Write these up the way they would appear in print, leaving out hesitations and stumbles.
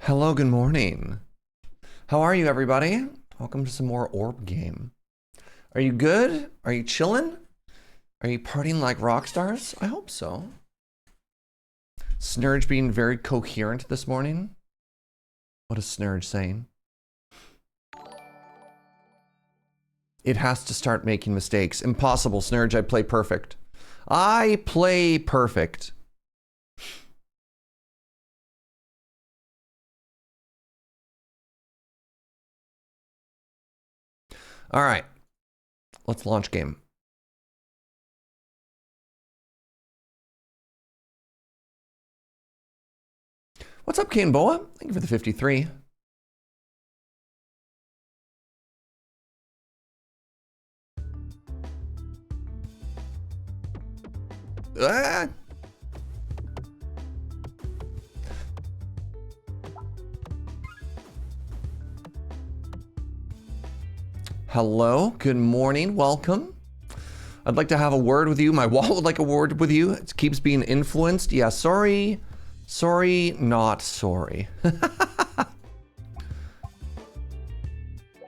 Hello, good morning. How are you, everybody? Welcome to some more orb game. Are you good? Are you chilling? Are you partying like rock stars? I hope so. Serge being very coherent this morning. What is Serge saying? It has to start making mistakes. Impossible, Serge. I play perfect. I play perfect. All right. Let's launch game. What's up, Kane Boa? Thank you for the 53. Ah! Hello, good morning, welcome. I'd like to have a word with you. My wall would like a word with you. It keeps being influenced. Yeah, sorry. Sorry, not sorry.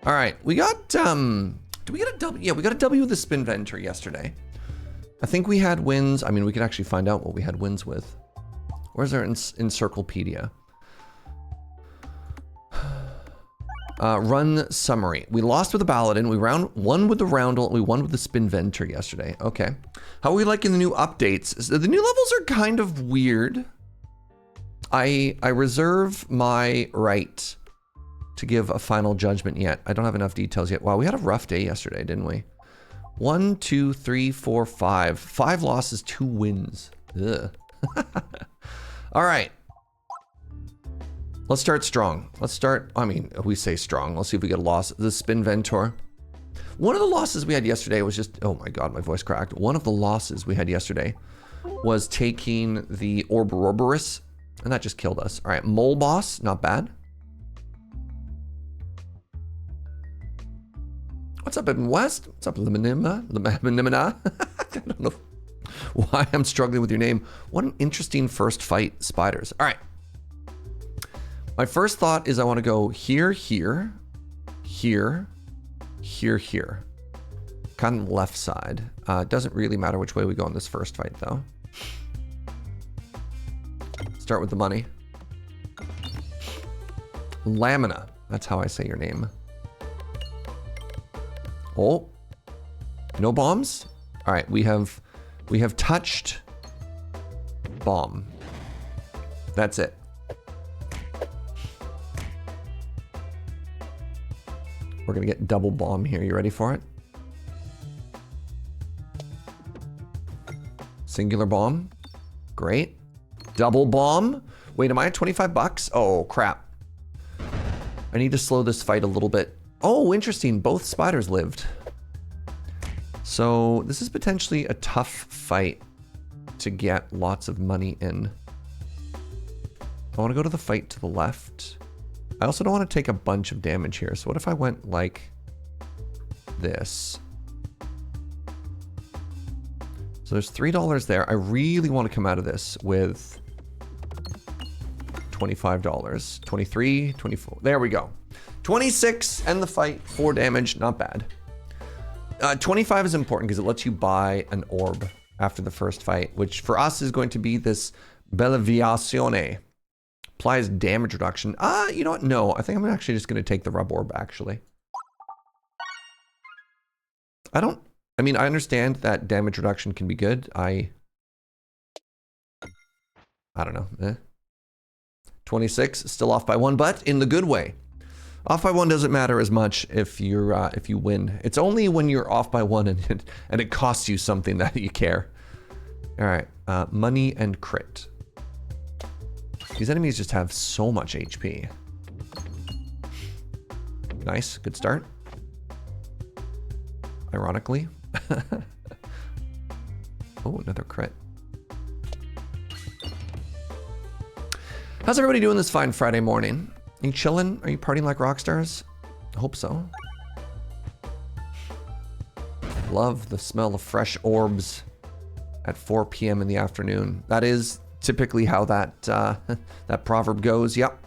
All right, we got, do we get a W? Yeah, we got a W with the spin venter yesterday. I think we had wins. I mean, we could actually find out what we had wins with. Where's our encyclopedia? Run summary. We lost with the Paladin. We won with the Roundel. We won with the Spin Venter yesterday. Okay. How are we liking the new updates? The new levels are kind of weird. I reserve my right to give a final judgment yet. I don't have enough details yet. Wow, we had a rough day yesterday, didn't we? 1, 2, 3, 4, 5. 5 losses, 2 wins. Ugh. All right. Let's start strong. Let's start, I mean, we say strong. Let's see if we get a loss. The Spin Ventor. One of the losses we had yesterday was just, oh my God, my voice cracked. One of the losses we had yesterday was taking the Ouroboros, and that just killed us. All right, Mole Boss, not bad. What's up, Ibn West? What's up, Limanima? I don't know why I'm struggling with your name. What an interesting first fight, spiders. All right. My first thought is I want to go here, here, here, here, here. Kind of left side. It doesn't really matter which way we go in this first fight, though. Start with the money. Lamina. That's how I say your name. Oh. No bombs? All right, we have touched bomb. That's it. We're gonna get double bomb here. You ready for it? Singular bomb. Great. Double bomb. Wait, am I at 25 bucks? Oh, crap. I need to slow this fight a little bit. Oh, interesting. Both spiders lived. So this is potentially a tough fight to get lots of money in. I want to go to the fight to the left. I also don't want to take a bunch of damage here. So what if I went like this? So there's $3 there. I really want to come out of this with $25. 23, 24. There we go. 26, end the fight. 4 damage, not bad. 25 is important because it lets you buy an orb after the first fight, which for us is going to be this Belleviazione. Applies damage reduction. You know what? No, I think I'm actually just going to take the rub orb, actually. I mean, I understand that damage reduction can be good. I don't know. 26, still off by 1, but in the good way. Off by 1 doesn't matter as much if you win. It's only when you're off by 1 and it costs you something that you care. All right, money and crit. These enemies just have so much HP. Nice, good start. Ironically. Oh, another crit. How's everybody doing this fine Friday morning? Are you chilling? Are you partying like rock stars? I hope so. Love the smell of fresh orbs at 4 p.m. in the afternoon. That is typically how that that proverb goes. Yep.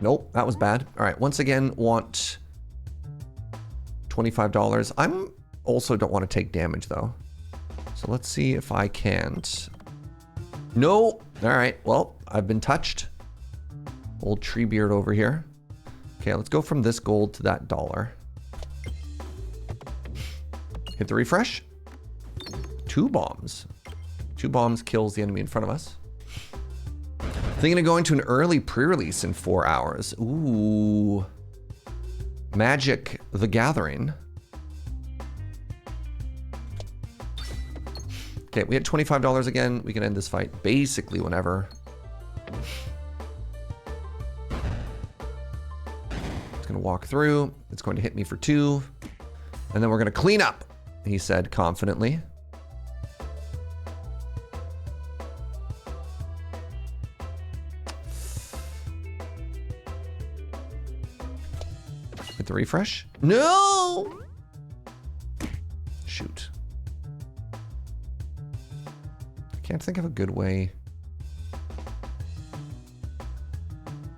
Nope, that was bad. All right, once again, want $25. I'm also don't want to take damage though. So let's see if I can't. No. All right, well, I've been touched. Old tree beard over here. Okay, let's go from this gold to that $1. Hit the refresh. 2 bombs. 2 bombs kills the enemy in front of us. Thinking of going to an early pre-release in 4 hours. Ooh. Magic the Gathering. Okay, we had $25 again. We can end this fight basically whenever. It's gonna walk through. It's going to hit me for 2. And then we're gonna clean up, he said confidently. Hit the refresh. No! Shoot. I can't think of a good way.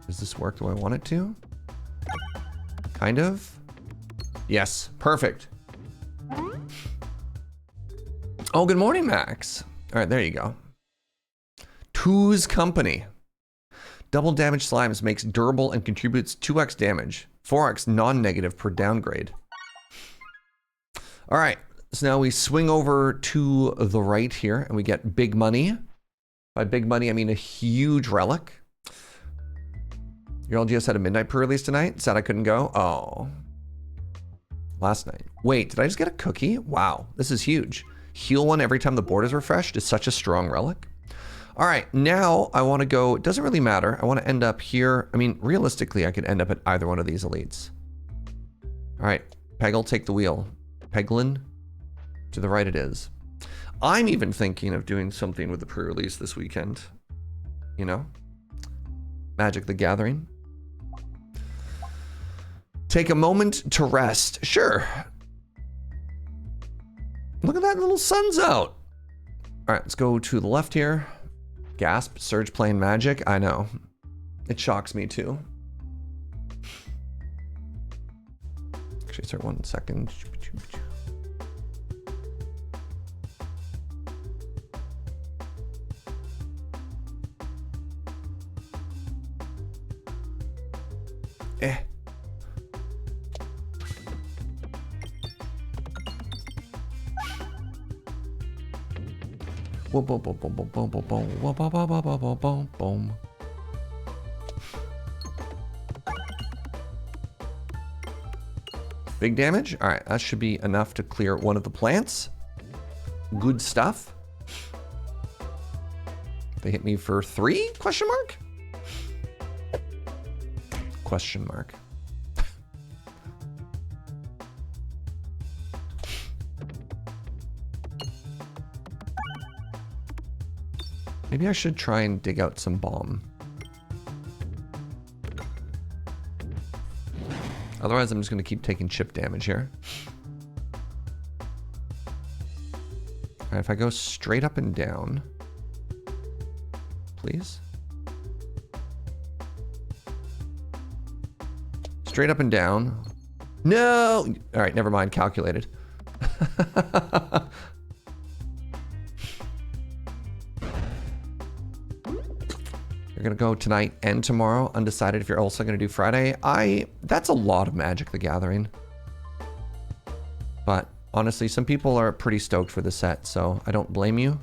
Does this work the way I want it to? Kind of. Yes, perfect. Oh, good morning, Max. All right, there you go. Two's Company. Double damage slimes makes durable and contributes 2x damage. 4x non-negative per downgrade. All right, so now we swing over to the right here and we get big money. By big money, I mean a huge relic. Your LGS had a midnight pre-release tonight. Said I couldn't go. Oh. Last night. Wait, did I just get a cookie? Wow, this is huge. Heal 1 every time the board is refreshed is such a strong relic. All right, now I want to go, it doesn't really matter. I want to end up here. I mean, realistically, I could end up at either one of these elites. All right, Peggle, take the wheel. Peglin, to the right it is. I'm even thinking of doing something with the pre-release this weekend. You know? Magic the Gathering. Take a moment to rest. Sure. Look at that, little sun's out. All right, let's go to the left here. Gasp, Serge playing Magic. I know. It shocks me too. Actually, start 1 second. Eh. Boom, boom, boom, boom, boom, boom, boom, boom, boom, boom, boom, boom, boom, boom. Big damage. All right, that should be enough to clear one of the plants. Good stuff. They hit me for 3? Question mark? Question mark. Maybe I should try and dig out some bomb. Otherwise, I'm just going to keep taking chip damage here. All right, if I go straight up and down, please. Straight up and down. No! All right, never mind, calculated. You're gonna go tonight and tomorrow, undecided if you're also gonna do Friday. That's a lot of Magic the Gathering. But honestly, some people are pretty stoked for the set, so I don't blame you.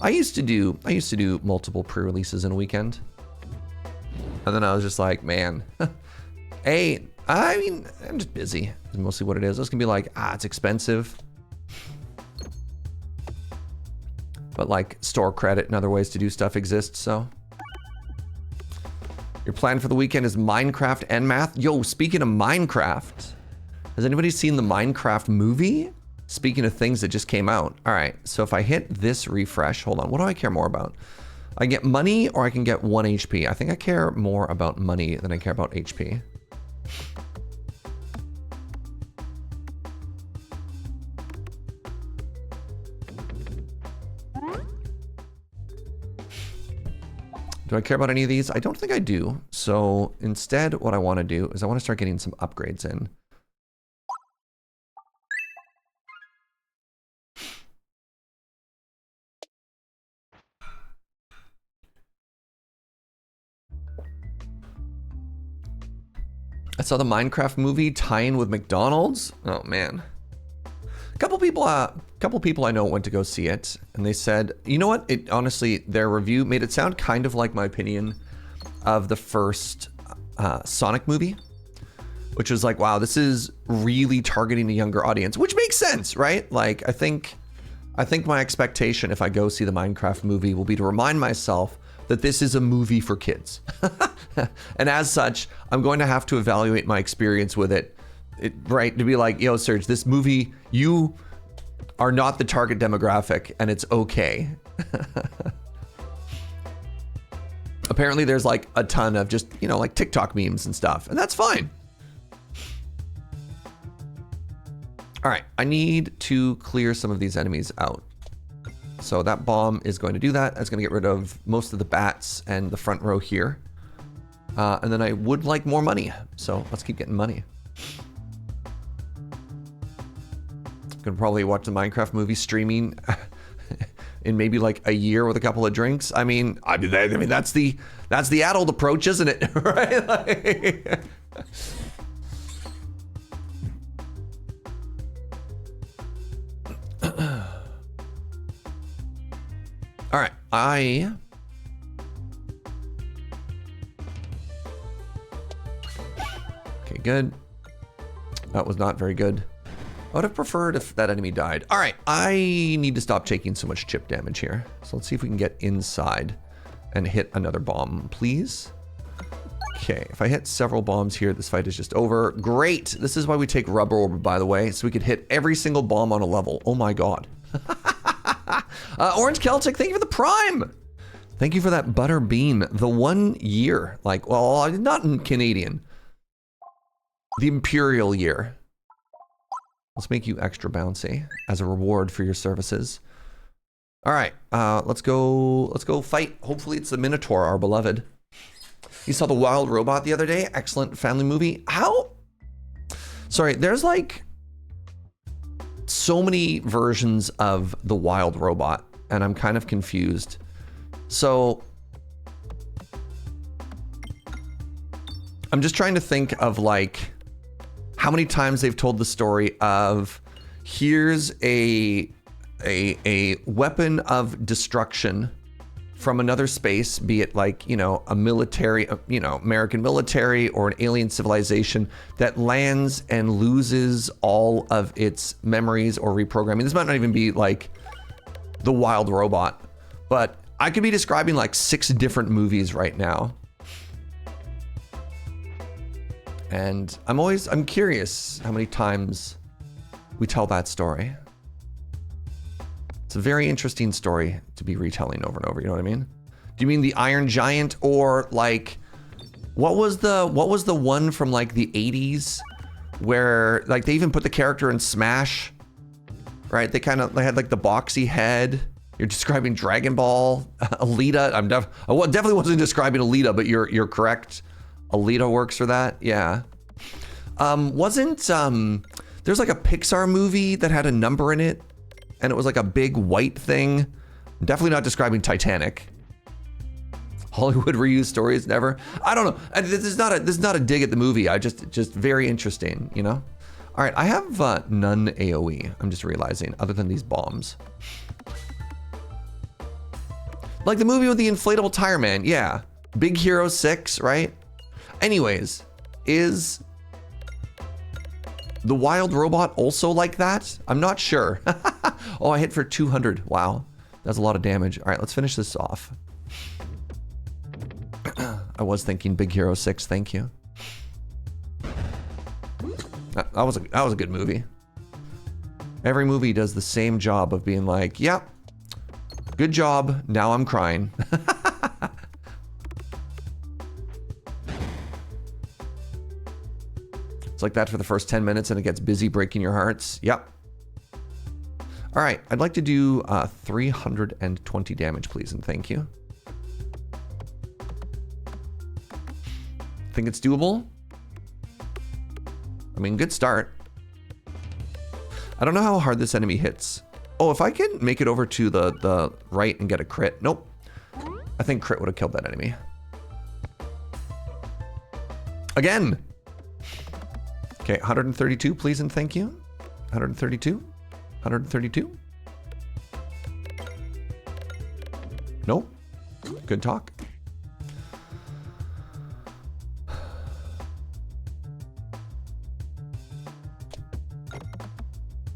I used to do multiple pre-releases in a weekend. And then I was just like, man, hey, I mean, I'm just busy. That's mostly what it is. It's gonna be like, it's expensive. But like store credit and other ways to do stuff exist, so. Your plan for the weekend is Minecraft and math. Yo, speaking of Minecraft, has anybody seen the Minecraft movie? Speaking of things that just came out. All right, so if I hit this refresh, hold on, what do I care more about? I get money or I can get 1 HP. I think I care more about money than I care about HP. Do I care about any of these? I don't think I do. So instead, what I want to do is I want to start getting some upgrades in. I saw the Minecraft movie tie-in with McDonald's. Oh man. A couple people I know went to go see it, and they said, you know what? It honestly, their review made it sound kind of like my opinion of the first Sonic movie, which was like, wow, this is really targeting a younger audience, which makes sense, right? Like, I think my expectation if I go see the Minecraft movie will be to remind myself that this is a movie for kids. And as such, I'm going to have to evaluate my experience with it, right? To be like, yo, Serge, this movie, you are not the target demographic, and it's okay. Apparently there's like a ton of just, you know, like TikTok memes and stuff, and that's fine. All right, I need to clear some of these enemies out. So that bomb is going to do that. It's going to get rid of most of the bats and the front row here. And then I would like more money. So let's keep getting money. Gonna probably watch the Minecraft movie streaming in maybe like a year with a couple of drinks. I mean that's the adult approach, isn't it? Right? Like, all right, okay, good. That was not very good. I would have preferred if that enemy died. All right, I need to stop taking so much chip damage here. So let's see if we can get inside and hit another bomb, please. Okay, if I hit several bombs here, this fight is just over. Great, this is why we take rubber orb, by the way, so we could hit every single bomb on a level. Oh my God. Orange Celtic, thank you for the prime. Thank you for that butter bean. The 1 year, like, well, not in Canadian. The Imperial year. Let's make you extra bouncy as a reward for your services. All right, let's go fight. Hopefully it's the Minotaur, our beloved. You saw The Wild Robot the other day. Excellent family movie. How? Sorry, there's like so many versions of The Wild Robot, and I'm kind of confused. So I'm just trying to think of like how many times they've told the story of here's a weapon of destruction from another space, be it like, you know, a military, you know, American military or an alien civilization that lands and loses all of its memories or reprogramming. This might not even be like The Wild Robot, but I could be describing like 6 different movies right now. And I'm curious how many times we tell that story. It's a very interesting story to be retelling over and over, you know what I mean? Do you mean the Iron Giant, or like what was the one from like the 80s where like they even put the character in Smash, right? They had like the boxy head. You're describing Dragon Ball, Alita. I definitely wasn't describing Alita, but you're correct. Alita works for that, yeah. There's like a Pixar movie that had a number in it, and it was like a big white thing. I'm definitely not describing Titanic. Hollywood reused stories, never. I don't know. This is not a dig at the movie. Just very interesting, you know? All right, I have none AoE, I'm just realizing, other than these bombs. Like the movie with the inflatable tire man, yeah. Big Hero 6, right? Anyways, is The Wild Robot also like that? I'm not sure. Oh, I hit for 200. Wow, that's a lot of damage. All right, let's finish this off. I was thinking Big Hero 6, thank you. That was a good movie. Every movie does the same job of being like, yep, good job, now I'm crying. It's like that for the first 10 minutes and it gets busy breaking your hearts. Yep. All right, I'd like to do 320 damage, please, and thank you. Think it's doable? I mean, good start. I don't know how hard this enemy hits. Oh, if I can make it over to the right and get a crit. Nope. I think crit would have killed that enemy. Again. Okay, 132, please and thank you. 132. 132. Nope. Good talk.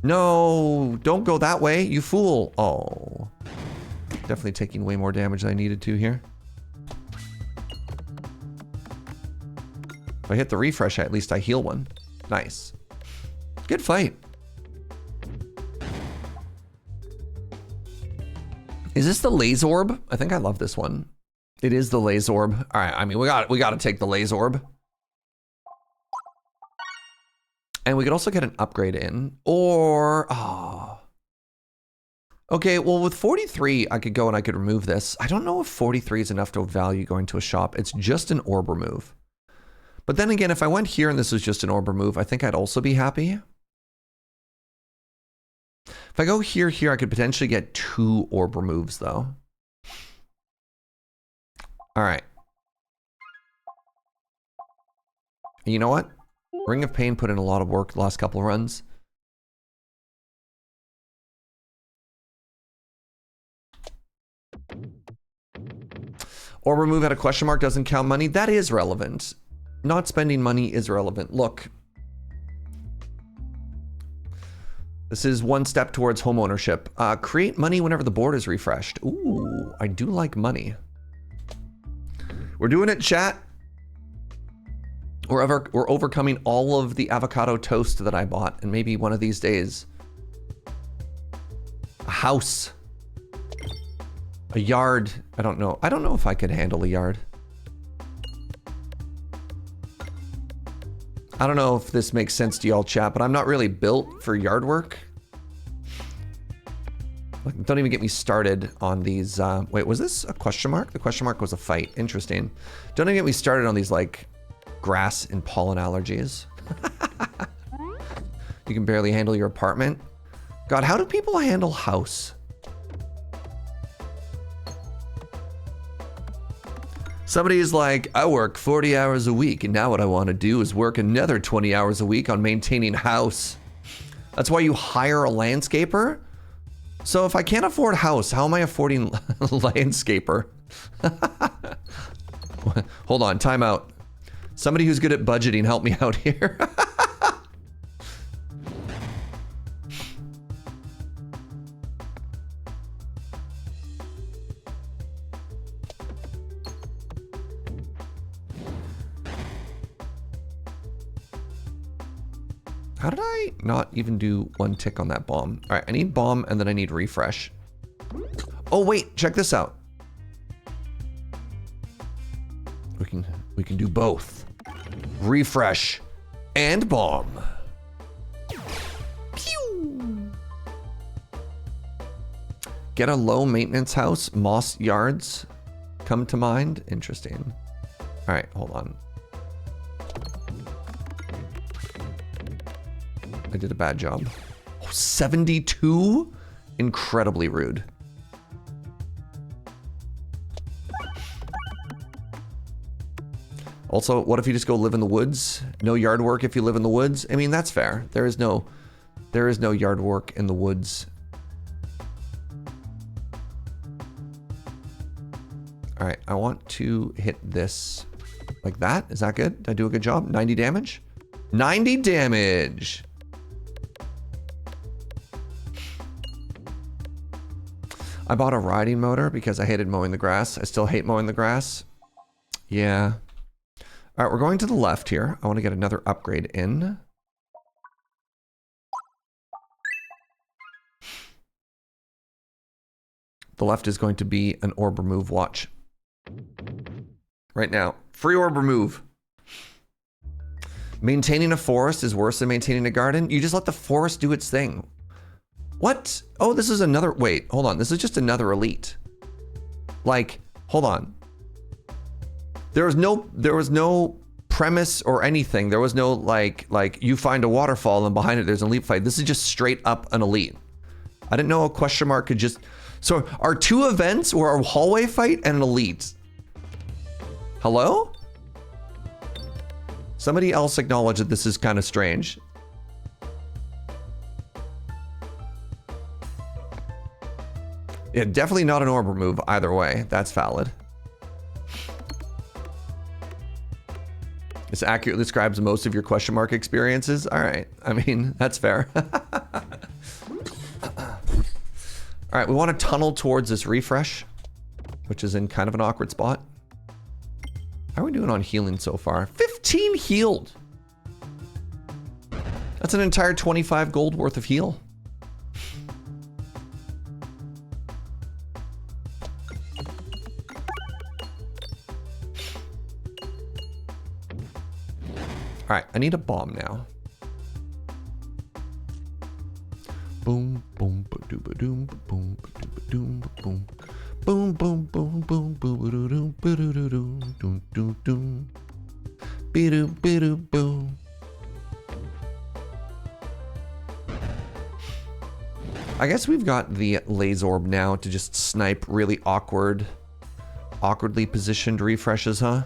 No, don't go that way, you fool. Oh. Definitely taking way more damage than I needed to here. If I hit the refresh, at least I heal one. Nice. Good fight. Is this the laser orb? I think I love this one. It is the laser orb. All right, I mean, we got to take the laser orb. And we could also get an upgrade in, or, oh. Okay, well with 43, I could go and I could remove this. I don't know if 43 is enough to value going to a shop. It's just an orb remove. But then again, if I went here and this was just an orb remove, I think I'd also be happy. If I go here, I could potentially get 2 orb removes though. All right. You know what? Ring of Pain put in a lot of work the last couple of runs. Or remove at a question mark doesn't count money. That is relevant. Not spending money is relevant. Look. This is one step towards home ownership. Create money whenever the board is refreshed. Ooh, I do like money. We're doing it, chat. We're overcoming all of the avocado toast that I bought, and maybe one of these days, a house, a yard. I don't know. I don't know if I could handle a yard. I don't know if this makes sense to y'all, chat, but I'm not really built for yard work. Like, don't even get me started on these. Wait, was this a question mark? The question mark was a fight. Interesting. Don't even get me started on these, like, grass and pollen allergies. You can barely handle your apartment. God, how do people handle house? Somebody is like, I work 40 hours a week, and now what I want to do is work another 20 hours a week on maintaining house. That's why you hire a landscaper? So if I can't afford house, how am I affording landscaper? Hold on, time out. Somebody who's good at budgeting, help me out here. How did I not even do one tick on that bomb? All right, I need bomb and then I need refresh. Oh wait, check this out. We can do both. Refresh and bomb. Pew! Get a low maintenance house, moss yards come to mind. Interesting. All right, hold on. I did a bad job. Oh, 72? Incredibly rude. Also, what if you just go live in the woods? No yard work if you live in the woods? I mean, that's fair. There is no yard work in the woods. All right, I want to hit this like that. Is that good? Did I do a good job? 90 damage? 90 damage! I bought a riding motor because I hated mowing the grass. I still hate mowing the grass. Yeah. All right, we're going to the left here. I want to get another upgrade in. The left is going to be an orb remove watch. Right now. Free orb remove. Maintaining a forest is worse than maintaining a garden. You just let the forest do its thing. What? Oh, this is another, wait, hold on. This is just another elite. Like, hold on. There was no premise or anything. There was no like you find a waterfall and behind it there's an elite fight. This is just straight up an elite. I didn't know a question mark could just... So our 2 events were a hallway fight and an elite. Hello? Somebody else acknowledge that this is kind of strange. Yeah, definitely not an orb remove either way. That's valid. This accurately describes most of your question mark experiences. All right. I mean, that's fair. All right, we want to tunnel towards this refresh, which is in kind of an awkward spot. How are we doing on healing so far? 15 healed. That's an entire 25 gold worth of heal. All right, I need a bomb now. Boom, boom, ba-doom, ba-doom, boom, ba-doom, boom, boom, boom, boom, boom, boom, ba-doom, doom, doom, doom, be-doo, be-doo, boom. I guess we've got the laser orb now to just snipe really awkwardly positioned refreshes, huh?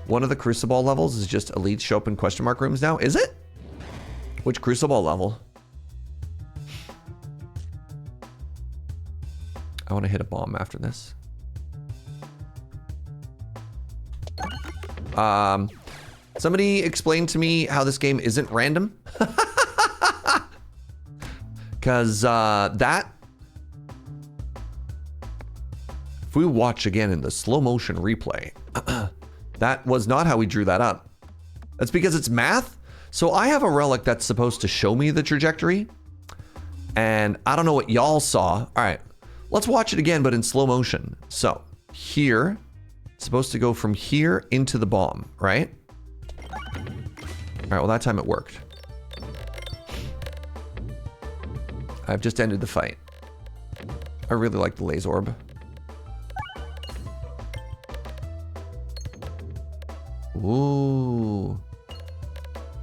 One of the crucible levels is just elite show up in question mark rooms now. Is it? Which crucible level? I want to hit a bomb after this. Somebody explain to me how this game isn't random. Because that... If we watch again in the slow motion replay... That was not how we drew that up. That's because it's math. So I have a relic that's supposed to show me the trajectory. And I don't know what y'all saw. All right, let's watch it again, but in slow motion. So here, it's supposed to go from here into the bomb, right? All right, well, that time it worked. I've just ended the fight. I really like the laser orb. Ooh.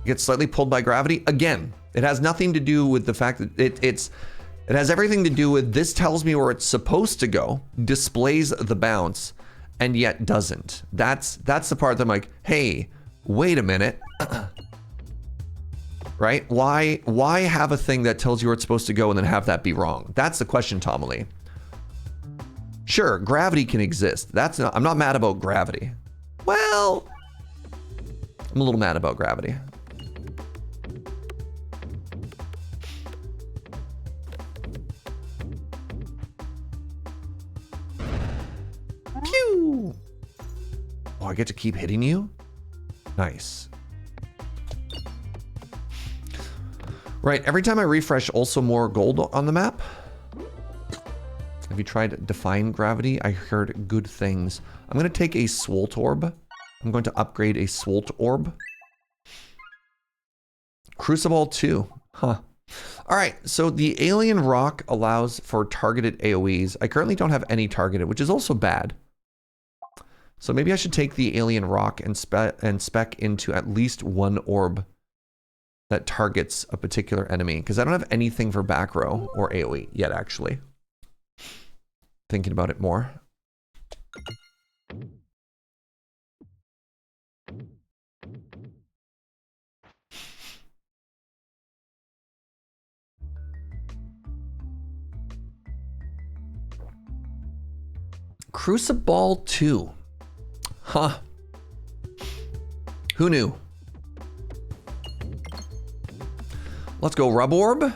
Gets slightly pulled by gravity. Again, it has nothing to do with the fact that it has everything to do with this tells me where it's supposed to go, displays the bounce, and yet doesn't. That's the part that I'm like, hey, wait a minute. Right? Why have a thing that tells you where it's supposed to go and then have that be wrong? That's the question, Tomily. Sure, gravity can exist. I'm not mad about gravity. Well, I'm a little mad about gravity. Pew! Oh, I get to keep hitting you? Nice. Right, every time I refresh, also more gold on the map. Have you tried Define Gravity? I heard good things. I'm going to take a Swolt Orb. I'm going to upgrade a Swolt Orb. Crucible 2. Huh. All right, so the Alien Rock allows for targeted AoEs. I currently don't have any targeted, which is also bad. So maybe I should take the Alien Rock and spec into at least one orb that targets a particular enemy, because I don't have anything for back row or AoE yet, actually. Thinking about it more. Crucible 2. Huh. Who knew? Let's go Rub Orb.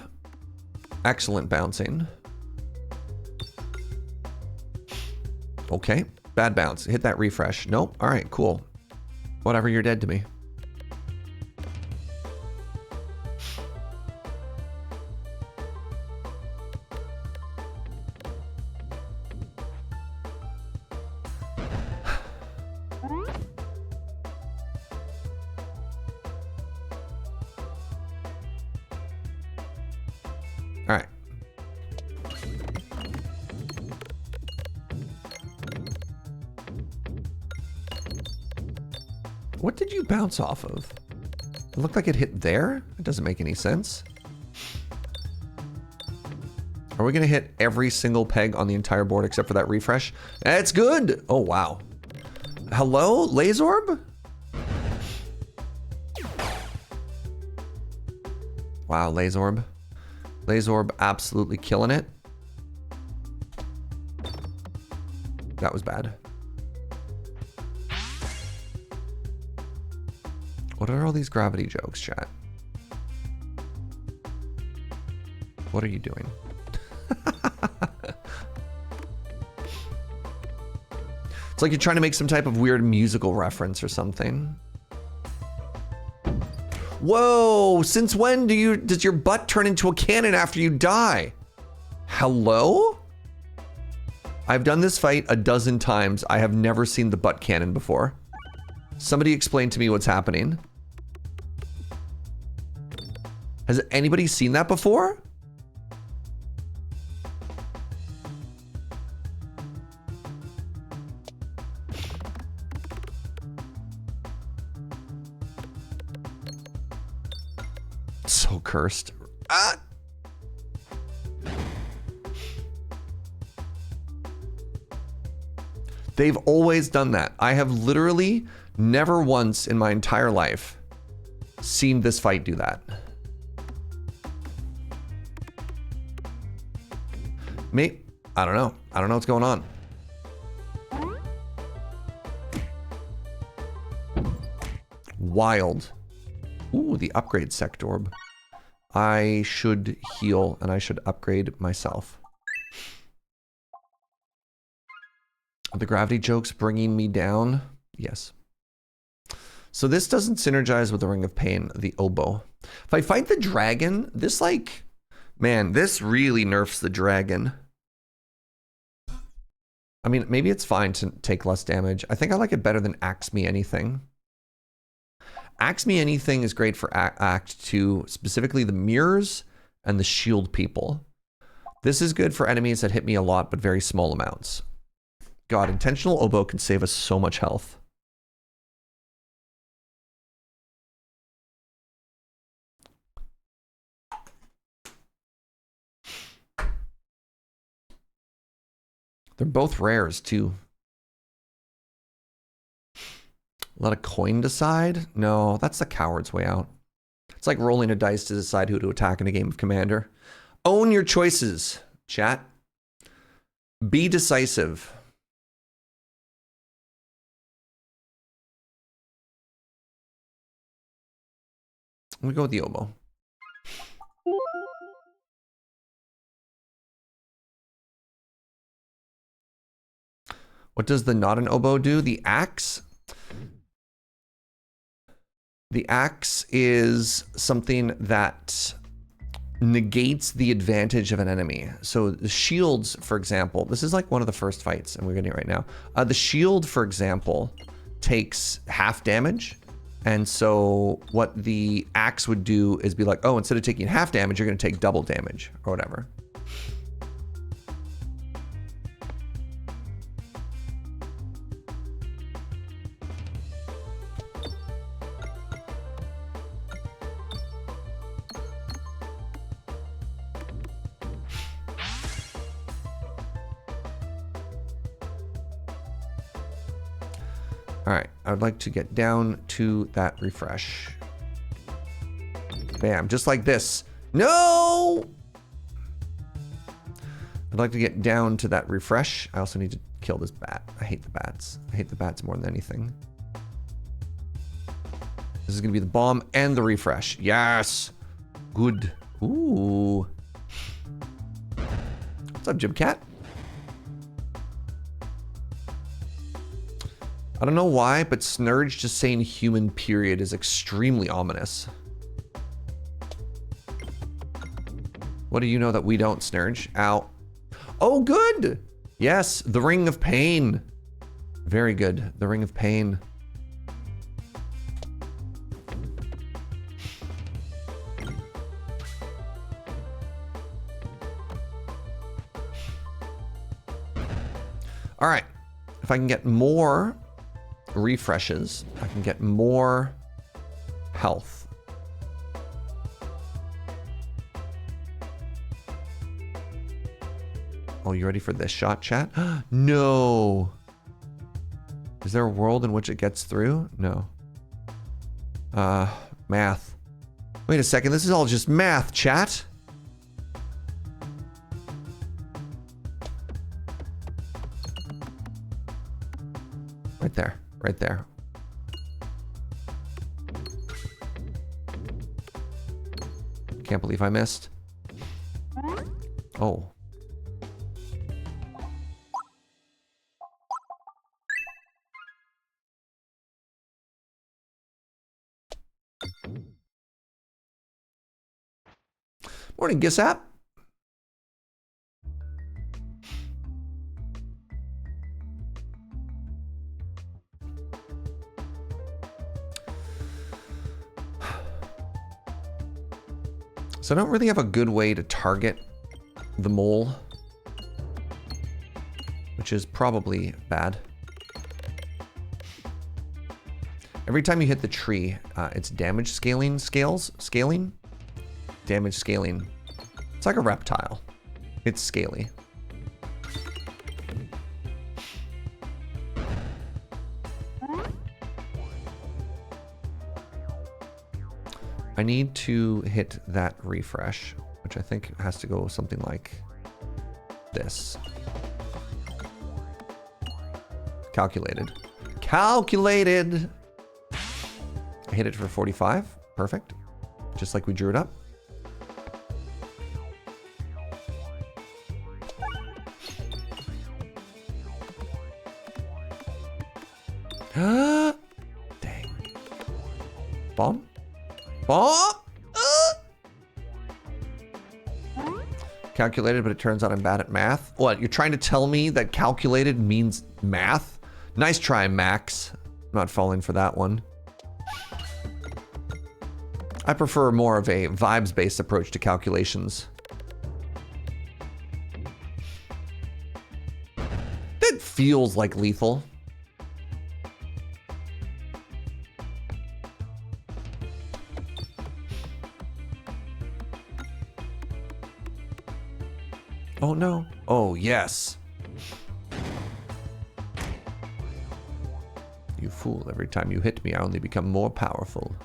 Excellent bouncing. Okay, bad bounce. Hit that refresh. Nope. All right, cool. Whatever, you're dead to me. All right. What did you bounce off of? It looked like it hit there? It doesn't make any sense. Are we gonna hit every single peg on the entire board except for that refresh? That's good! Oh, wow. Hello, Lazorb? Wow, Lazorb. Lazorb absolutely killing it. That was bad. What are all these gravity jokes, chat? What are you doing? It's like you're trying to make some type of weird musical reference or something. Whoa, since when does your butt turn into a cannon after you die? Hello? I've done this fight a dozen times. I have never seen the butt cannon before. Somebody explain to me what's happening. Has anybody seen that before? So cursed. Ah! They've always done that. I have literally never once in my entire life seen this fight do that. I don't know. I don't know what's going on. Wild. Ooh, the upgrade sectorb. I should heal and I should upgrade myself. Are the gravity jokes bringing me down? Yes. So this doesn't synergize with the Ring of Pain, the oboe. If I fight the dragon, this man, this really nerfs the dragon. I mean, maybe it's fine to take less damage. I think I like it better than Axe Me Anything. Axe Me Anything is great for Act 2, specifically the mirrors and the shield people. This is good for enemies that hit me a lot, but very small amounts. God, intentional oboe can save us so much health. They're both rares, too. Let a coin decide? No, that's the coward's way out. It's like rolling a dice to decide who to attack in a game of Commander. Own your choices, chat. Be decisive. I'm gonna go with the oboe. What does the not an oboe do? The axe? The axe is something that negates the advantage of an enemy. So the shields, for example, this is like one of the first fights, and we're getting it right now. The shield, for example, takes half damage. And so what the axe would do is be like, oh, instead of taking half damage, you're going to take double damage or whatever. All right, I would like to get down to that refresh. Bam, just like this. No! I'd like to get down to that refresh. I also need to kill this bat. I hate the bats. I hate the bats more than anything. This is gonna be the bomb and the refresh. Yes! Good. Ooh. What's up, Jibcat? I don't know why, but Serge just saying human period is extremely ominous. What do you know that we don't, Serge? Ow. Oh, good! Yes, the Ring of Pain. Very good, the Ring of Pain. All right, if I can get more refreshes, I can get more health. Oh, you ready for this shot, chat? No. Is there a world in which it gets through? No. Math. Wait a second, this is all just math, chat. Right there, right there. Can't believe I missed. Oh. Morning, Gissap. So I don't really have a good way to target the mole, which is probably bad. Every time you hit the tree, it's damage scaling. Damage scaling. It's like a reptile. It's scaly. I need to hit that refresh, which I think has to go something like this. Calculated. Calculated! I hit it for 45. Perfect. Just like we drew it up. Dang. Bomb? Bomb? Calculated, but it turns out I'm bad at math. What, you're trying to tell me that calculated means math? Nice try, Max. I'm not falling for that one. I prefer more of a vibes-based approach to calculations. That feels like lethal. Oh no. Oh yes. You fool, every time you hit me, I only become more powerful.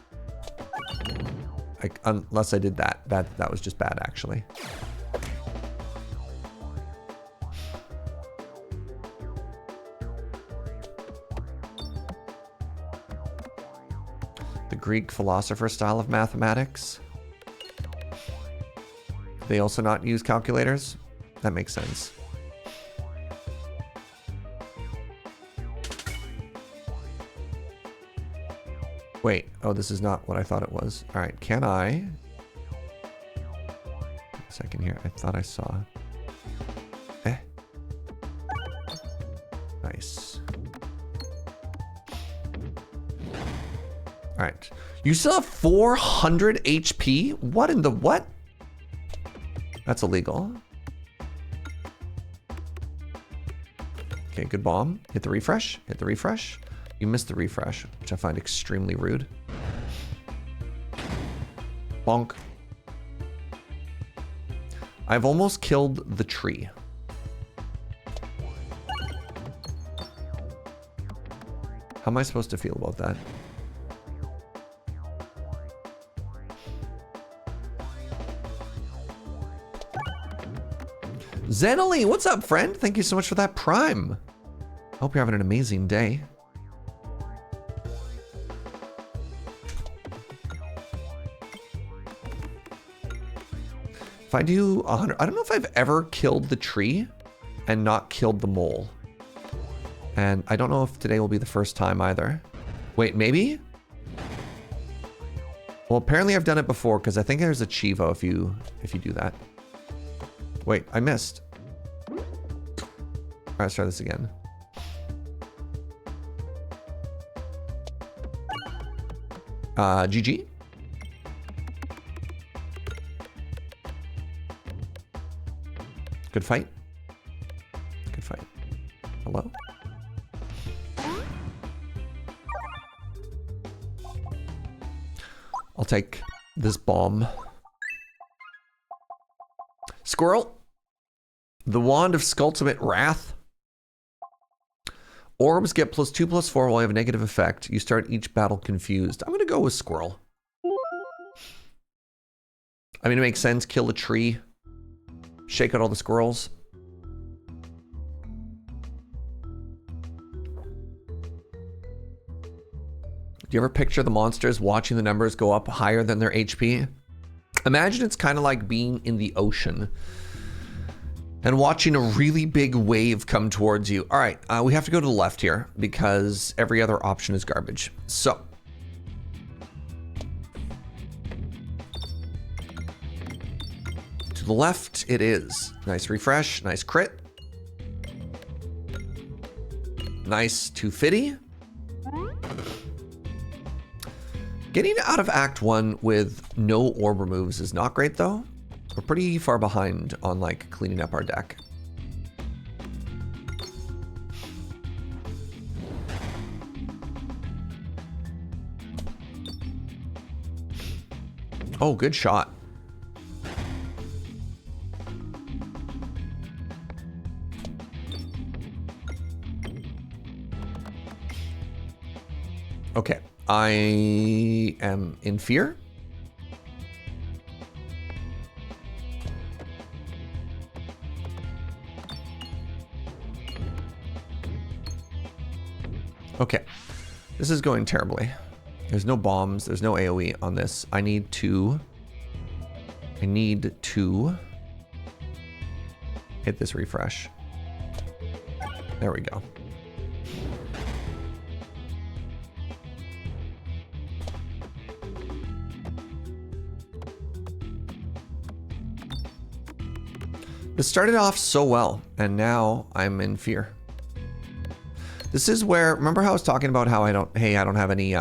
Unless I did that. That was just bad, actually. The Greek philosopher style of mathematics. They also not use calculators? That makes sense. Wait, oh, this is not what I thought it was. All right, can I? A second here, I thought I saw. Nice. All right, you still have 400 HP? What in the what? That's illegal. Okay, good bomb. Hit the refresh, hit the refresh. You missed the refresh, which I find extremely rude. Bonk. I've almost killed the tree. How am I supposed to feel about that? Zenily, what's up, friend? Thank you so much for that prime. Hope you're having an amazing day. If I do 100, I don't know if I've ever killed the tree and not killed the mole. And I don't know if today will be the first time either. Wait, maybe? Well, apparently I've done it before because I think there's a Chivo if you do that. Wait, I missed. All right, let's try this again. GG. Good fight. Good fight. Hello? take this bomb. Squirrel. The Wand of Skulltimate Wrath. Orbs get +2/+4 while you have a negative effect. You start each battle confused. I'm gonna go with squirrel. I mean, it makes sense. Kill a tree. Shake out all the squirrels. Do you ever picture the monsters watching the numbers go up higher than their HP? Imagine it's kind of like being in the ocean and watching a really big wave come towards you. All right, we have to go to the left here because every other option is garbage. So. To the left it is. Nice refresh, nice crit. Nice 250. Getting out of Act 1 with no orb removes is not great though. We're pretty far behind on like cleaning up our deck. Oh, good shot. Okay. I am in fear. Okay, this is going terribly. There's no bombs, there's no AoE on this. I need to hit this refresh. There we go. It started off so well, and now I'm in fear. This is where, remember how I was talking about how I don't have any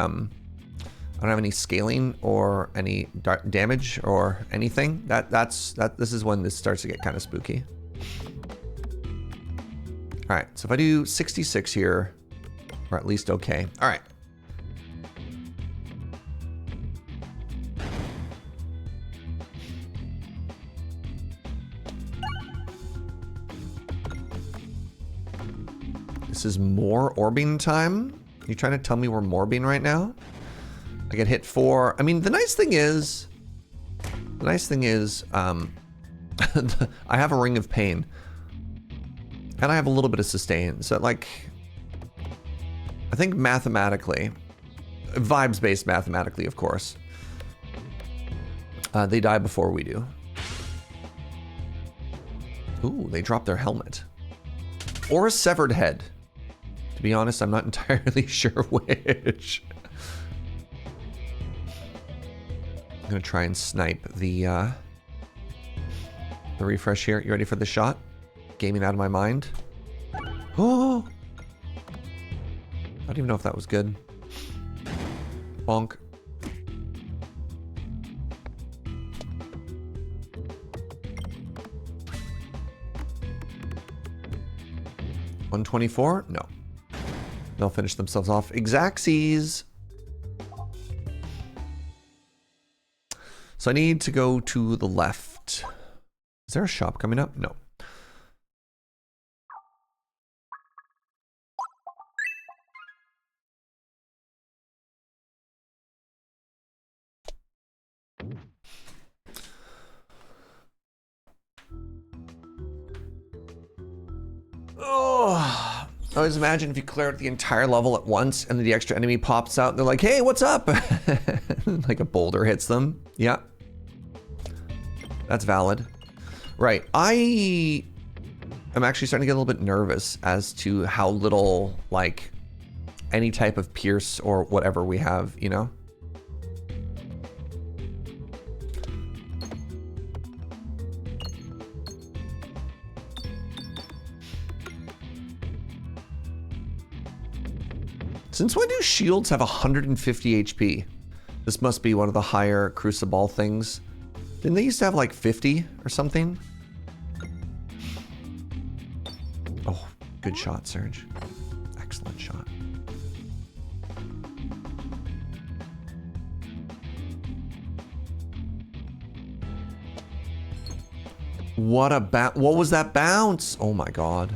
scaling or any damage or anything? This is when this starts to get kind of spooky. All right, so if I do 66 here, or at least okay. All right. This is more orbing time. You trying to tell me we're morbing right now? I get hit 4. I mean, the nice thing is, I have a Ring of Pain, and I have a little bit of sustain. So like, I think mathematically, vibes based mathematically, of course, they die before we do. Ooh, they drop their helmet. Or a severed head. To be honest, I'm not entirely sure which. I'm gonna try and snipe the refresh here. You ready for the shot? Gaming out of my mind. Oh! I don't even know if that was good. Bonk. $124? No. They'll finish themselves off. Exacxies. So I need to go to the left. Is there a shop coming up? No. Oh, I always imagine if you clear out the entire level at once and then the extra enemy pops out and they're like, hey, what's up? Like a boulder hits them. Yeah. That's valid. Right. I am actually starting to get a little bit nervous as to how little, like, any type of pierce or whatever we have, you know? Since when do shields have 150 HP? This must be one of the higher crucible things. Didn't they used to have like 50 or something? Oh, good shot, Serge. Excellent shot. What was that bounce? Oh my god.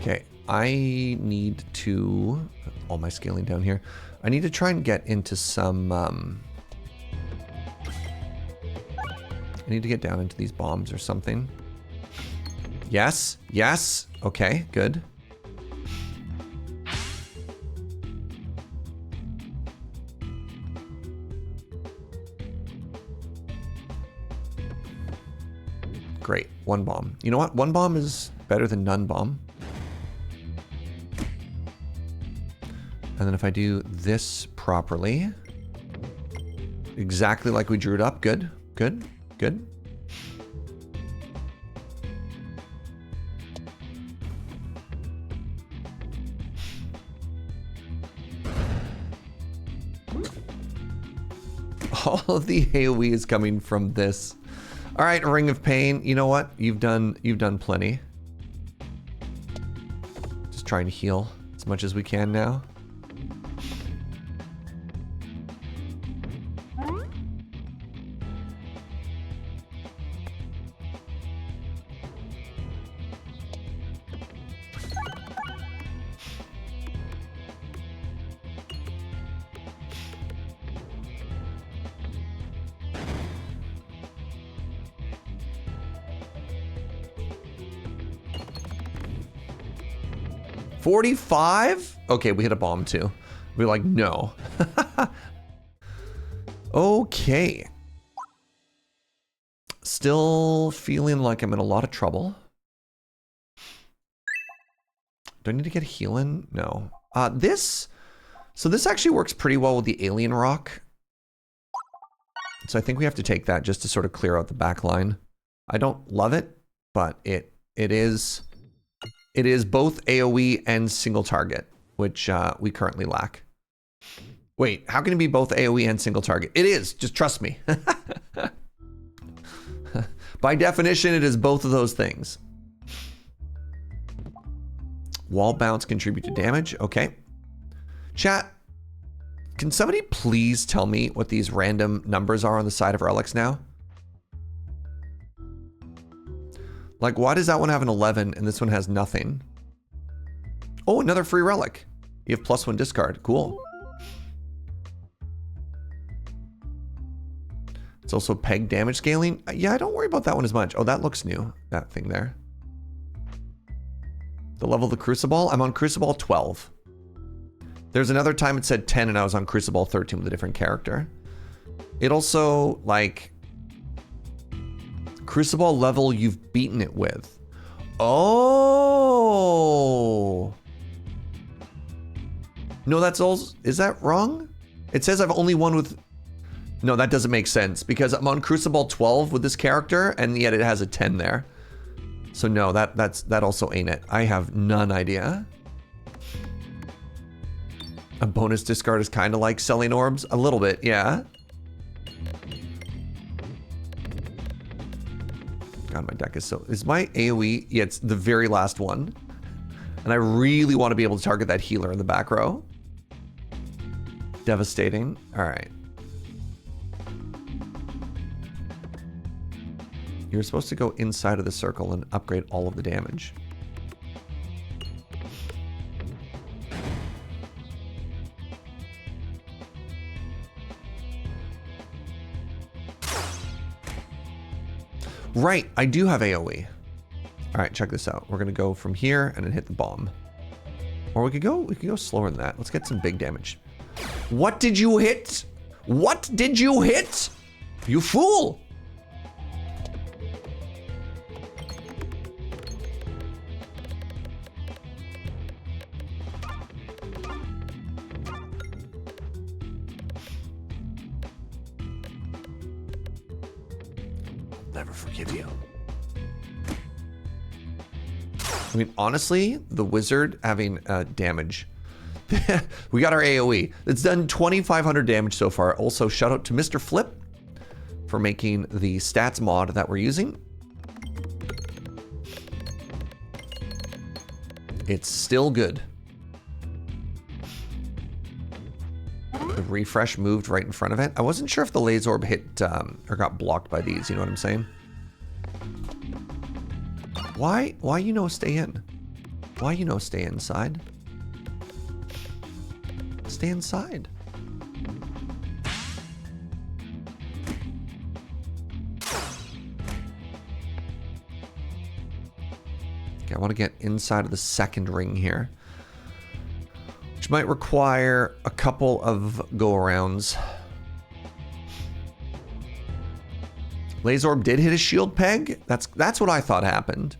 Okay, I need to, all my scaling down here. I need to try and get into some, I need to get down into these bombs or something. Yes, yes, okay, good. Great, one bomb. You know what? One bomb is better than none bomb. And then if I do this properly, exactly like we drew it up, good, good, good. All of the AoE is coming from this. All right, Ring of Pain. You know what? You've done plenty. Just trying to heal as much as we can now. $45? Okay, we hit a bomb too. We're like, no. Okay. Still feeling like I'm in a lot of trouble. Do I need to get healing? No. So this actually works pretty well with the alien rock. So I think we have to take that just to sort of clear out the back line. I don't love it, but it is both AoE and single target, which we currently lack. Wait, how can it be both AoE and single target? It is, just trust me. By definition, it is both of those things. Wall bounce contribute to damage, okay. Chat, can somebody please tell me what these random numbers are on the side of relics now? Like, why does that one have an 11 and this one has nothing? Oh, another free relic. You have +1 discard. Cool. It's also peg damage scaling. Yeah, I don't worry about that one as much. Oh, that looks new. That thing there. The level of the crucible. I'm on crucible 12. There's another time it said 10 and I was on crucible 13 with a different character. It also, like... Crucible level you've beaten it with. Oh. No, that's all. Is that wrong? It says I've only won with... No, that doesn't make sense because I'm on Crucible 12 with this character and yet it has a 10 there. So no, that also ain't it. I have none idea. A bonus discard is kind of like selling orbs. A little bit, yeah. God, my deck is so... Is my AoE... Yeah, it's the very last one. And I really want to be able to target that healer in the back row. Devastating. All right. You're supposed to go inside of the circle and upgrade all of the damage. Right, I do have AoE. All right, check this out. We're gonna go from here and then hit the bomb. Or we could go slower than that. Let's get some big damage. What did you hit? What did you hit? You fool! Never forgive you. I mean, honestly, the wizard having damage. We got our AoE. It's done 2,500 damage so far. Also, shout out to mrphlip for making the stats mod that we're using. It's still good. The refresh moved right in front of it. I wasn't sure if the laser orb hit or got blocked by these, you know what I'm saying? Why stay in? Why stay inside? Stay inside. Okay, I want to get inside of the second ring here, which might require a couple of go-arounds. Laser orb did hit a shield peg. That's what I thought happened.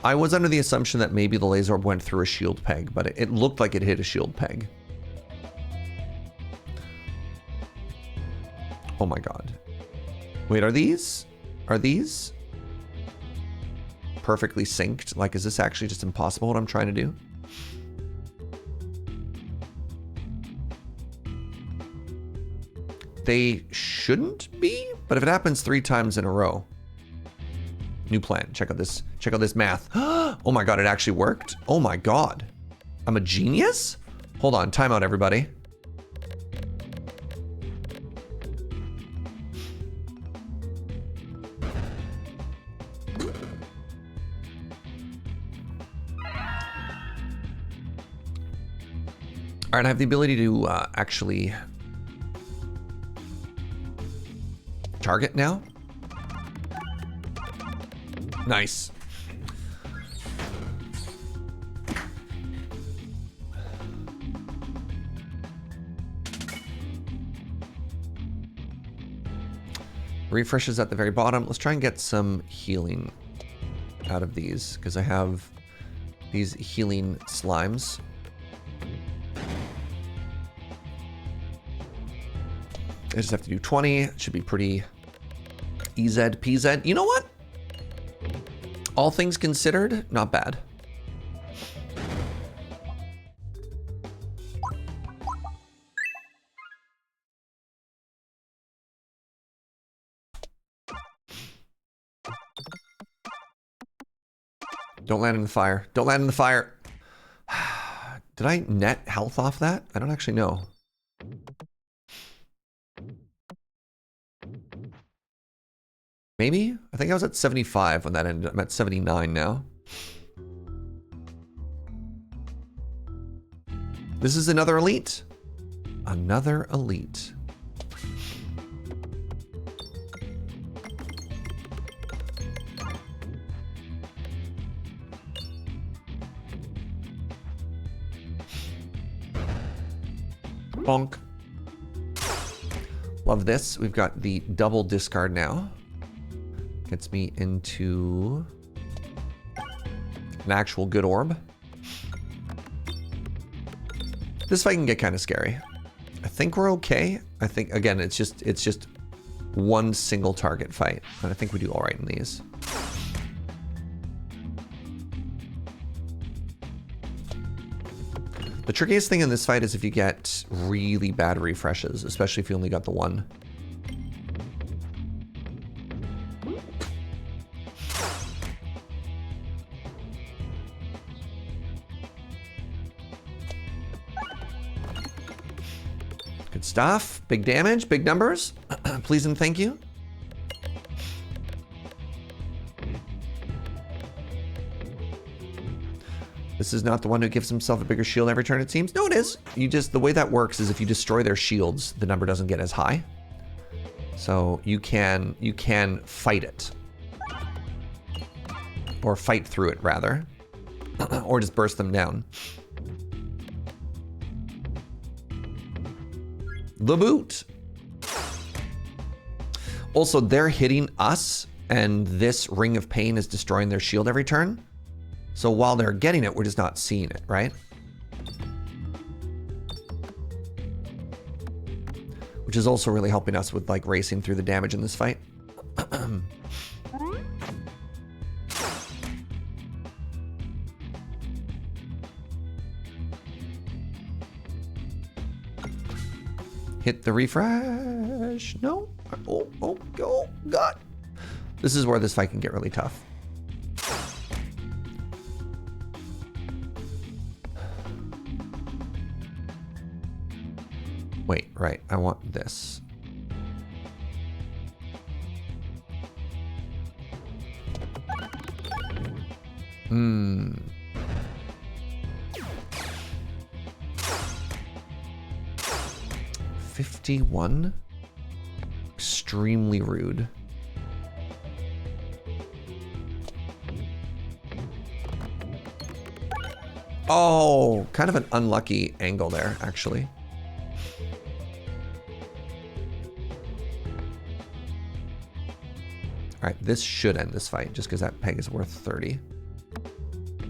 I was under the assumption that maybe the laser orb went through a shield peg, but it looked like it hit a shield peg. Oh my god. Wait, are these perfectly synced? Like, is this actually just impossible what I'm trying to do? They shouldn't be, but if it happens 3 times in a row. New plan. Check out this math. Oh my god, it actually worked. Oh my god. I'm a genius? Hold on, time out everybody. All right, I have the ability to actually target now. Nice. Refreshes at the very bottom. Let's try and get some healing out of these because I have these healing slimes. I just have to do 20. It should be pretty EZ PZ. You know what? All things considered, not bad. Don't land in the fire. Don't land in the fire. Did I net health off that? I don't actually know. Maybe? I think I was at 75 when that ended. I'm at 79 now. This is another elite. Another elite. Bonk. Love this. We've got the double discard now. Gets me into an actual good orb. This fight can get kind of scary. I think we're okay. I think, again, it's just one single target fight. And I think we do all right in these. The trickiest thing in this fight is if you get really bad refreshes, especially if you only got the one. Good stuff. Big damage, big numbers. Please and thank you. This is not the one who gives himself a bigger shield every turn, it seems. No, it is. The way that works is if you destroy their shields, the number doesn't get as high. So you can fight it. Or fight through it, rather. Or just burst them down. The boot. Also, they're hitting us, and this Ring of Pain is destroying their shield every turn. So while they're getting it, we're just not seeing it, right? Which is also really helping us with like racing through the damage in this fight. Hit the refresh. No. Oh, God. This is where this fight can get really tough. Wait, right. I want this. Hmm. $51? Extremely rude. Oh, kind of an unlucky angle there, actually. All right, this should end this fight just because that peg is worth 30.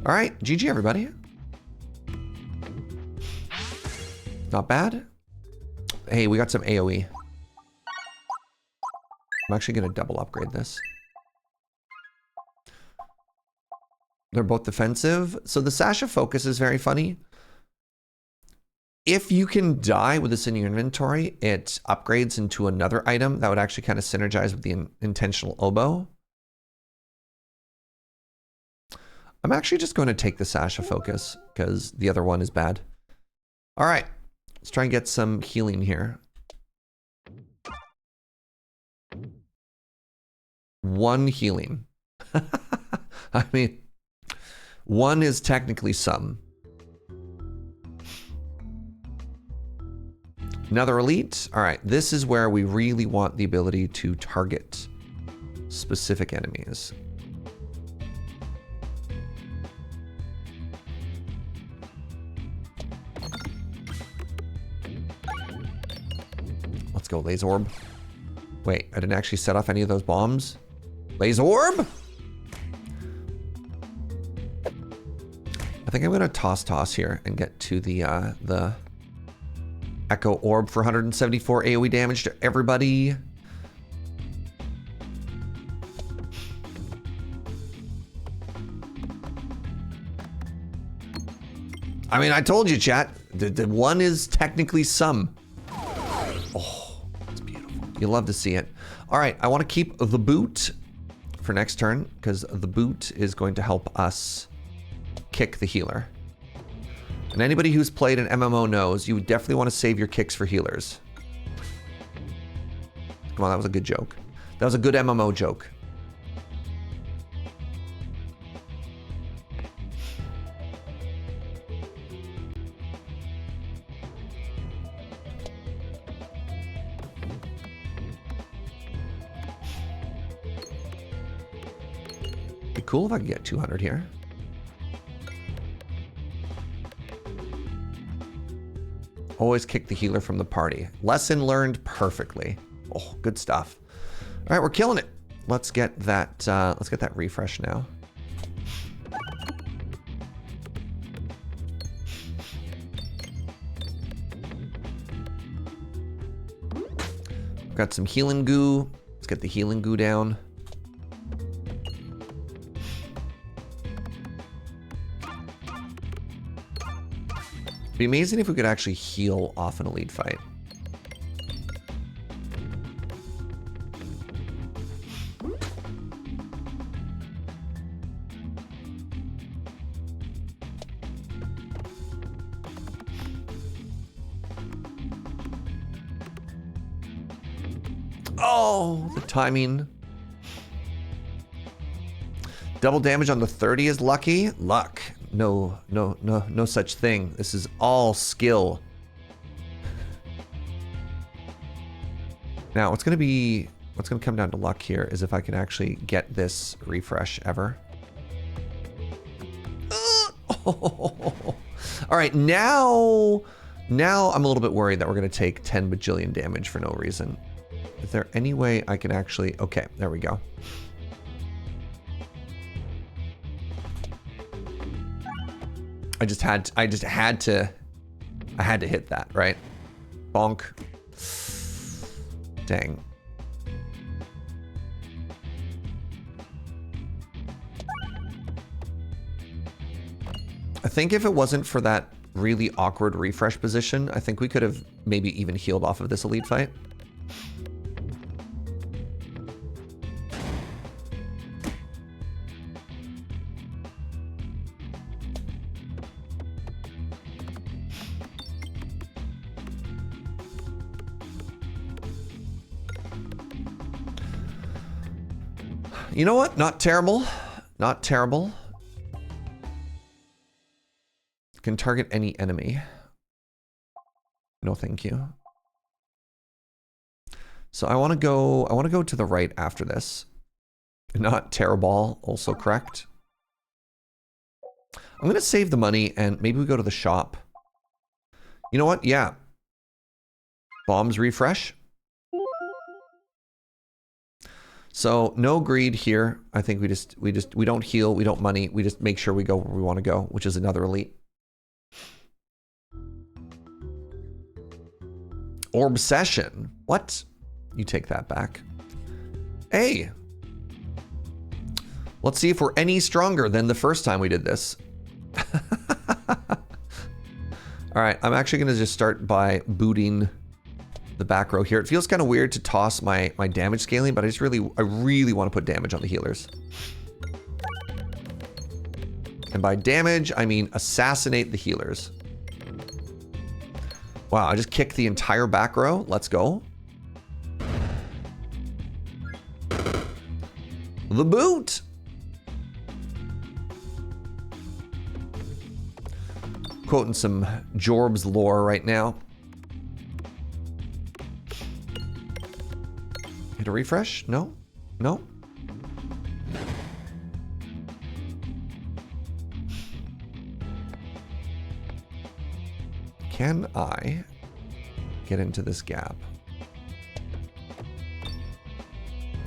All right, GG everybody. Not bad. Hey, we got some AoE. I'm actually gonna double upgrade this. They're both defensive. So the Sash of Focus is very funny. If you can die with this in your inventory, it upgrades into another item that would actually kind of synergize with the intentional oboe. I'm actually just going to take the Sash of Focus because the other one is bad. All right, let's try and get some healing here. 1 healing. I mean, 1 is technically some. Another elite. All right, this is where we really want the ability to target specific enemies. Let's go, Laser Orb. Wait, I didn't actually set off any of those bombs. Laser Orb? I think I'm gonna toss here and get to the Echo Orb for 174 AoE damage to everybody. I mean, I told you, chat. The 1 is technically some. Oh, that's beautiful. You love to see it. All right, I want to keep the boot for next turn because the boot is going to help us kick the healer. And anybody who's played an MMO knows you definitely want to save your kicks for healers. Come on, that was a good joke. That was a good MMO joke. Be cool if I could get 200 here. Always kick the healer from the party. Lesson learned perfectly. Oh, good stuff. All right, we're killing it. Let's get that refresh now. We've got some healing goo. Let's get the healing goo down. It'd be amazing if we could actually heal off an elite fight. Oh, the timing. Double damage on the 30 is lucky. Luck. No such thing. This is all skill. Now, what's gonna come down to luck here is if I can actually get this refresh ever. All right, now I'm a little bit worried that we're gonna take 10 bajillion damage for no reason. Is there any way I can actually, okay, there we go. I had to hit that, right? Bonk. Dang. I think if it wasn't for that really awkward refresh position, I think we could have maybe even healed off of this elite fight. You know what? Not terrible. Not terrible. Can target any enemy. No, thank you. So I want to go to the right after this. Not terrible, also correct. I'm going to save the money and maybe we go to the shop. You know what? Yeah. Bombs refresh. So no greed here. I think we don't heal, we don't money. We just make sure we go where we want to go, which is another elite. Orb session. What? You take that back. Hey. Let's see if we're any stronger than the first time we did this. All right, I'm actually gonna just start by booting the back row here. It feels kind of weird to toss my damage scaling, but I really want to put damage on the healers. And by damage, I mean assassinate the healers. Wow, I just kicked the entire back row. Let's go. The boot. Quoting some Jorb's lore right now. Hit a refresh? No? No? Can I get into this gap?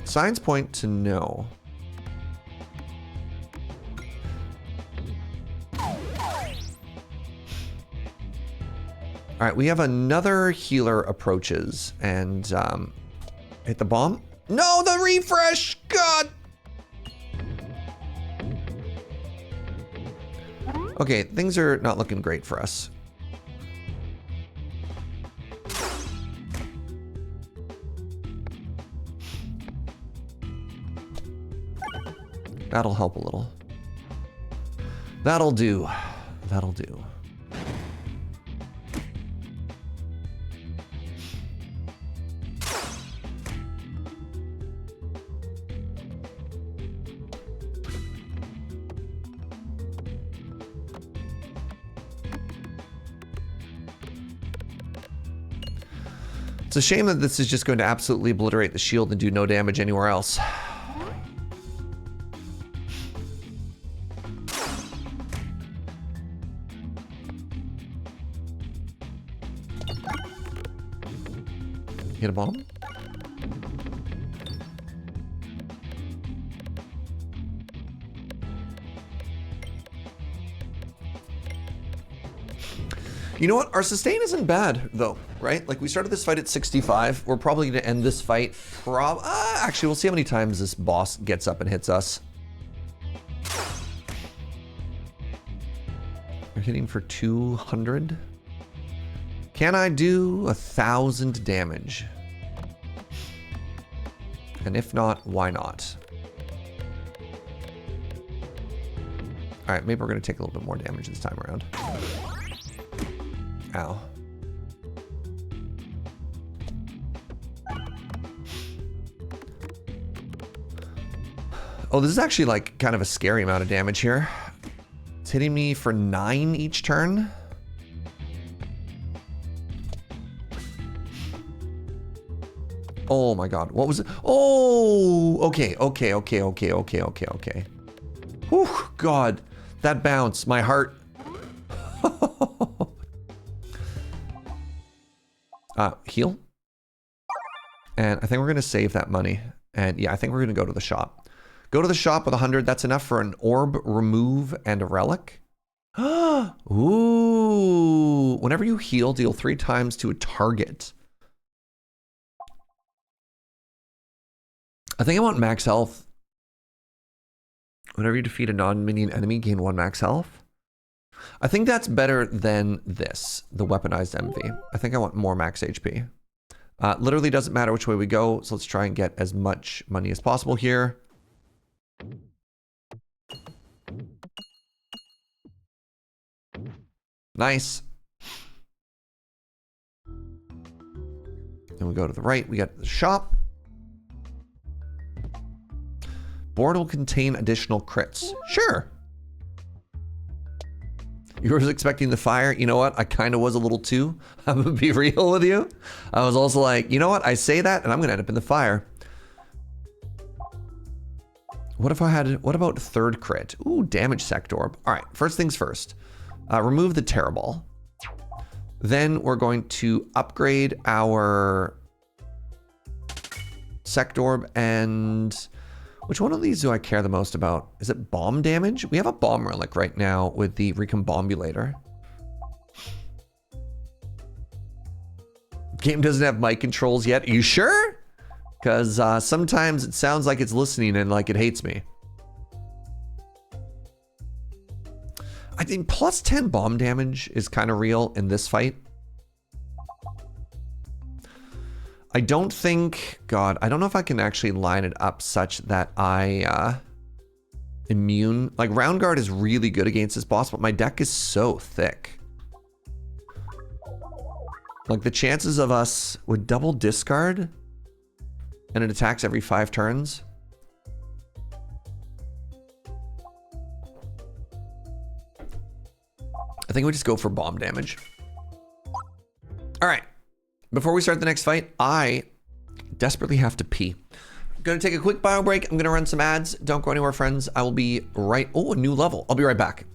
Signs point to no. All right, we have another healer approaches and hit the bomb. No, the refresh! God! Okay, things are not looking great for us. That'll help a little. That'll do. That'll do. It's a shame that this is just going to absolutely obliterate the shield and do no damage anywhere else. Hit a bomb. You know what? Our sustain isn't bad, though, right? Like, we started this fight at 65. We're probably going to end this fight. Actually, we'll see how many times this boss gets up and hits us. We're hitting for 200. Can I do 1,000 damage? And if not, why not? All right, maybe we're going to take a little bit more damage this time around. Ow. Oh, this is actually like kind of a scary amount of damage here. It's hitting me for 9 each turn. Oh my God, what was it? Oh, okay. Whew, God, that bounce, my heart. Heal. And I think we're gonna save that money. And yeah, I think we're gonna go to the shop. Go to the shop with 100, that's enough for an orb, remove, and a relic. Ooh, whenever you heal, deal 3 times to a target. I think I want max health. Whenever you defeat a non-minion enemy, gain 1 max health. I think that's better than this, the weaponized MV. I think I want more max HP. Literally doesn't matter which way we go, so let's try and get as much money as possible here. Nice. Then we go to the right, we get the shop. Board will contain additional crits. Sure. You were expecting the fire. You know what? I kind of was a little too. I'm gonna be real with you. I was also like, you know what? I say that and I'm gonna end up in the fire. What if I had, what about third crit? Ooh, damage sector. All right, first things first. Remove the terror ball. Then we're going to upgrade our sector and which one of these do I care the most about? Is it bomb damage? We have a bomb relic right now with the recombobulator. Game doesn't have mic controls yet. Are you sure? Because sometimes it sounds like it's listening and like it hates me. I think plus 10 bomb damage is kind of real in this fight. I don't think, God, I don't know if I can actually line it up such that I immune. Like Round Guard is really good against this boss, but my deck is so thick. Like the chances of us with double discard and it attacks every 5 turns. I think we just go for bomb damage. All right. Before we start the next fight, I desperately have to pee. I'm gonna take a quick bio break. I'm gonna run some ads. Don't go anywhere, friends. I will be right, oh, a new level. I'll be right back.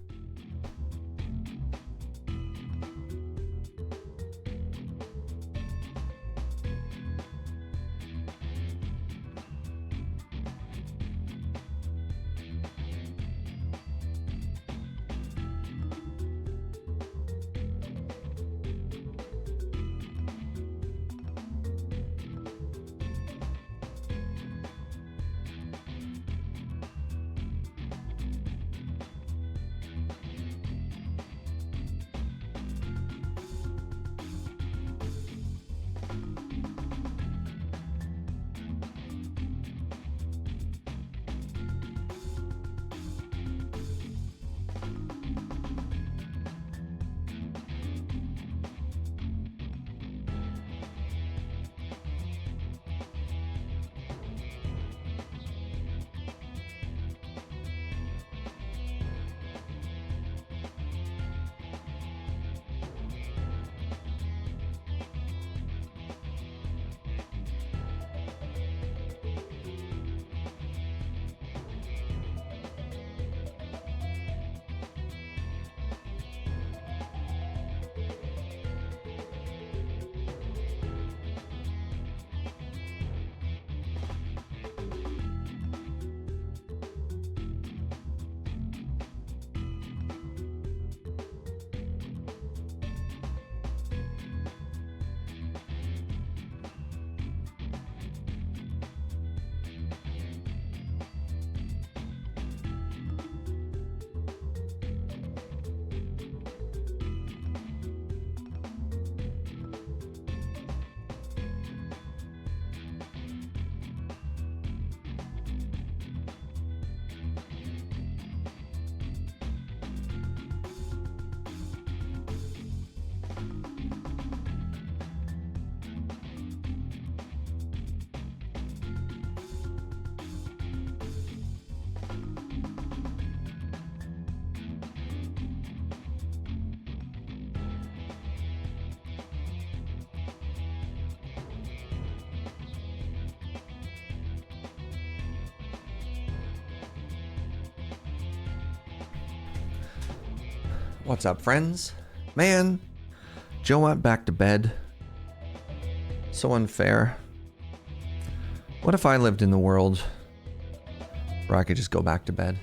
What's up, friends? Man, Joe went back to bed. So unfair. What if I lived in the world where I could just go back to bed?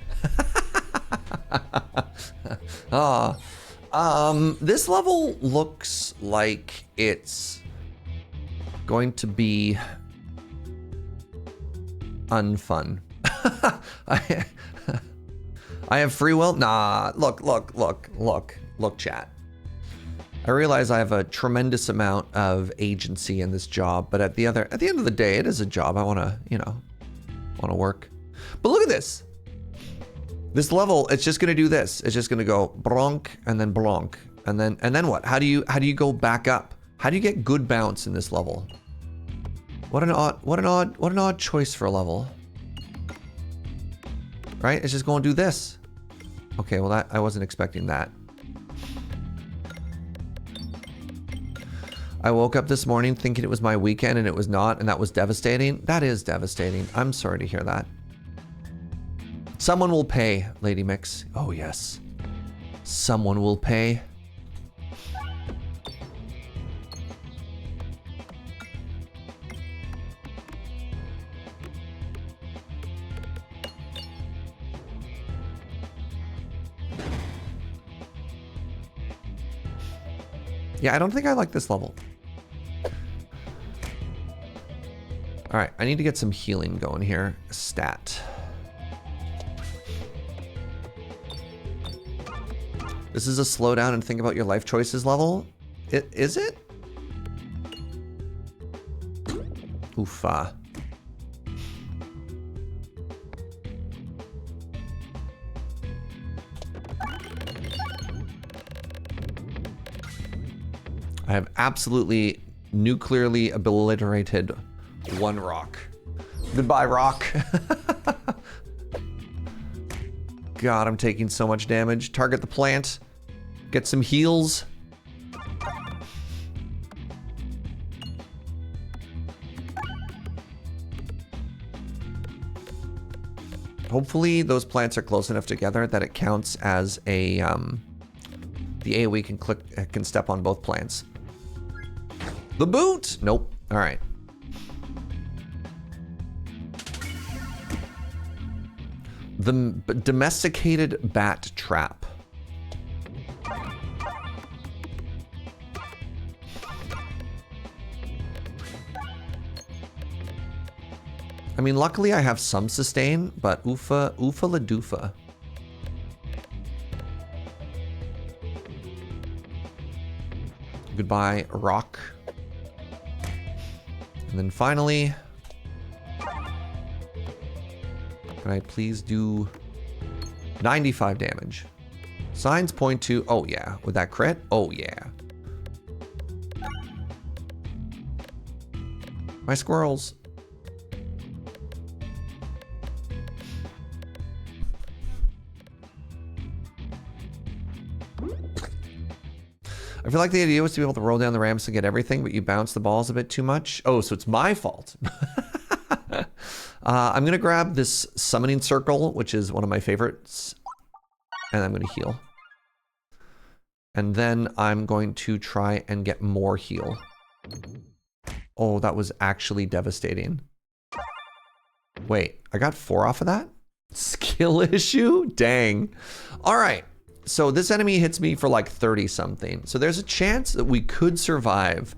This level looks like it's going to be unfun. I have free will? Nah, look, chat. I realize I have a tremendous amount of agency in this job, but at the end of the day, it is a job. I wanna, wanna work. But look at this. This level, it's just gonna do this. It's just gonna go bronk and then blonk. And then what? How do you go back up? How do you get good bounce in this level? What an odd choice for a level. right? It's just going to do this. Okay, well, I wasn't expecting that. I woke up this morning thinking it was my weekend and it was not, and that was devastating. That is devastating. I'm sorry to hear that. Someone will pay, Lady Mix. Oh, yes. Someone will pay. Yeah, I don't think I like this level. All right, I need to get some healing going here. Stat. This is a slow down and think about your life choices level. Is it? Oofa. I have absolutely nuclearly obliterated one rock. Goodbye, rock. God, I'm taking so much damage. Target the plant. Get some heals. Hopefully those plants are close enough together that it counts as a the AoE can step on both plants. The boot! Nope. All right. The domesticated bat trap. I mean, luckily I have some sustain, but oofa la doofa. Goodbye, rock. And then finally, can I please do 95 damage? Signs point to, oh yeah, with that crit, oh yeah. My squirrels. I feel like the idea was to be able to roll down the ramps and get everything, but you bounce the balls a bit too much. Oh, so it's my fault. I'm going to grab this summoning circle, which is one of my favorites, and I'm going to heal. And then I'm going to try and get more heal. Oh, that was actually devastating. Wait, I got 4 off of that? Skill issue? Dang. All right. So this enemy hits me for like 30 something. So there's a chance that we could survive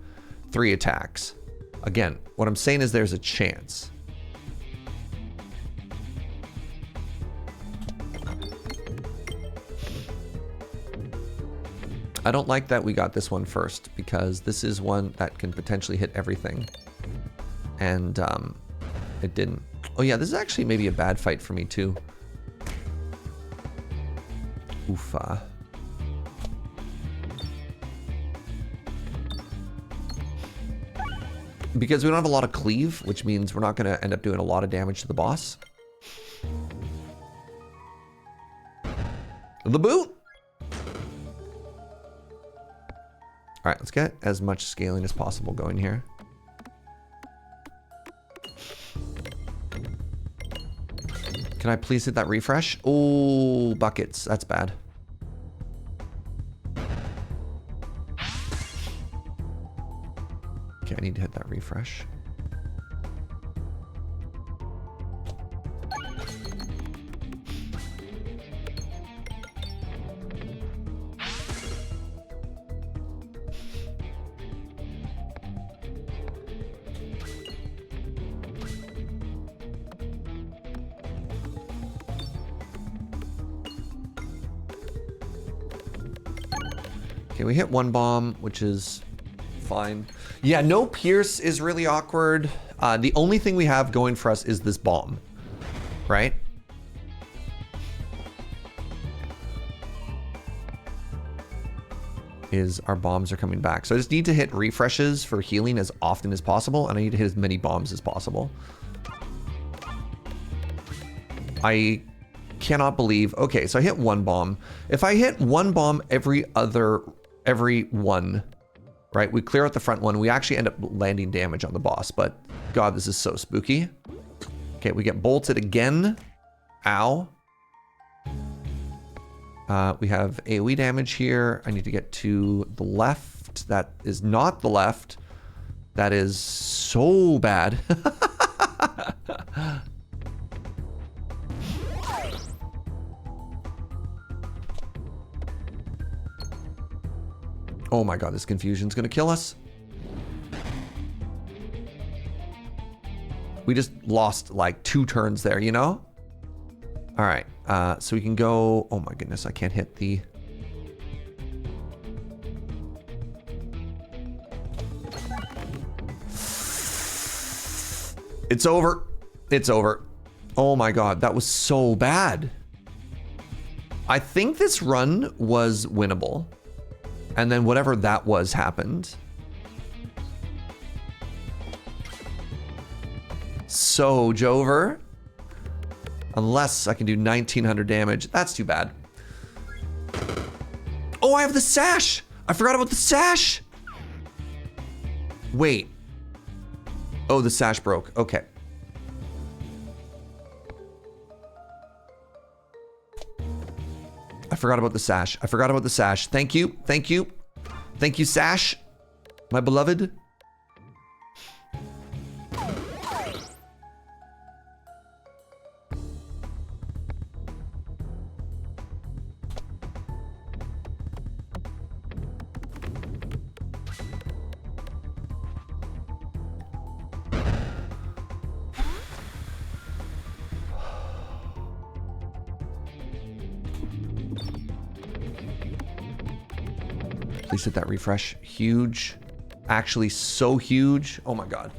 3 attacks. Again, what I'm saying is there's a chance. I don't like that we got this one first because this is one that can potentially hit everything. And it didn't. Oh yeah, this is actually maybe a bad fight for me too. Oofa. Because we don't have a lot of cleave, which means we're not going to end up doing a lot of damage to the boss. The boot! Alright, let's get as much scaling as possible going here. Can I please hit that refresh? Oh, buckets. That's bad. Okay, I need to hit that refresh. Okay, we hit 1 bomb, which is fine. Yeah, no pierce is really awkward. The only thing we have going for us is this bomb, right? Is our bombs are coming back. So I just need to hit refreshes for healing as often as possible, and I need to hit as many bombs as possible. I cannot believe. Okay, so I hit one bomb. If I hit one bomb every one, right? We clear out the front one. We actually end up landing damage on the boss, but God, this is so spooky. Okay, we get bolted again. Ow. We have AoE damage here. I need to get to the left. That is not the left. That is so bad. Oh my God, this confusion's gonna kill us. We just lost like 2 turns there, you know? All right, so we can go, oh my goodness, I can't hit the... It's over. It's over. Oh my God, that was so bad. I think this run was winnable. And then whatever that was happened. So, Jover. Unless I can do 1900 damage. That's too bad. Oh, I have the sash. I forgot about the sash. Wait. Oh, the sash broke. Okay. I forgot about the sash. I forgot about the sash. Thank you. Thank you. Thank you, sash. My beloved. Please hit that refresh. Huge. Actually so huge. Oh my God.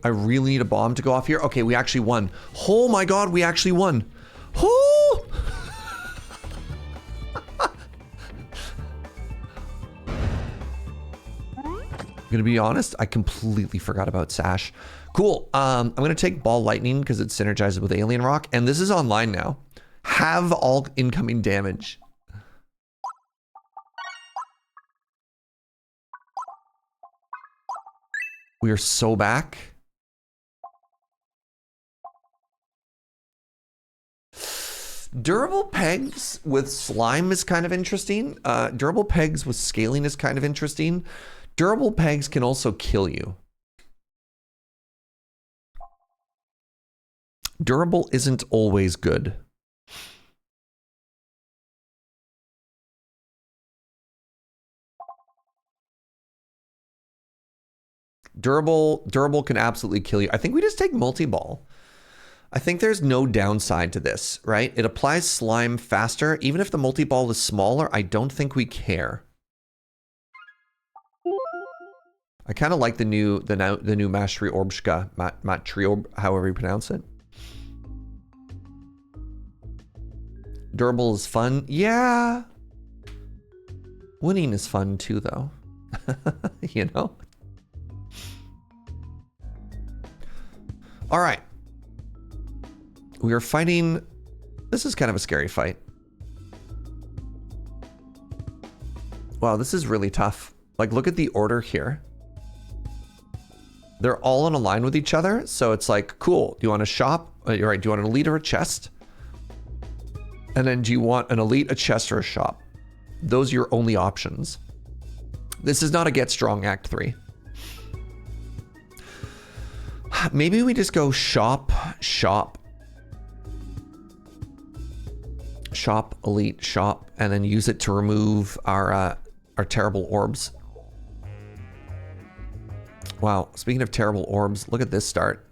I really need a bomb to go off here. Okay, we actually won. Oh my God, we actually won. Oh! I'm gonna be honest, I completely forgot about Sash. Cool, I'm gonna take Ball Lightning because it synergizes with Alien Rock, and this is online now. Have all incoming damage. We are so back. Durable pegs with slime is kind of interesting. Durable pegs with scaling is kind of interesting. Durable pegs can also kill you. Durable isn't always good. Durable can absolutely kill you. I think we just take multi-ball. I think there's no downside to this, right? It applies slime faster. Even if the multi-ball is smaller, I don't think we care. I kind of like the new Matryorbshka, Matryorb, however you pronounce it. Durable is fun. Yeah. Winning is fun too, though. You know? All right. We are fighting. This is kind of a scary fight. Wow, this is really tough. Like, look at the order here. They're all in a line with each other. So it's like, cool. Do you want a shop? You're right. Do you want an elite or a chest? And then do you want an elite, a chest, or a shop? Those are your only options. This is not a Get Strong Act 3. Maybe we just go shop, elite, shop, and then use it to remove our terrible orbs. Wow, speaking of terrible orbs, look at this start.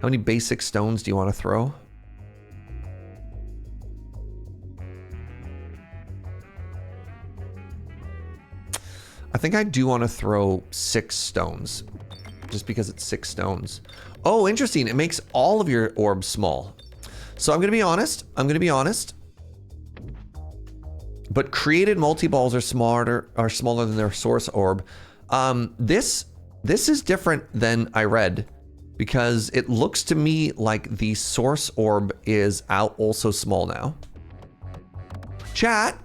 How many basic stones do you want to throw? I think I do want to throw 6 stones. just because it's 6 stones. Oh, interesting. It makes all of your orbs small. So I'm gonna be honest. But created multi-balls are smaller than their source orb. This is different than I read, because it looks to me like the source orb is out also small now. Chat,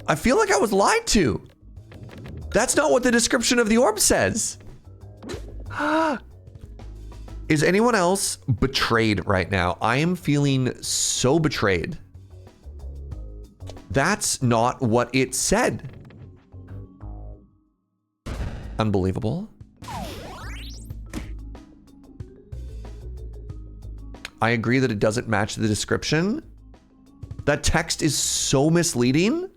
I feel like I was lied to. That's not what the description of the orb says. Is anyone else betrayed right now? I am feeling so betrayed. That's not what it said. Unbelievable. I agree that it doesn't match the description. That text is so misleading.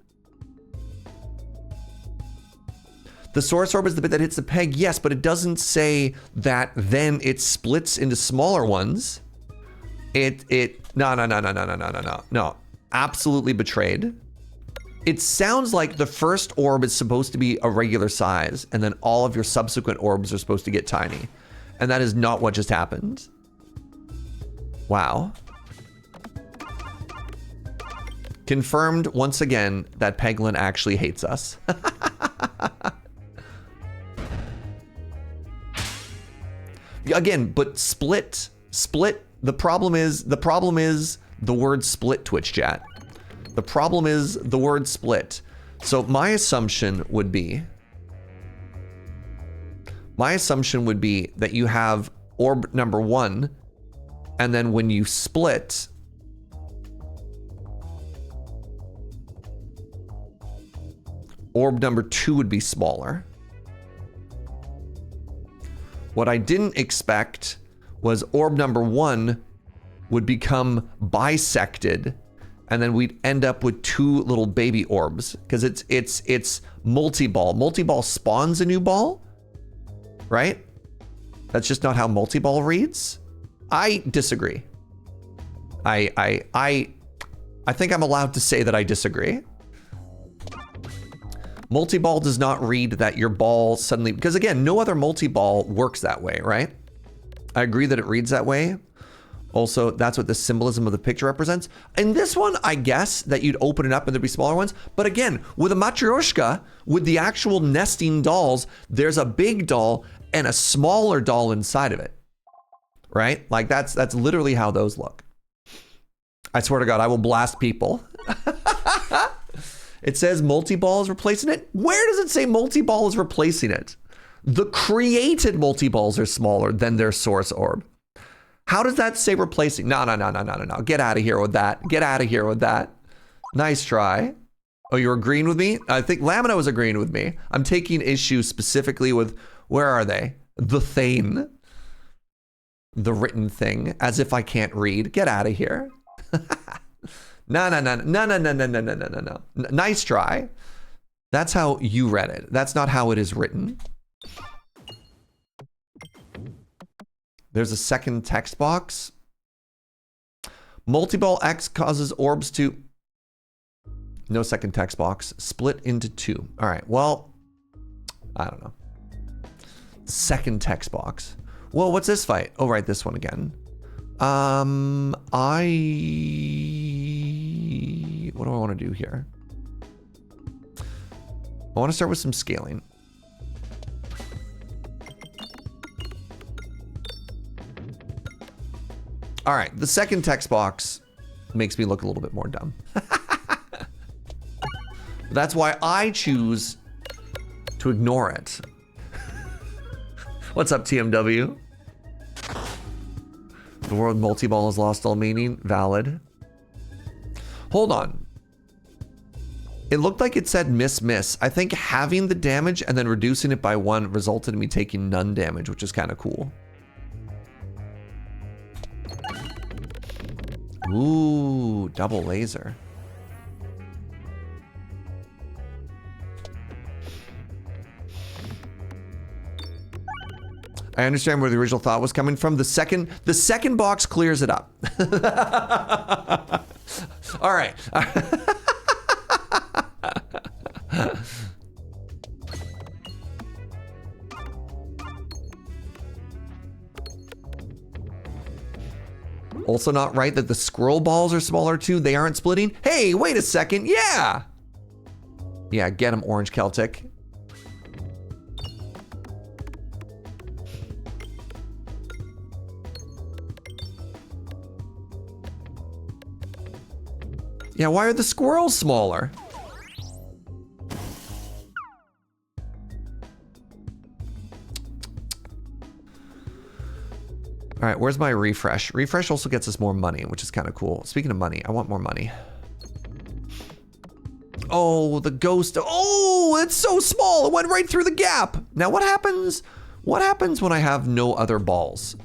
The source orb is the bit that hits the peg, yes, but it doesn't say that then it splits into smaller ones. No. Absolutely betrayed. It sounds like the first orb is supposed to be a regular size, and then all of your subsequent orbs are supposed to get tiny. And that is not what just happened. Wow. Confirmed once again that Peglin actually hates us. Again, but split. The problem is the word split, Twitch chat. The problem is the word split. So my assumption would be that you have orb number 1, and then when you split, orb number 2 would be smaller. What I didn't expect was orb number 1 would become bisected, and then we'd end up with 2 little baby orbs, because it's multi-ball. Multi-ball spawns a new ball, right? That's just not how multi-ball reads. I disagree. I think I'm allowed to say that I disagree. Multi-ball does not read that your ball suddenly, because again, no other multi-ball works that way, right? I agree that it reads that way. Also, that's what the symbolism of the picture represents. In this one, I guess that you'd open it up and there'd be smaller ones. But again, with a matryoshka, with the actual nesting dolls, there's a big doll and a smaller doll inside of it, right? Like that's literally how those look. I swear to God, I will blast people. It says multi-ball is replacing it. Where does it say multi-ball is replacing it? The created multi-balls are smaller than their source orb. How does that say replacing? No. Get out of here with that. Nice try. Oh, you're agreeing with me? I think Lamina was agreeing with me. I'm taking issue specifically with, where are they? The thing. The written thing. As if I can't read. Get out of here. No. Nice try. That's how you read it. That's not how it is written. There's a second text box. Multi-ball X causes orbs to... No second text box. Split into 2. All right, well, I don't know. Second text box. Whoa, what's this fight? Oh, right, this one again. What do I want to do here? I want to start with some scaling. All right, the second text box makes me look a little bit more dumb. That's why I choose to ignore it. What's up, TMW? The word multi-ball has lost all meaning. Valid. Hold on. It looked like it said miss. I think having the damage and then reducing it by 1 resulted in me taking none damage, which is kind of cool. Ooh, double laser. I understand where the original thought was coming from. The second box clears it up. All right. Also not right that the squirrel balls are smaller too. They aren't splitting. Hey, wait a second. Yeah. Yeah, get him, Orange Celtic. Yeah, why are the squirrels smaller? All right, where's my refresh? Refresh also gets us more money, which is kind of cool. Speaking of money, I want more money. Oh, the ghost. Oh, it's so small. It went right through the gap. Now what happens? What happens when I have no other balls?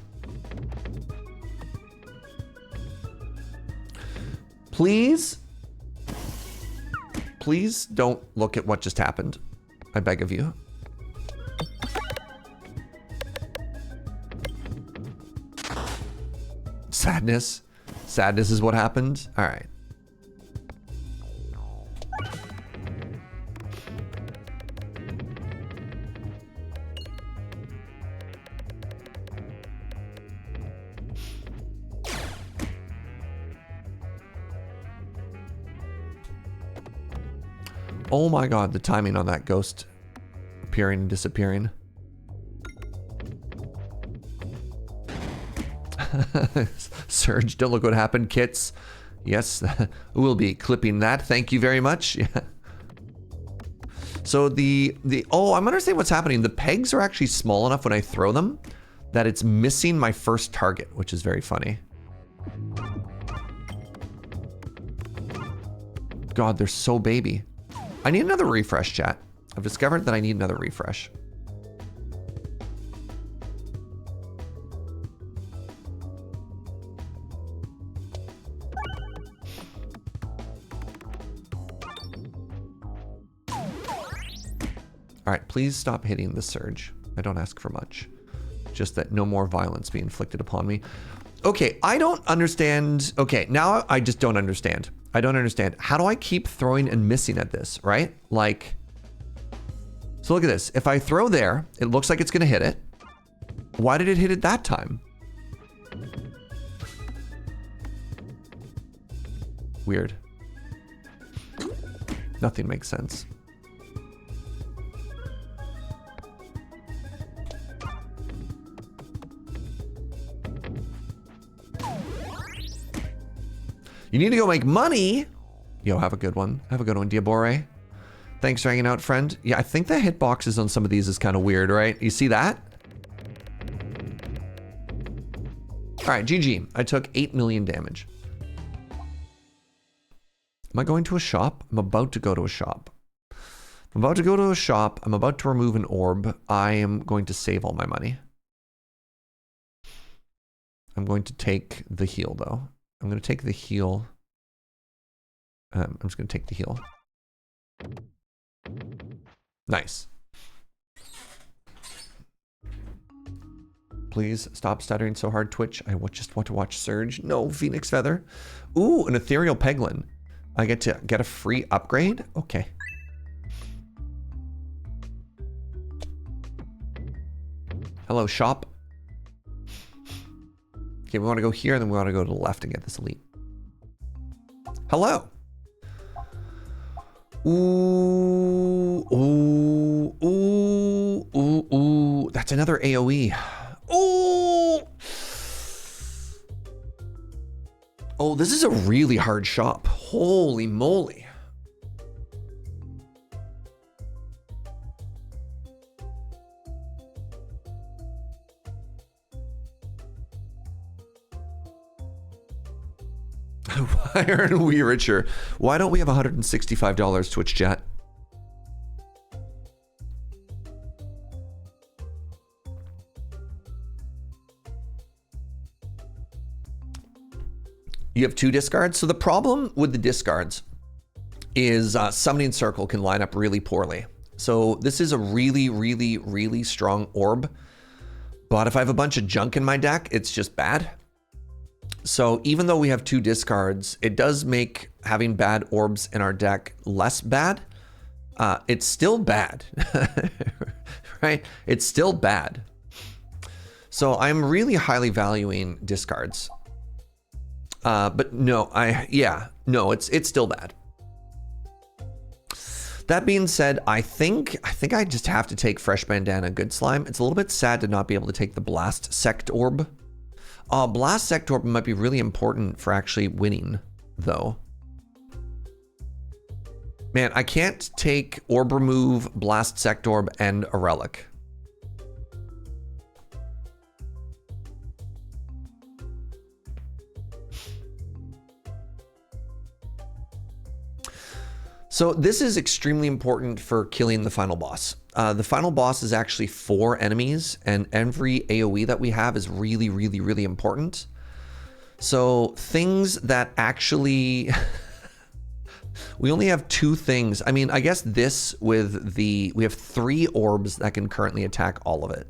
Please don't look at what just happened. I beg of you. Sadness. Sadness is what happened. All right. Oh my God, the timing on that ghost appearing and disappearing. Serge, don't look what happened, kits. Yes, we'll be clipping that. Thank you very much. Yeah. So oh, I'm understanding what's happening. The pegs are actually small enough when I throw them that it's missing my first target, which is very funny. God, they're so baby. I need another refresh, chat. I've discovered that I need another refresh. All right, please stop hitting the Serge. I don't ask for much. Just that no more violence be inflicted upon me. Okay, I don't understand. Okay, now I just don't understand. I don't understand. How do I keep throwing and missing at this, right? Like, so look at this. If I throw there, it looks like it's gonna hit it. Why did it hit it that time? Weird. Nothing makes sense. You need to go make money. Yo, have a good one. Have a good one, Diabore. Thanks for hanging out, friend. Yeah, I think the hitboxes on some of these is kind of weird, right? You see that? All right, GG. I took 8 million damage. Am I going to a shop? I'm about to go to a shop. I'm about to go to a shop. I'm about to remove an orb. I am going to save all my money. I'm going to take the heal, though. I'm going to take the heal. I'm just going to take the heal. Nice. Please stop stuttering so hard, Twitch. I just want to watch Serge. No, Phoenix Feather. Ooh, an ethereal Peglin. I get to get a free upgrade? Okay. Hello, shop. Okay, we want to go here, and then we want to go to the left and get this elite. Hello. Ooh, ooh, ooh, ooh, ooh. That's another AoE. Ooh. Oh, this is a really hard shop. Holy moly. Why aren't we richer? Why don't we have $165 Twitch chat? You have 2 discards. So the problem with the discards is Summoning Circle can line up really poorly. So this is a really, really, really strong orb. But if I have a bunch of junk in my deck, it's just bad. So even though we have 2 discards, it does make having bad orbs in our deck less bad. It's still bad, right? It's still bad. So I'm really highly valuing discards. But no, no, it's still bad. That being said, I think I just have to take Fresh Bandana Good Slime. It's a little bit sad to not be able to take the Blast Sect Orb. Blast Sect Orb might be really important for actually winning, though. Man, I can't take Orb Remove, Blast Sect Orb, and a Relic. So this is extremely important for killing the final boss. The final boss is actually 4 enemies, and every AoE that we have is really, really, really important. So things that actually... we only have 2 things. I mean, I guess this with the... we have 3 orbs that can currently attack all of it.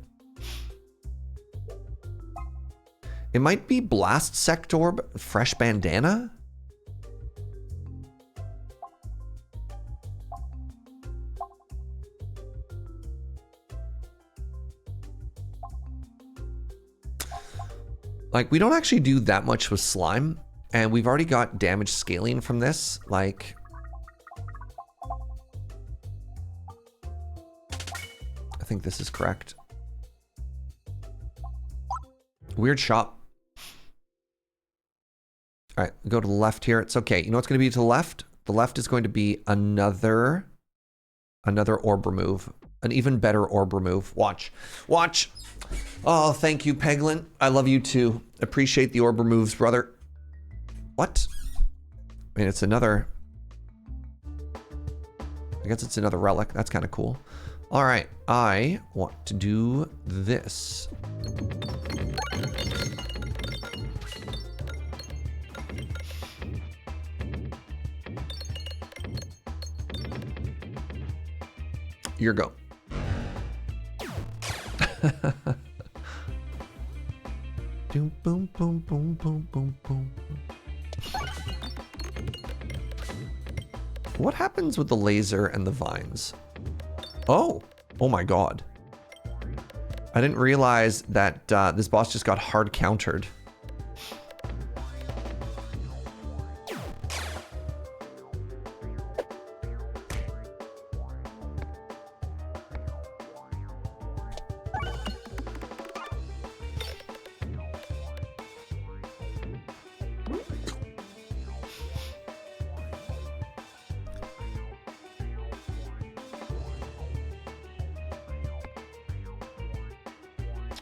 It might be Blast Sect Orb, Fresh Bandana? Like, we don't actually do that much with slime, and we've already got damage scaling from this. Like, I think this is correct. Weird shop. All right, go to the left here. It's okay. You know what's going to be to the left? The left is going to be another orb remove. An even better orb remove. Watch. Watch. Oh, thank you, Peglin. I love you too. Appreciate the orb removes, brother. What? I mean, it's another... I guess it's another relic. That's kind of cool. All right, I want to do this. Your go. Boom, boom, boom, boom, boom, boom, boom. What happens with the laser and the vines? Oh my god. I didn't realize that this boss just got hard countered.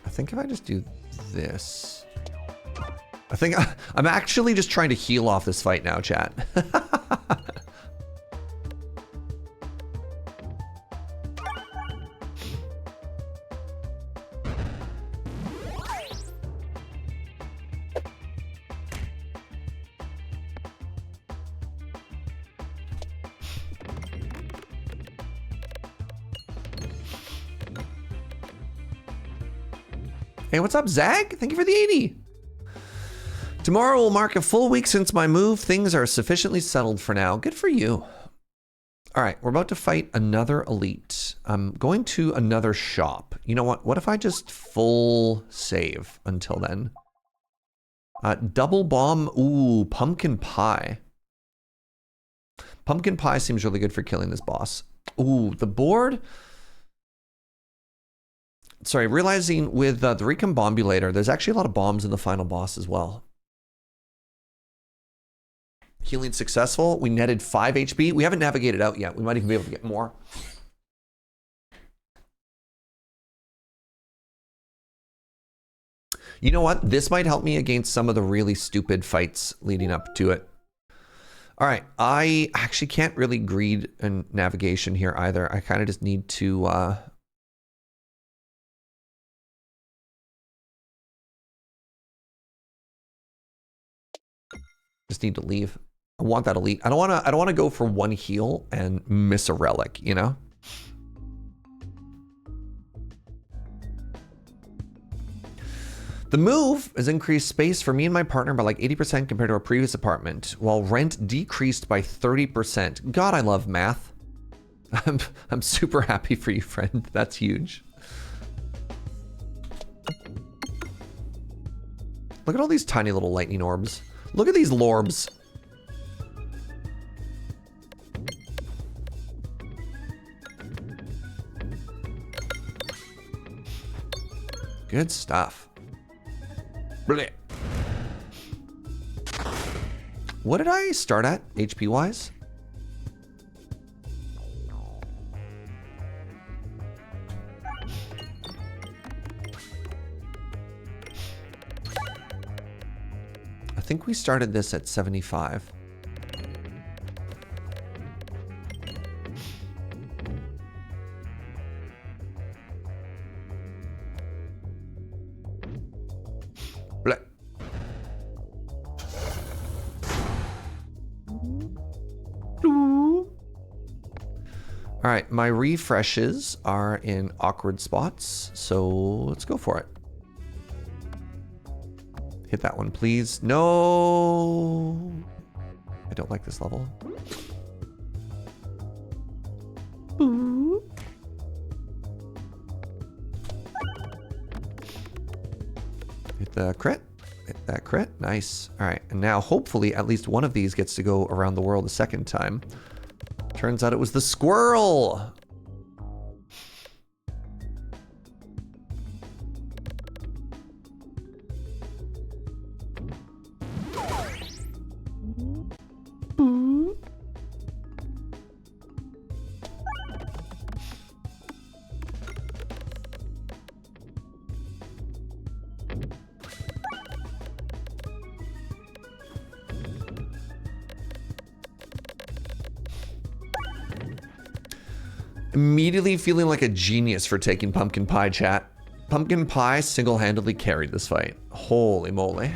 I think if I just do this, I think I'm actually just trying to heal off this fight now, chat. Hey, what's up, Zag? Thank you for the 80. Tomorrow will mark a full week since my move. Things are sufficiently settled for now. Good for you. All right, we're about to fight another elite. I'm going to another shop. You know what? What if I just full save until then? Double bomb. Ooh, pumpkin pie. Pumpkin pie seems really good for killing this boss. Ooh, the board... Sorry, realizing with the recombobulator, there's actually a lot of bombs in the final boss as well. Healing successful. We netted 5 HP. We haven't navigated out yet. We might even be able to get more. You know what? This might help me against some of the really stupid fights leading up to it. All right, I actually can't really greed and navigation here either. I kind of just need to... just need to leave. I want that elite. I don't want to go for 1 heal and miss a relic, you know? The move has increased space for me and my partner by like 80% compared to our previous apartment, while rent decreased by 30%. God, I love math. I'm super happy for you, friend. That's huge. Look at all these tiny little lightning orbs. Look at these lorbs. Good stuff. Blech. What did I start at, HP-wise? I think we started this at 75. Blech. All right, my refreshes are in awkward spots, so let's go for it. Hit that one, please. No! I don't like this level. Boo. Hit the crit. Hit that crit. Nice. All right, and now hopefully at least one of these gets to go around the world a second time. Turns out it was the squirrel. Immediately feeling like a genius for taking pumpkin pie, chat. Pumpkin pie single-handedly carried this fight. Holy moly.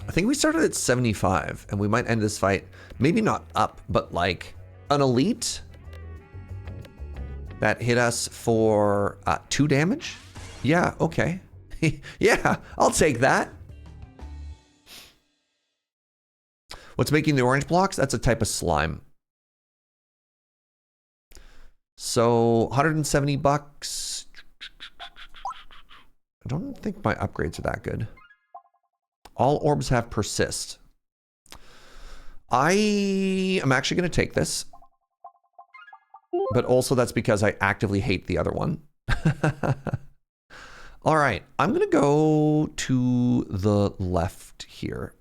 I think we started at 75 and we might end this fight, maybe not up, but like an elite. That hit us for 2 damage? Yeah, okay. Yeah, I'll take that. What's making the orange blocks? That's a type of slime. So 170 bucks. I don't think my upgrades are that good. All orbs have persist. I am actually going to take this. But also that's because I actively hate the other one. All right, I'm gonna go to the left here.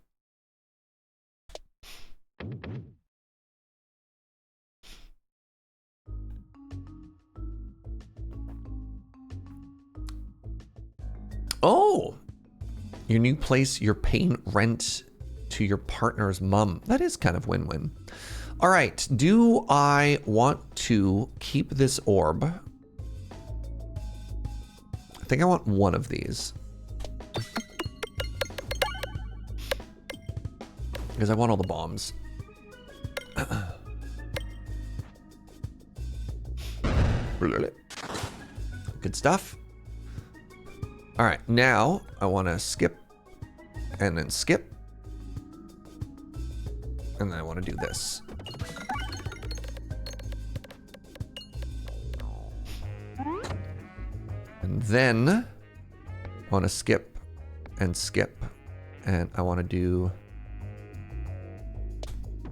Oh, your new place, you're paying rent to your partner's mom. That is kind of win-win. All right, do I want to keep this orb? I think I want one of these. Because I want all the bombs. Good stuff. All right, now I want to skip and then skip. And then I want to do this. And then I want to skip and skip. And I want to do...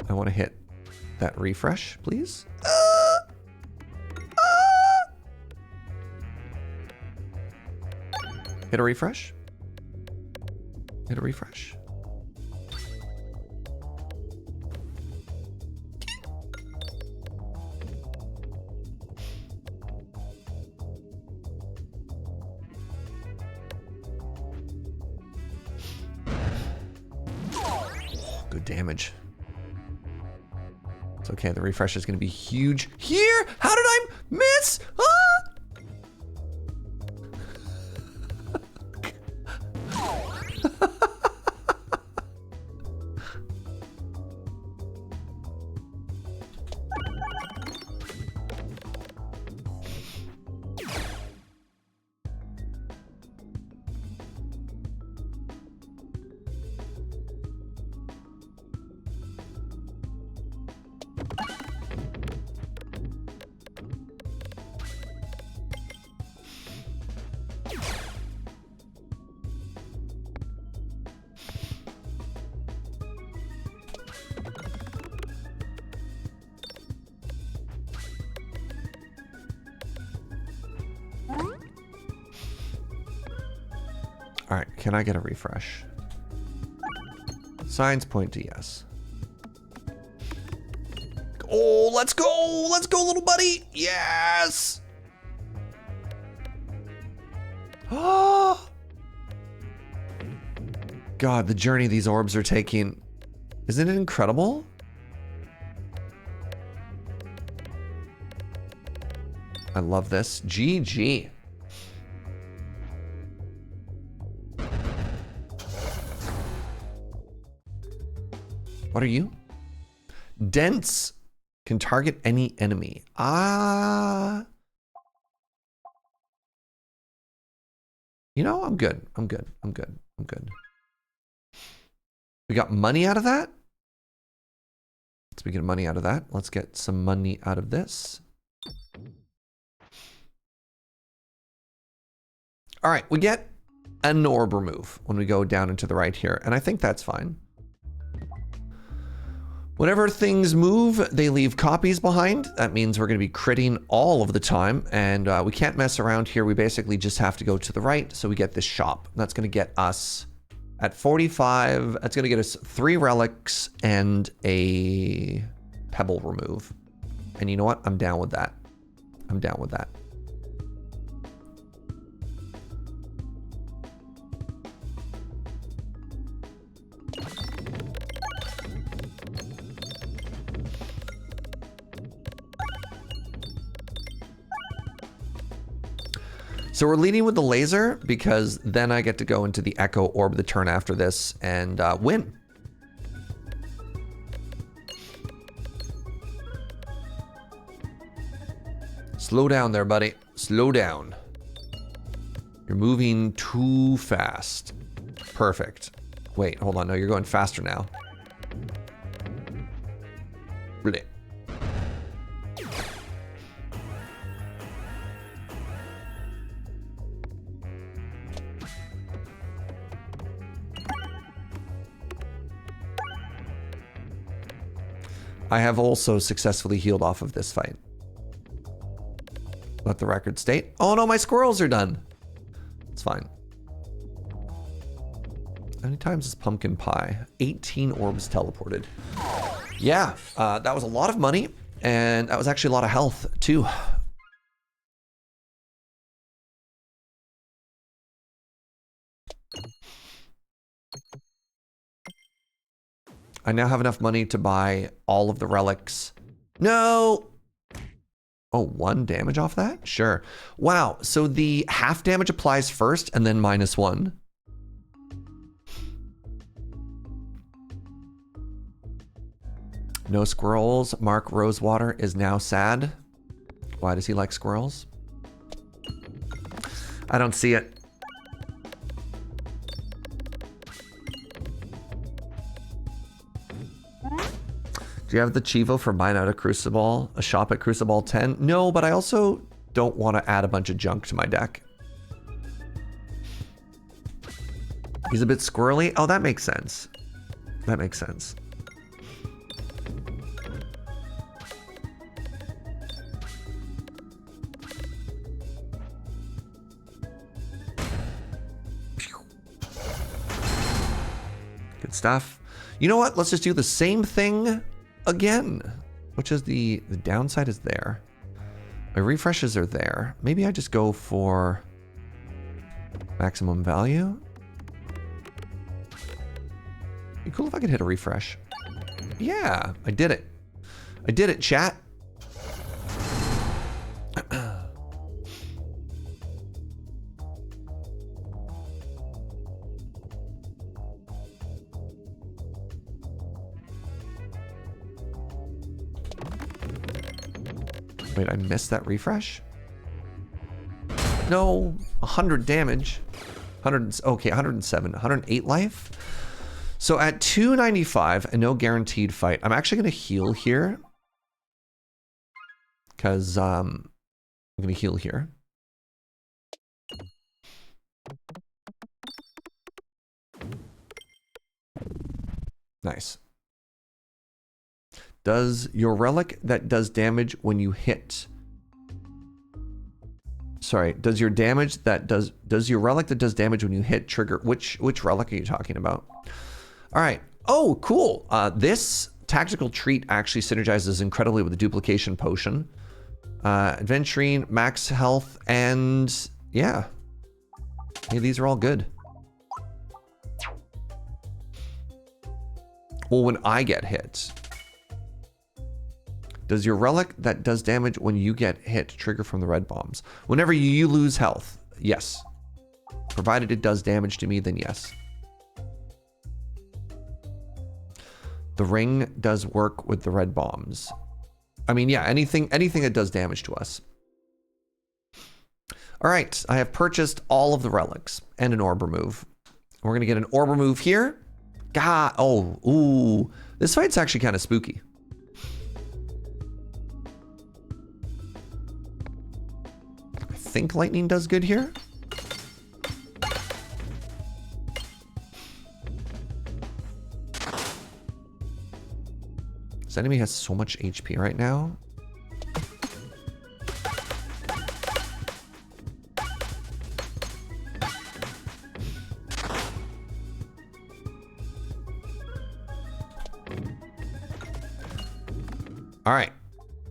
I want to hit that refresh, please. Hit a refresh. Hit a refresh. Good damage. It's okay, the refresh is going to be huge here. How did I miss? Ah! All right, can I get a refresh? Signs point to yes. Oh, let's go! Let's go, little buddy! Yes! Oh! God, the journey these orbs are taking. Isn't it incredible? I love this. GG. What are you? Dense can target any enemy. Ah. You know, I'm good. I'm good. I'm good. I'm good. We got money out of that? Speaking of money out of that, let's get some money out of this. All right, we get an orb remove when we go down into the right here, and I think that's fine. Whenever things move, they leave copies behind. That means we're going to be critting all of the time, and we can't mess around here. We basically just have to go to the right, so we get this shop. That's going to get us at 45. That's going to get us 3 relics and a pebble remove. And you know what? I'm down with that. I'm down with that. So we're leading with the laser because then I get to go into the Echo Orb the turn after this and win. Slow down there, buddy. Slow down. You're moving too fast. Perfect. Wait, hold on. No, you're going faster now. Really? I have also successfully healed off of this fight. Let the record state. Oh no, my squirrels are done. It's fine. How many times is pumpkin pie? 18 orbs teleported. Yeah, that was a lot of money, and that was actually a lot of health too. I now have enough money to buy all of the relics. No! Oh, 1 damage off that? Sure. Wow, so the half damage applies first and then -1. No squirrels. Mark Rosewater is now sad. Why does he like squirrels? I don't see it. Do you have the Chivo for buying out a Crucible, a shop at Crucible 10? No, but I also don't want to add a bunch of junk to my deck. He's a bit squirrely. Oh, that makes sense. That makes sense. Good stuff. You know what? Let's just do the same thing again, which is the downside is there. My refreshes are there. Maybe I just go for maximum value. Be cool if I could hit a refresh. Yeah, I did it. I did it, chat. Wait, I missed that refresh? No, 100 damage. 100, okay, 107, 108 life. So at 295 and no guaranteed fight, I'm actually gonna heal here. Cause I'm gonna heal here. Nice. Does your relic that does damage when you hit Sorry, does your relic that does damage when you hit trigger? Which relic are you talking about? All right. Oh, cool. This tactical treat actually synergizes incredibly with the duplication potion. Adventurine, max health, and yeah. Hey, these are all good. Well, when I get hit, does your relic that does damage when you get hit trigger from the red bombs? Whenever you lose health, yes. Provided it does damage to me, then yes. The ring does work with the red bombs. I mean, yeah, anything that does damage to us. All right, I have purchased all of the relics and an orb remove. We're gonna get an orb remove here. God, oh, ooh. This fight's actually kind of spooky. I think lightning does good here. This enemy has so much HP right now. All right,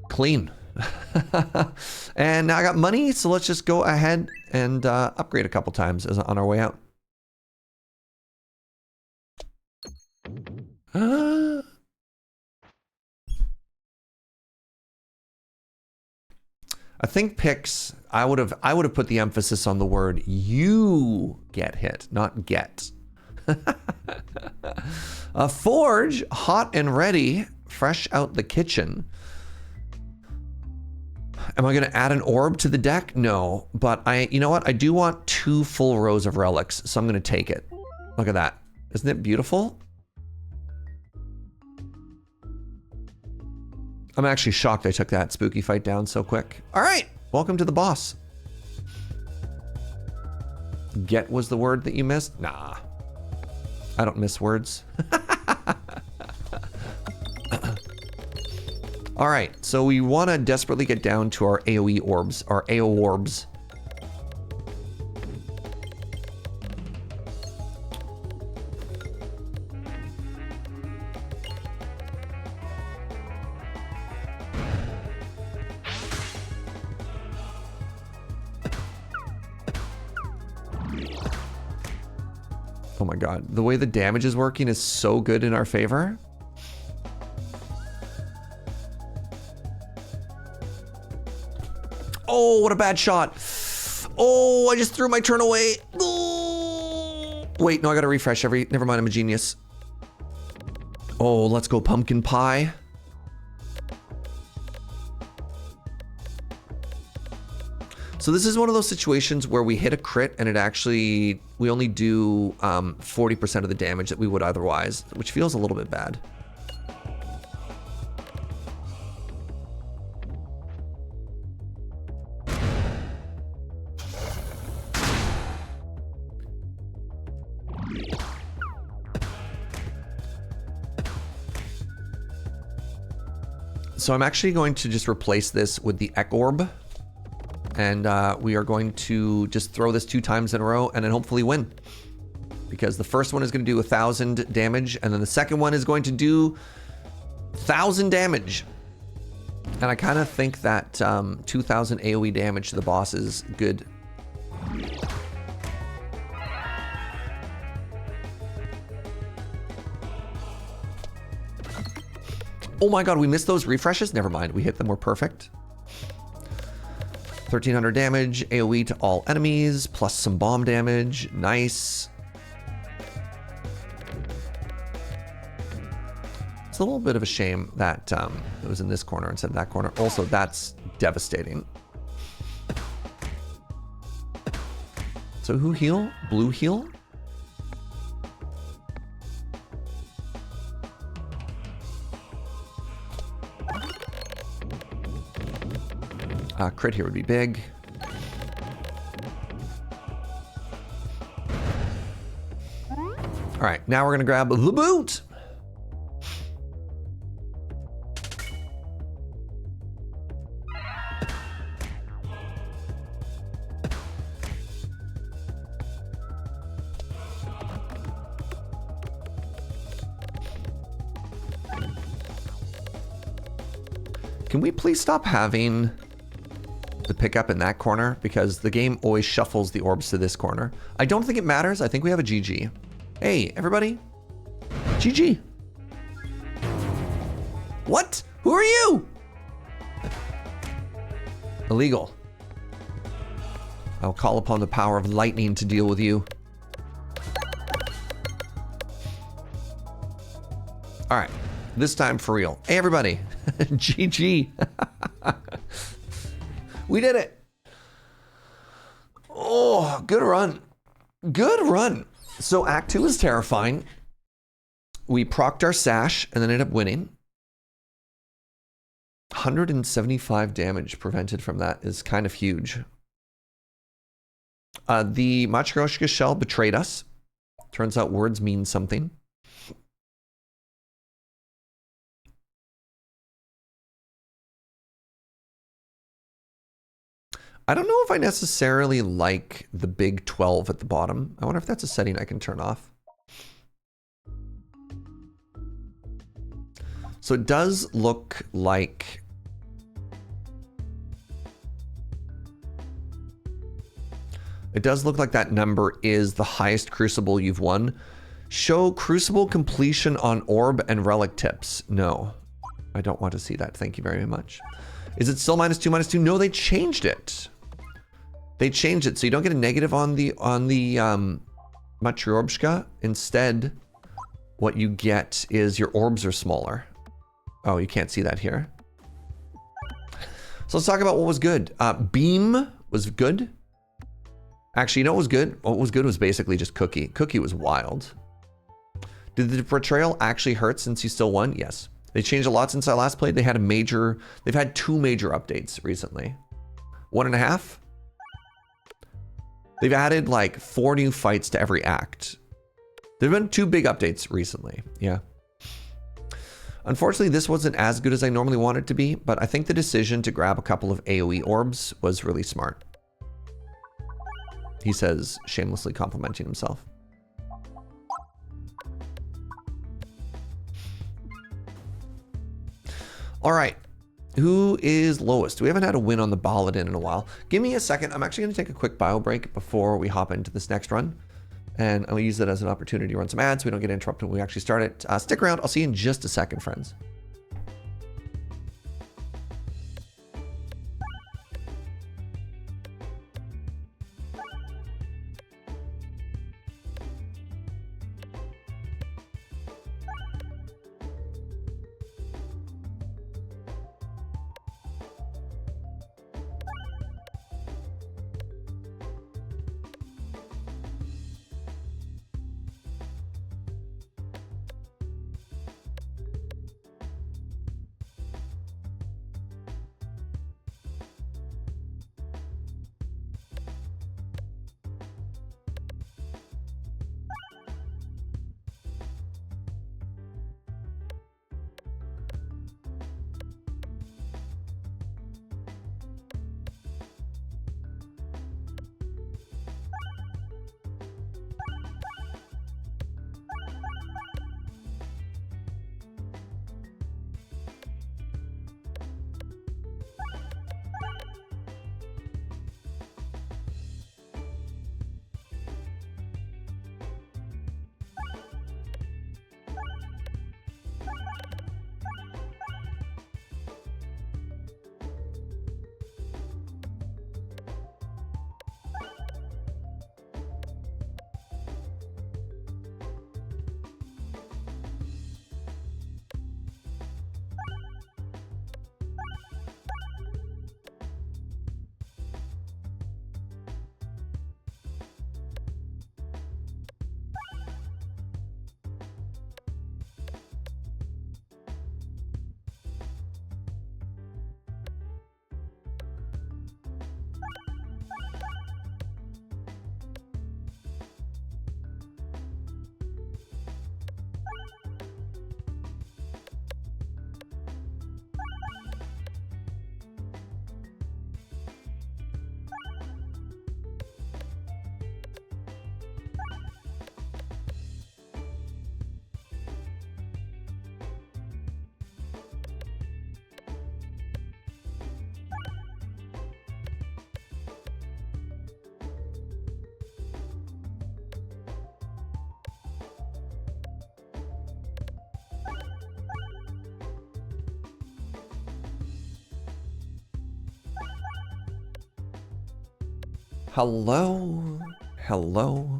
clean. And now I got money, so let's just go ahead and upgrade a couple times on our way out. I think picks, I would have put the emphasis on the word you get hit, not get. A forge, hot and ready, fresh out the kitchen. Am I gonna add an orb to the deck? No, but you know what? I do want 2 full rows of relics, so I'm gonna take it. Look at that. Isn't it beautiful? I'm actually shocked I took that spooky fight down so quick. All right, welcome to the boss. Get was the word that you missed? Nah, I don't miss words. All right, so we want to desperately get down to our AoE orbs, our AO orbs. Oh my god, the way the damage is working is so good in our favor. Oh, what a bad shot. Oh, I just threw my turn away. Oh. Wait, no, I gotta refresh never mind, I'm a genius. Oh, let's go pumpkin pie. So this is one of those situations where we hit a crit and we only do 40% of the damage that we would otherwise, which feels a little bit bad. So I'm actually going to just replace this with the Ek Orb. And we are going to just throw this 2 times in a row and then hopefully win. Because the first one is going to do 1,000 damage, and then the second one is going to do 1,000 damage. And I kind of think that 2,000 AoE damage to the boss is good. Oh my god, we missed those refreshes? Never mind, we hit them, we're perfect. 1,300 damage, AoE to all enemies, plus some bomb damage, nice. It's a little bit of a shame that it was in this corner instead of that corner. Also, that's devastating. So who heal? Blue heal? Crit here would be big. All right, now we're gonna grab the boot. Can we please stop having the pickup in that corner? Because the game always shuffles the orbs to this corner. I don't think it matters. I think we have a GG. Hey, everybody. GG. What? Who are you? Illegal. I'll call upon the power of lightning to deal with you. All right, this time for real. Hey, everybody. GG. We did it. Oh, good run. Good run. So Act 2 is terrifying. We procced our sash and then ended up winning. 175 damage prevented from that is kind of huge. The Matryoshka shell betrayed us. Turns out words mean something. I don't know if I necessarily like the big 12 at the bottom. I wonder if that's a setting I can turn off. So it does look like that number is the highest crucible you've won. Show crucible completion on orb and relic tips. No, I don't want to see that. Thank you very much. Is it still -2, -2? No, they changed it. They changed it so you don't get a negative on the Matryoshka. Instead, what you get is your orbs are smaller. Oh, you can't see that here. So let's talk about what was good. Beam was good. Actually, you know what was good? What was good was basically just Cookie. Cookie was wild. Did the betrayal actually hurt since you still won? Yes. They changed a lot since I last played. They've had 2 major updates recently. 1.5. They've added like 4 new fights to every act. There've been 2 big updates recently. Yeah. Unfortunately, this wasn't as good as I normally want it to be, but I think the decision to grab a couple of AoE orbs was really smart. He says, shamelessly complimenting himself. All right. Who is lowest? We haven't had a win on the Baladin in a while. Give me a second. I'm actually going to take a quick bio break before we hop into this next run. And I'll use it as an opportunity to run some ads so we don't get interrupted when we actually start it. Stick around. I'll see you in just a second, friends. Hello. Hello.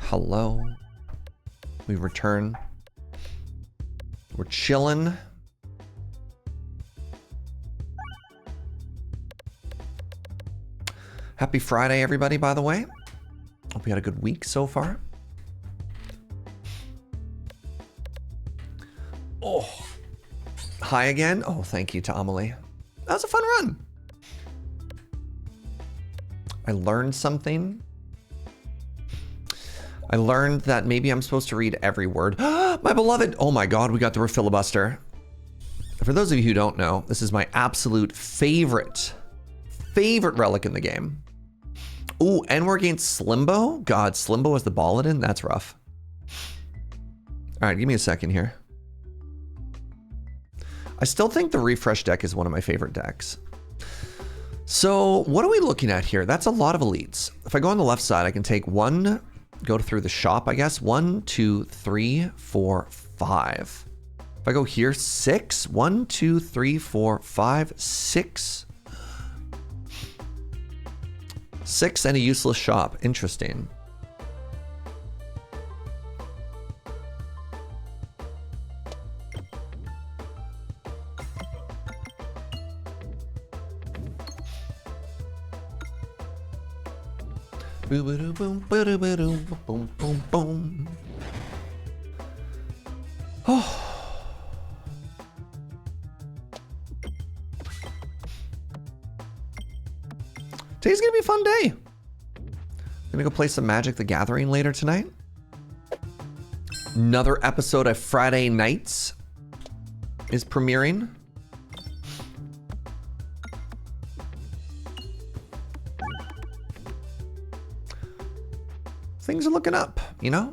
Hello. We return. We're chilling. Happy Friday, everybody, by the way. Hope you had a good week so far. Oh. Hi again. Oh, thank you to Amelie. That was a fun run. I learned something. I learned that maybe I'm supposed to read every word. My beloved. Oh my God, we got the filibuster. For those of you who don't know, this is my absolute favorite relic in the game. Ooh, and we're against Slimbo. God, Slimbo is the Baladin. That's rough. All right, give me a second here. I still think the refresh deck is one of my favorite decks. So what are we looking at here? That's a lot of elites. If I go on the left side, I can take one, go through the shop, I guess. 1, 2, 3, 4, 5. If I go here, 6. 1, 2, 3, 4, 5, 6. 6 and a useless shop. Interesting. Boom, boom, boom, boom, boom, boom. Oh. Today's gonna be a fun day. Gonna go play some Magic the Gathering later tonight. Another episode of Friday Nights is premiering. Things are looking up, you know?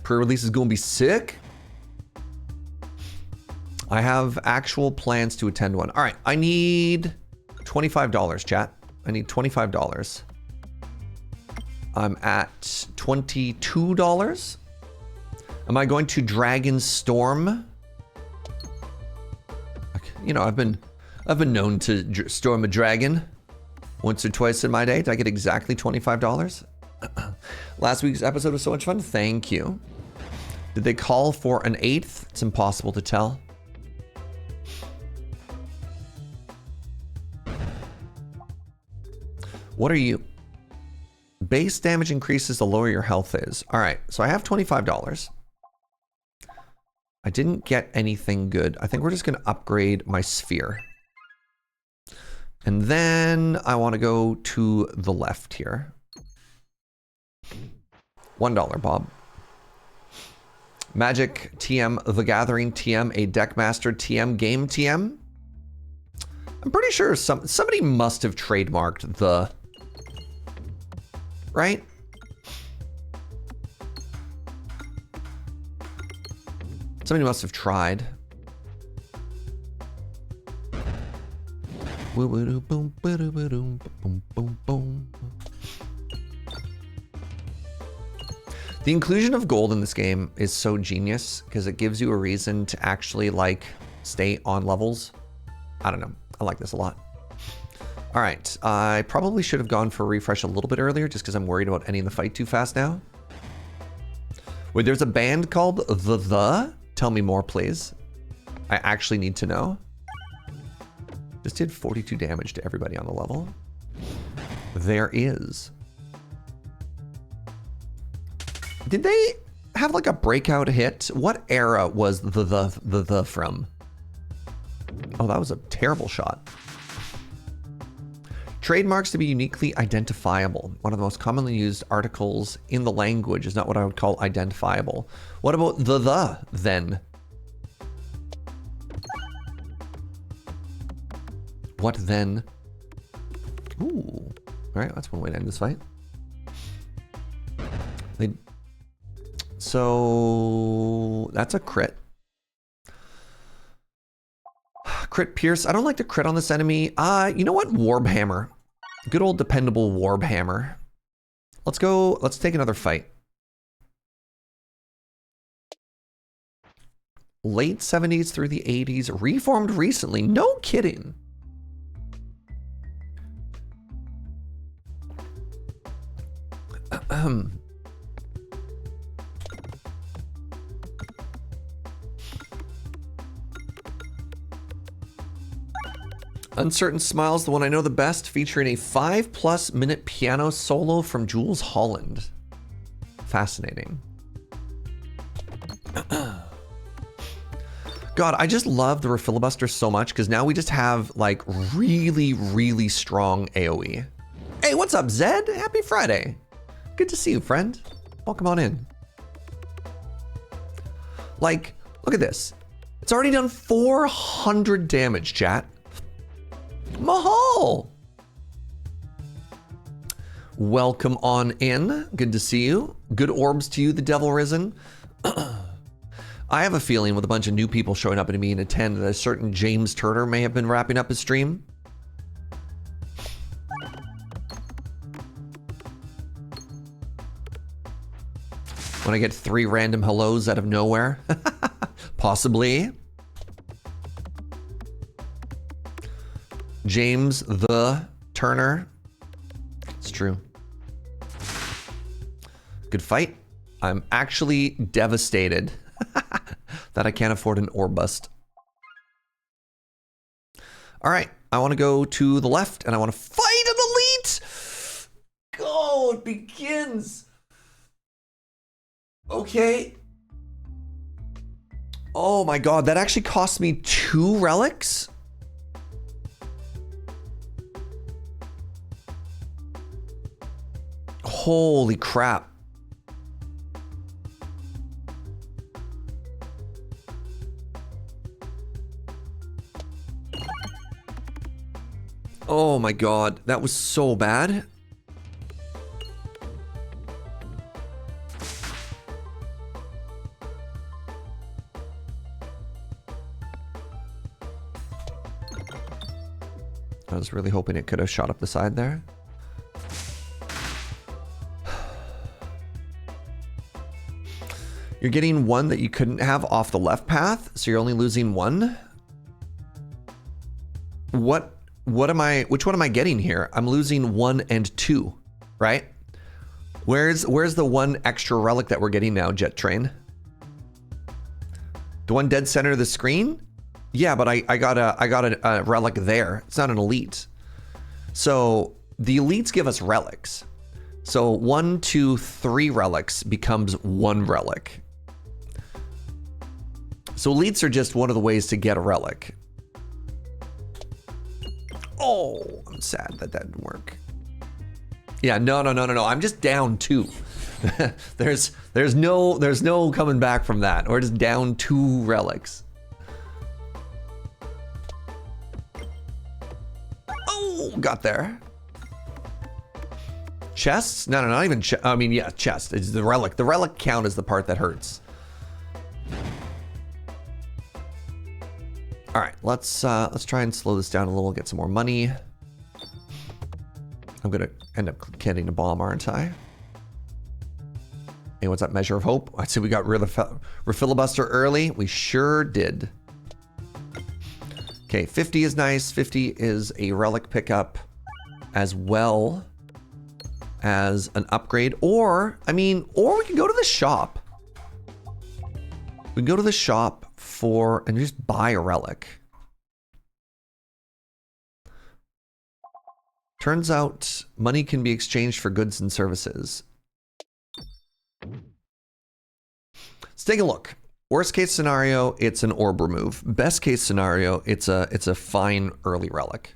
Pre-release is gonna be sick. I have actual plans to attend one. All right, I need $25, chat. I need $25. I'm at $22. Am I going to Dragon Storm? You know, I've been known to storm a dragon once or twice in my day. Did I get exactly $25? Last week's episode was so much fun. Thank you. Did they call for an 8th? It's impossible to tell. What are you? Base damage increases the lower your health is. All right, so I have $25. I didn't get anything good. I think we're just gonna upgrade my sphere. And then I wanna go to the left here. $1, Bob. Magic TM, The Gathering TM, a Deckmaster TM, Game TM. I'm pretty sure somebody must have trademarked the... Right? Somebody must have tried. The inclusion of gold in this game is so genius because it gives you a reason to actually like stay on levels. I don't know. I like this a lot. All right, I probably should have gone for a refresh a little bit earlier just because I'm worried about ending the fight too fast now. Wait, there's a band called The? Tell me more, please. I actually need to know. This did 42 damage to everybody on the level. There is. Did they have like a breakout hit? What era was the from? Oh, that was a terrible shot. Trademarks to be uniquely identifiable. One of the most commonly used articles in the language is not what I would call identifiable. What about the then? What then? Ooh. All right, that's one way to end this fight. So that's a crit. Crit Pierce. I don't like to crit on this enemy. You know what? Warbhammer. Good old dependable Warbhammer. Let's go. Let's take another fight. Late 70s through the 80s. Reformed recently. No kidding. Uncertain Smiles, the one I know the best, featuring a 5+ minute piano solo from Jules Holland. Fascinating. God, I just love the Refilibuster so much because now we just have like really, really strong AoE. Hey, what's up, Zed? Happy Friday. Good to see you, friend. Welcome on in. Like, look at this. It's already done 400 damage, chat. Mahal! Welcome on in. Good to see you. Good orbs to you, the Devil Risen. I have a feeling with a bunch of new people showing up to me and attend that a certain James Turner may have been wrapping up his stream. When I get 3 random hellos out of nowhere. Possibly. James the Turner. It's true. Good fight. I'm actually devastated that I can't afford an orb bust. All right, I want to go to the left and I want to fight an elite. Go, it begins. Okay. Oh my God, that actually cost me 2 relics. Holy crap. Oh my God, that was so bad. I was really hoping it could have shot up the side there. You're getting 1 that you couldn't have off the left path, so you're only losing 1. What am I, which one am I getting here? I'm losing 1 and 2, right? Where's the 1 extra relic that we're getting now, Jet Train? The one dead center of the screen? Yeah, but I got a relic there. It's not an elite. So the elites give us relics. So 1, 2, 3 relics becomes 1 relic. So elites are just one of the ways to get a relic. Oh, I'm sad that didn't work. Yeah, no. I'm just down 2. there's no coming back from that. We're just down 2 relics. Oh, got there. Chests? No, not even chest. I mean, yeah, chest. It's the relic. The relic count is the part that hurts. All right, let's try and slow this down a little, get some more money. I'm gonna end up getting a bomb, aren't I? Hey, what's that measure of hope? I see we got rid of Refilibuster early. We sure did. Okay, 50 is nice. 50 is a relic pickup as well as an upgrade. Or we can go to the shop. We can go to the shop and just buy a relic. Turns out money can be exchanged for goods and services. Let's take a look. Worst case scenario, it's an orb remove. Best case scenario, it's a fine early relic.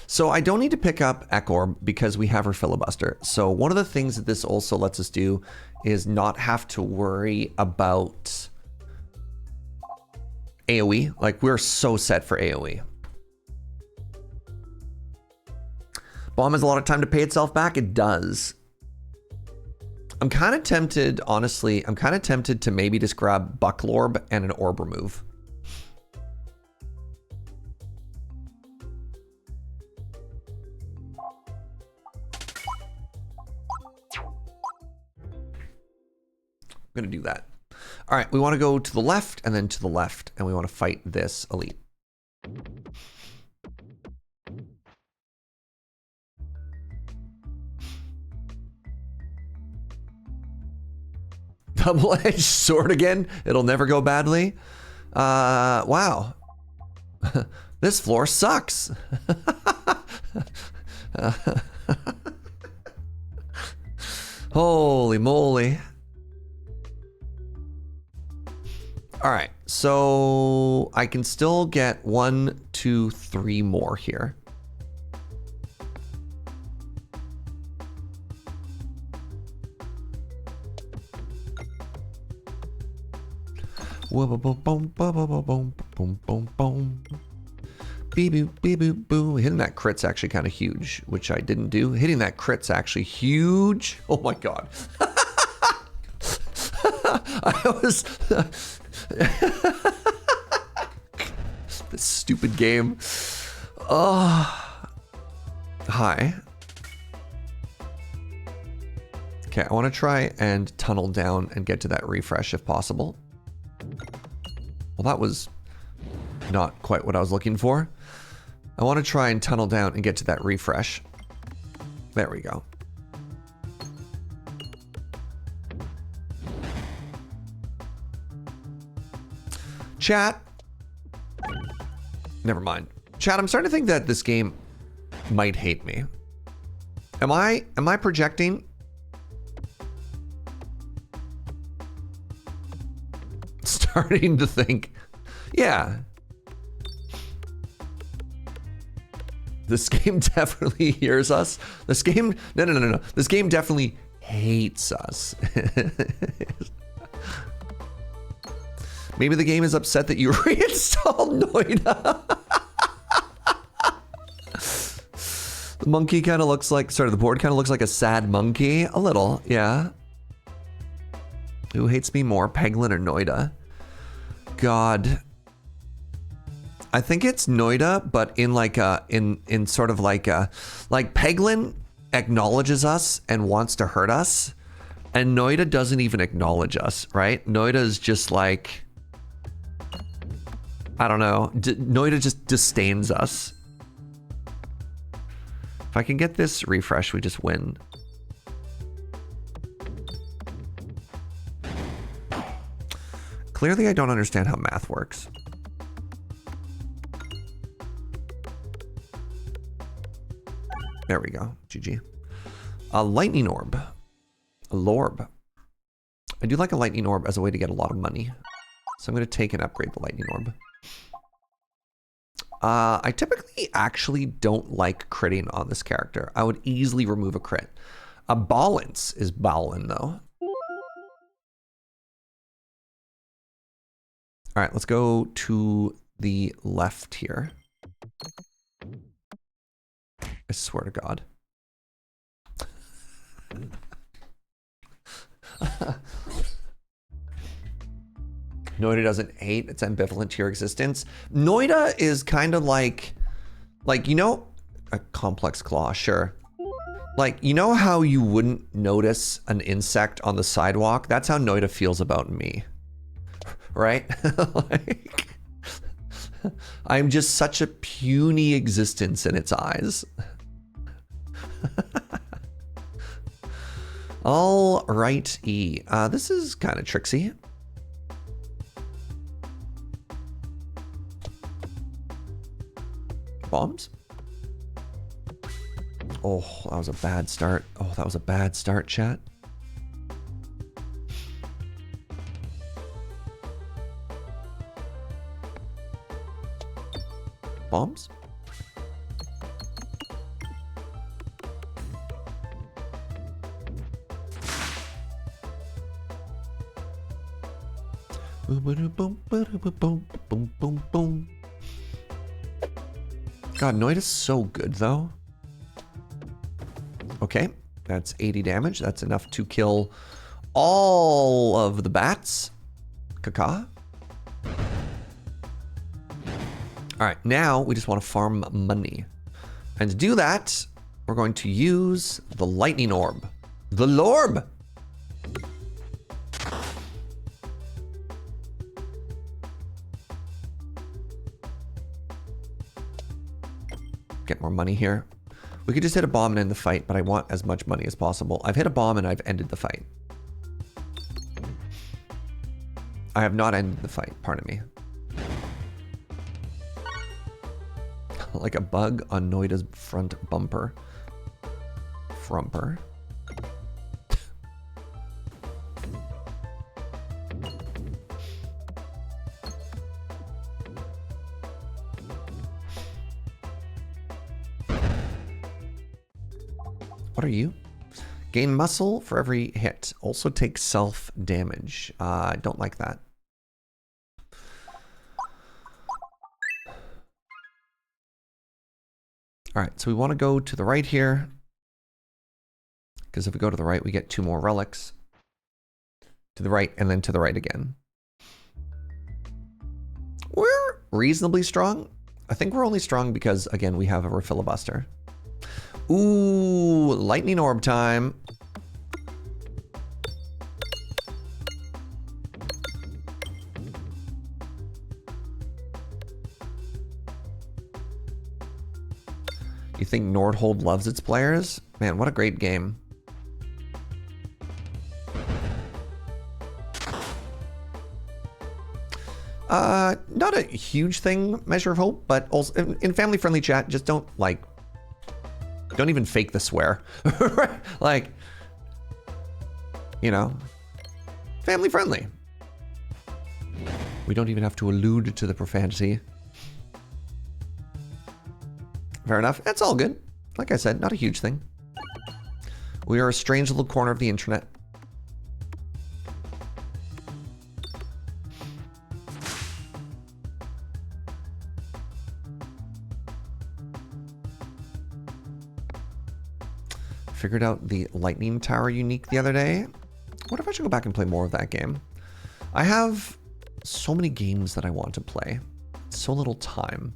So I don't need to pick up Ekorb because we have our filibuster. So one of the things that this also lets us do is not have to worry about AoE. Like, we're so set for AoE. Bomb has a lot of time to pay itself back. It does. I'm kind of tempted, honestly, I'm kind of tempted to maybe just grab Bucklorb and an Orb Remove. I'm gonna do that. All right, we want to go to the left and then to the left, and we want to fight this elite. Double-edged sword again? It'll never go badly? Wow. This floor sucks. Holy moly. All right, so I can still get 1, 2, 3 more here. Boom, boom, boom, boom, boom, boom, boom, boom. Beep, boop, beep, boop, boo. Hitting that crit's actually kind of huge, which I didn't do. Hitting that crit's actually huge. Oh my god. I was... This stupid game. Oh. Hi. Okay, I want to try and tunnel down and get to that refresh if possible. Well, that was not quite what I was looking for. I want to try and tunnel down and get to that refresh. There we go. Chat. Never mind. Chat, I'm starting to think that this game might hate me. Am I projecting? Starting to think, yeah. This game definitely hears us. This game, no. This game definitely hates us. Maybe the game is upset that you reinstalled Noida. The monkey kind of looks like, sorry, the board kind of looks like a sad monkey. A little, yeah. Who hates me more, Peglin or Noida? God. I think it's Noida, but in like a, in sort of like a, like Peglin acknowledges us and wants to hurt us, and Noida doesn't even acknowledge us, right? Noida is just like, I don't know. Noida just disdains us. If I can get this refresh, we just win. Clearly, I don't understand how math works. There we go. GG. A lightning orb. A lorb. I do like a lightning orb as a way to get a lot of money. So I'm going to take and upgrade the lightning orb. I typically actually don't like critting on this character. I would easily remove a crit. A balance is bowlin' though. All right, let's go to the left here. I swear to God. Noida doesn't hate, it's ambivalent to your existence. Noida is kind of like, you know, a complex claw, sure. Like, you know how you wouldn't notice an insect on the sidewalk? That's how Noida feels about me. Right? Like, I'm just such a puny existence in its eyes. All right, E. This is kind of tricksy. Bombs? Oh, that was a bad start. Oh, that was a bad start, chat. Bombs? Boom. God, Noida's so good though. Okay, That's 80 damage. That's enough to kill all of the bats. Caca. All right, now we just want to farm money. And to do that, we're going to use the lightning orb. The lorb! Get more money here. We could just hit a bomb and end the fight, but I want as much money as possible. I've hit a bomb and I've ended the fight. I have not ended the fight, pardon me. Like a bug on Noida's front bumper. Frumper. What are you? Gain muscle for every hit. Also take self damage. I don't like that. All right, so we want to go to the right here. Because if we go to the right, we get 2 more relics. To the right, and then to the right again. We're reasonably strong. I think we're only strong because, again, we have a refilibuster. Ooh, lightning orb time. You think Nordhold loves its players? Man, what a great game. Not a huge thing, Measure of Hope, but also in family-friendly chat, just don't even fake the swear. Like, you know, family-friendly. We don't even have to allude to the profanity. Fair enough. That's all good. Like I said, not a huge thing. We are a strange little corner of the internet. Figured out the lightning tower unique the other day. What if I should go back and play more of that game? I have so many games that I want to play. So little time.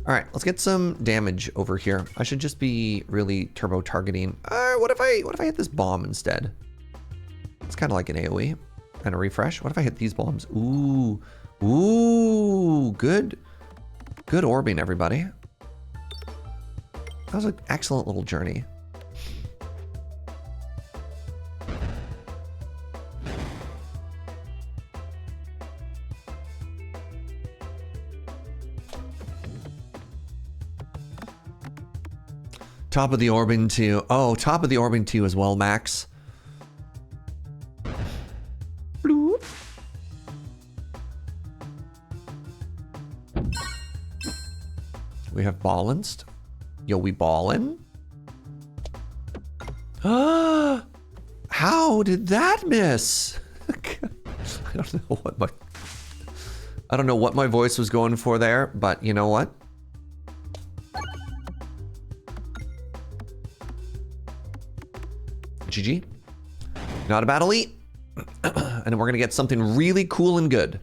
All right, let's get some damage over here. I should just be really turbo targeting. What if I hit this bomb instead? It's kind of like an AoE and a refresh. What if I hit these bombs? Ooh, ooh, good orbing, everybody. That was an excellent little journey. Top of the orbing too. Oh, top of the orbing too as well, Max. Bloop. We have balanced. Yo, we ballin'? How did that miss? I don't know what my voice was going for there, but you know what? GG. Not a bad elite. And then we're gonna get something really cool and good.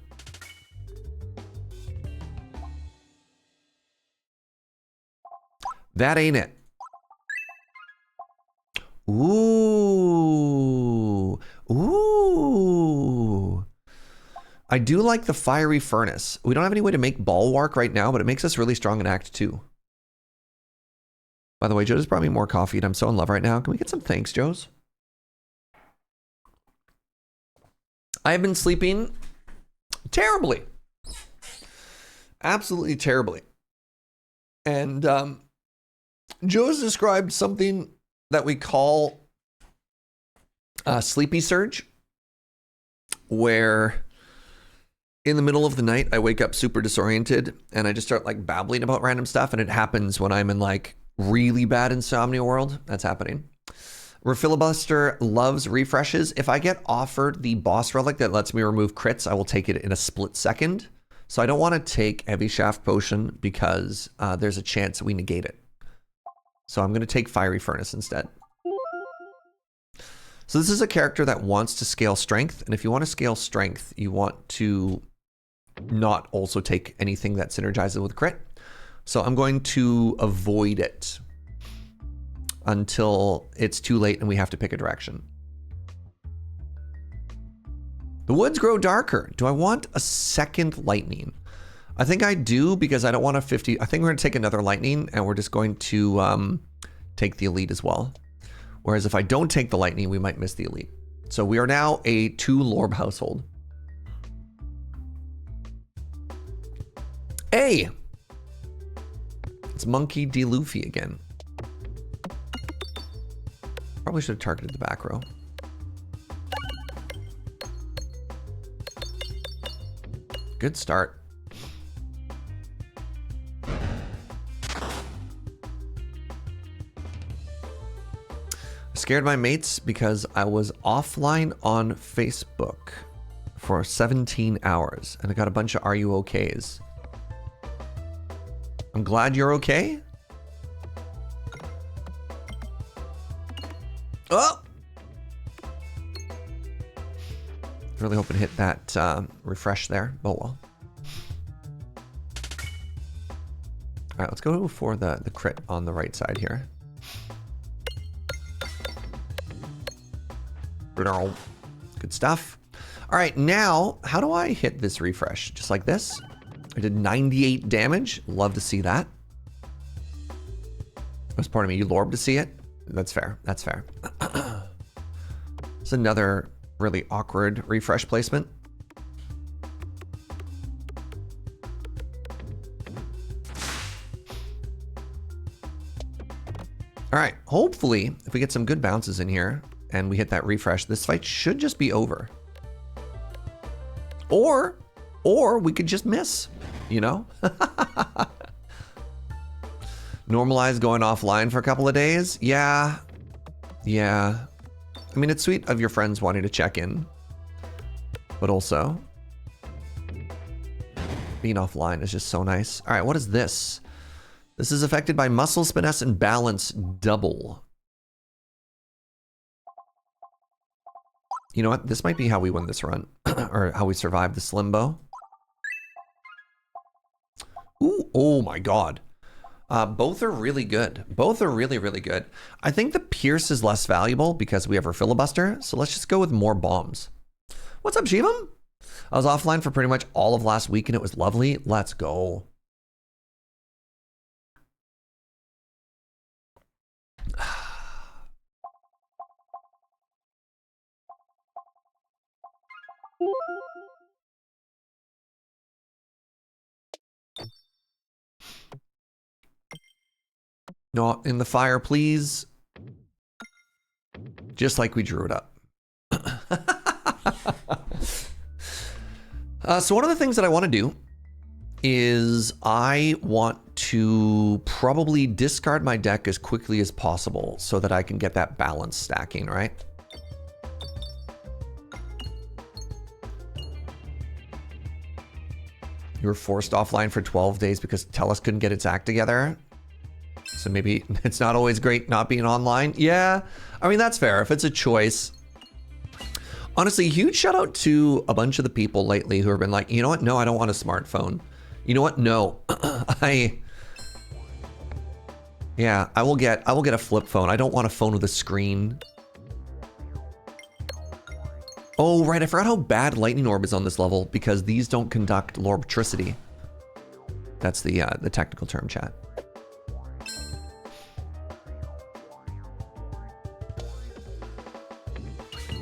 That ain't it. Ooh. Ooh. I do like the fiery furnace. We don't have any way to make bulwark right now, but it makes us really strong in Act 2. By the way, Joe just brought me more coffee and I'm so in love right now. Can we get some thanks, Joe's? I've been sleeping terribly. Absolutely terribly. And Joe's described something that we call sleepy surge, where in the middle of the night, I wake up super disoriented and I just start like babbling about random stuff. And it happens when I'm in like really bad insomnia world. That's happening. Refilibuster loves refreshes. If I get offered the boss relic that lets me remove crits, I will take it in a split second. So I don't want to take Heavy Shaft Potion because there's a chance we negate it. So I'm going to take Fiery Furnace instead. So this is a character that wants to scale strength. And if you want to scale strength, you want to not also take anything that synergizes with crit. So I'm going to avoid it until it's too late and we have to pick a direction. The woods grow darker. Do I want a second lightning? I think I do, because I don't want a 50. I think we're going to take another lightning and we're just going to take the elite as well. Whereas if I don't take the lightning, we might miss the elite. So we are now a 2 Lorb household. Hey! It's Monkey D. Luffy again. Probably should have targeted the back row. Good start. Scared my mates because I was offline on Facebook for 17 hours and I got a bunch of "Are you okays?" I'm glad you're okay. Oh! Really hoping to hit that refresh there. Oh well. All right, let's go for the crit on the right side here. Good stuff. All right, now, how do I hit this refresh? Just like this? I did 98 damage. Love to see that. That's part of me. You Lorb to see it? That's fair. That's fair. It's another really awkward refresh placement. All right, hopefully, if we get some good bounces in here and we hit that refresh, this fight should just be over. Or we could just miss, you know? Normalize going offline for a couple of days? Yeah. Yeah. I mean, it's sweet of your friends wanting to check in, but also being offline is just so nice. All right, what is this? This is affected by muscle, finesse, and balance double. You know what? This might be how we win this run, or how we survive this limbo. Ooh, oh my god. Both are really good. Both are really, really good. I think the Pierce is less valuable because we have our filibuster, so let's just go with more bombs. What's up, Shivam? I was offline for pretty much all of last week and it was lovely. Let's go. Not in the fire, please. Just like we drew it up. So one of the things that I want to do is I want to probably discard my deck as quickly as possible so that I can get that balance stacking, right? You were forced offline for 12 days because Tellus couldn't get its act together. So maybe it's not always great not being online. Yeah, I mean, that's fair if it's a choice. Honestly, huge shout out to a bunch of the people lately who have been like, you know what? No, I don't want a smartphone. You know what? No, I will get a flip phone. I don't want a phone with a screen. Oh, right. I forgot how bad Lightning Orb is on this level because these don't conduct Lorbtricity. That's the technical term, chat.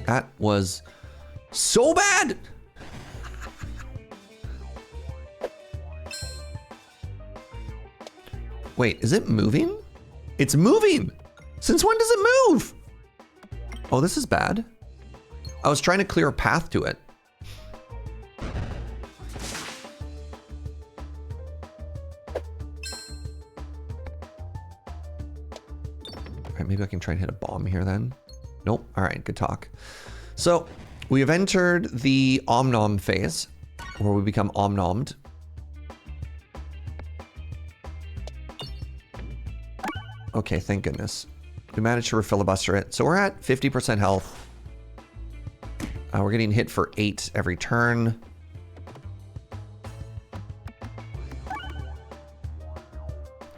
That was so bad. Wait, is it moving? It's moving. Since when does it move? Oh, this is bad. I was trying to clear a path to it. All right, maybe I can try and hit a bomb here then. Nope. All right, good talk. So we have entered the Omnom phase where we become Omnommed. Okay, thank goodness. We managed to filibuster it. So we're at 50% health. We're getting hit for 8 every turn.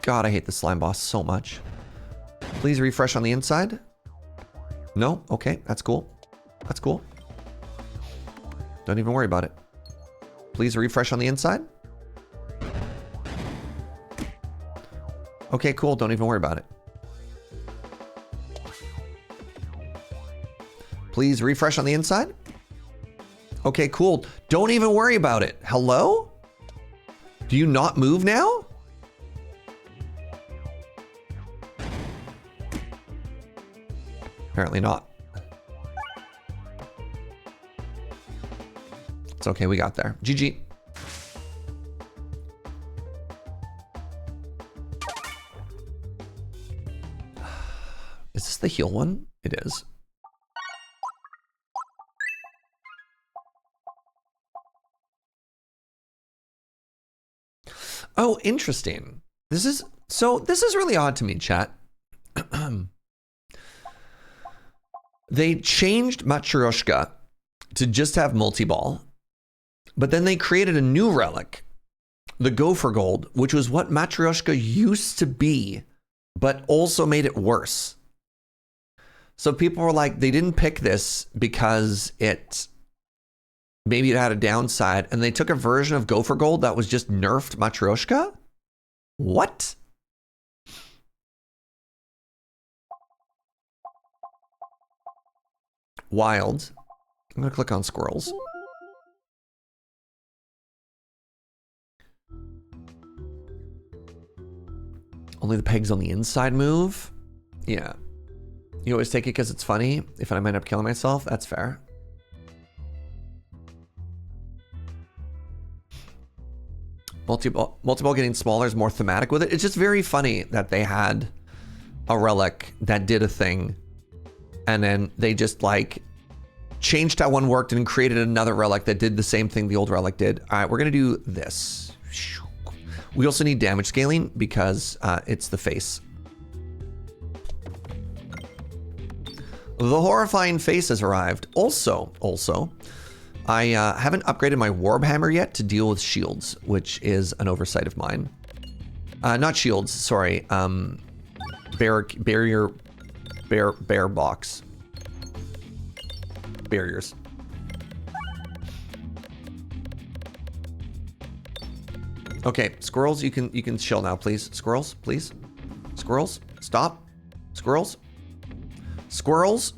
God, I hate the slime boss so much. Please refresh on the inside. No? Okay, that's cool. That's cool. Don't even worry about it. Please refresh on the inside. Okay, cool. Don't even worry about it. Please refresh on the inside. Okay, cool. Don't even worry about it. Hello? Do you not move now? Apparently not. It's okay, we got there. GG. Is this the heal one? It is. Oh, interesting. This is really odd to me, chat. They changed Matryoshka to just have multi-ball, but then they created a new relic, the Gopher Gold, which was what Matryoshka used to be, but also made it worse. So people were like, they didn't pick this because maybe it had a downside, and they took a version of Gopher Gold that was just nerfed Matryoshka? What? Wild. I'm gonna click on squirrels. Only the pegs on the inside move? Yeah. You always take it because it's funny. If I might end up killing myself, that's fair. Multi-ball getting smaller is more thematic with it. It's just very funny that they had a relic that did a thing, and then they just like changed how one worked and created another relic that did the same thing the old relic did. All right, we're gonna do this. We also need damage scaling because it's the face. The horrifying face has arrived. Also, I haven't upgraded my Warb Hammer yet to deal with shields, which is an oversight of mine. Not shields, sorry. Bear box. Barriers. Okay, squirrels, you can chill now, please. Squirrels, please. Squirrels, stop. Squirrels. Squirrels.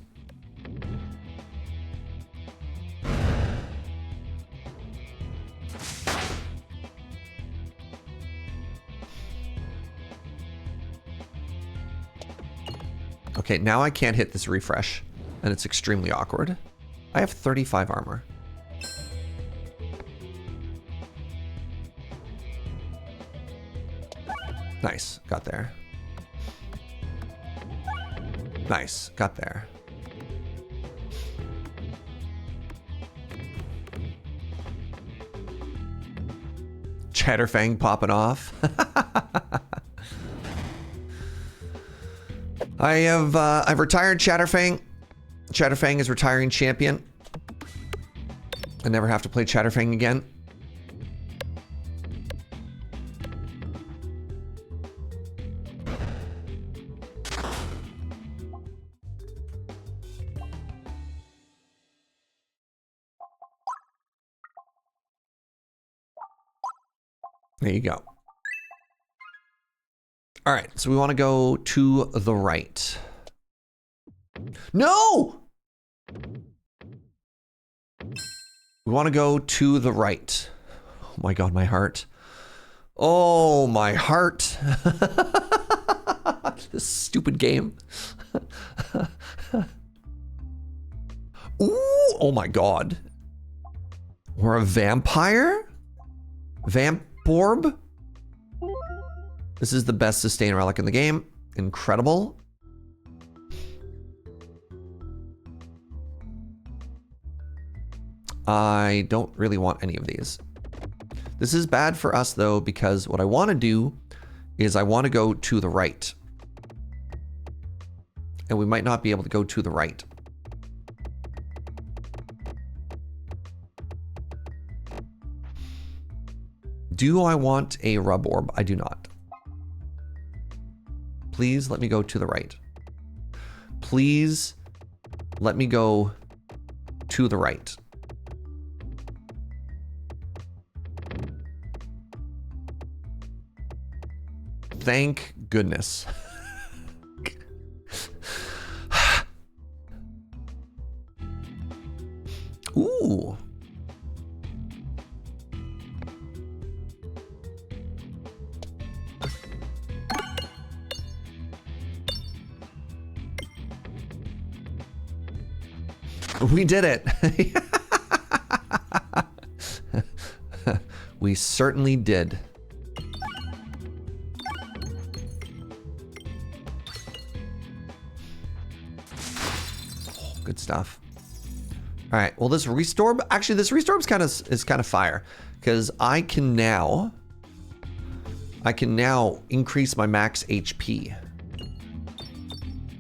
Okay, now I can't hit this refresh, and it's extremely awkward. I have 35 armor. Nice, got there. Nice, got there. Chatterfang popping off. I've retired Chatterfang. Chatterfang is retiring champion. I never have to play Chatterfang again. There you go. All right, so we want to go to the right. No! We want to go to the right. Oh my God, my heart. Oh, my heart. This stupid game. Ooh, oh my God. We're a vampire? Vamporb? This is the best sustain relic in the game. Incredible. I don't really want any of these. This is bad for us though, because what I want to do is I want to go to the right. and we might not be able to go to the right. Do I want a rub orb? I do not. Please let me go to the right. Please let me go to the right. Thank goodness. Ooh. We did it. We certainly did. Oh, good stuff. All right. Well, this restore, actually, this restore is kind of fire, because I can now increase my max HP.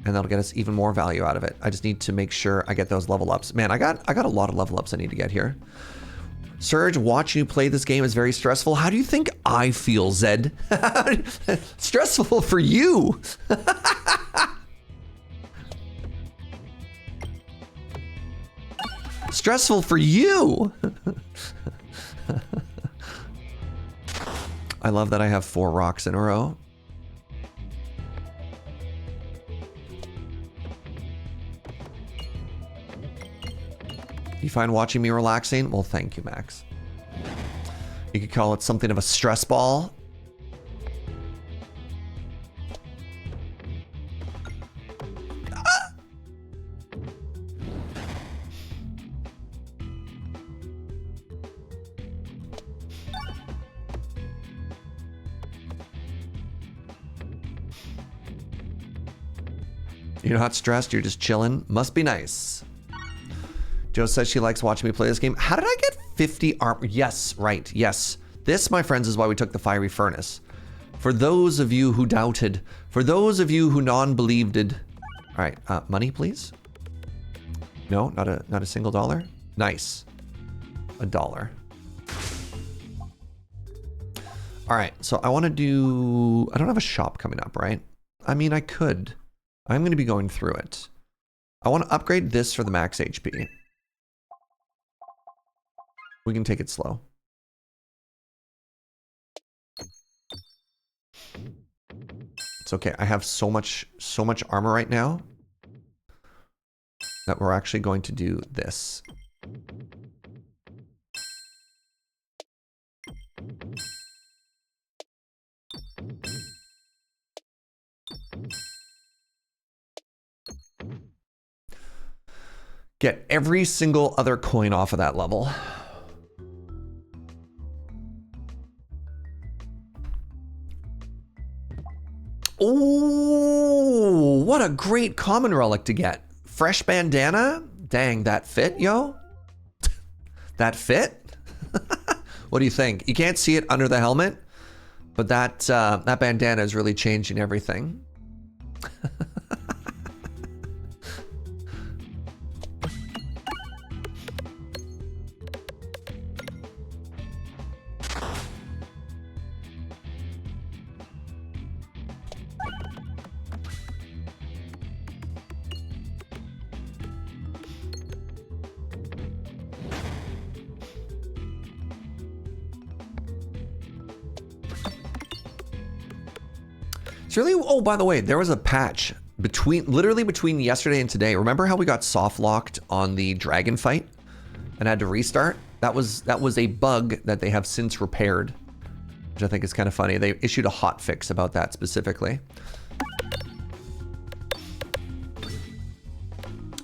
And that'll get us even more value out of it. I just need to make sure I get those level ups. Man, I got a lot of level ups I need to get here. Serge, watching you play this game is very stressful. How do you think I feel, Zed? Stressful for you. Stressful for you. I love that I have 4 rocks in a row. You find watching me relaxing? Well, thank you, Max. You could call it something of a stress ball. Ah! You're not stressed, you're just chilling. Must be nice. Joe says she likes watching me play this game. How did I get 50 armor? Yes, right, yes. This, my friends, is why we took the fiery furnace. For those of you who doubted, for those of you who non-believed. All right, money, please. No, not a single dollar. Nice, $1. All right, so I want to do. I don't have a shop coming up, right? I mean, I could. I'm going to be going through it. I want to upgrade this for the max HP. We can take it slow. It's okay. I have so much armor right now that we're actually going to do this. Get every single other coin off of that level. Oh, what a great common relic to get. Fresh bandana? Dang, that fit, yo? That fit? What do you think? You can't see it under the helmet, but that bandana is really changing everything. It's really, oh, by the way, there was a patch literally between yesterday and today. Remember how we got soft locked on the dragon fight and had to restart? That was a bug that they have since repaired, which I think is kind of funny. They issued a hot fix about that specifically.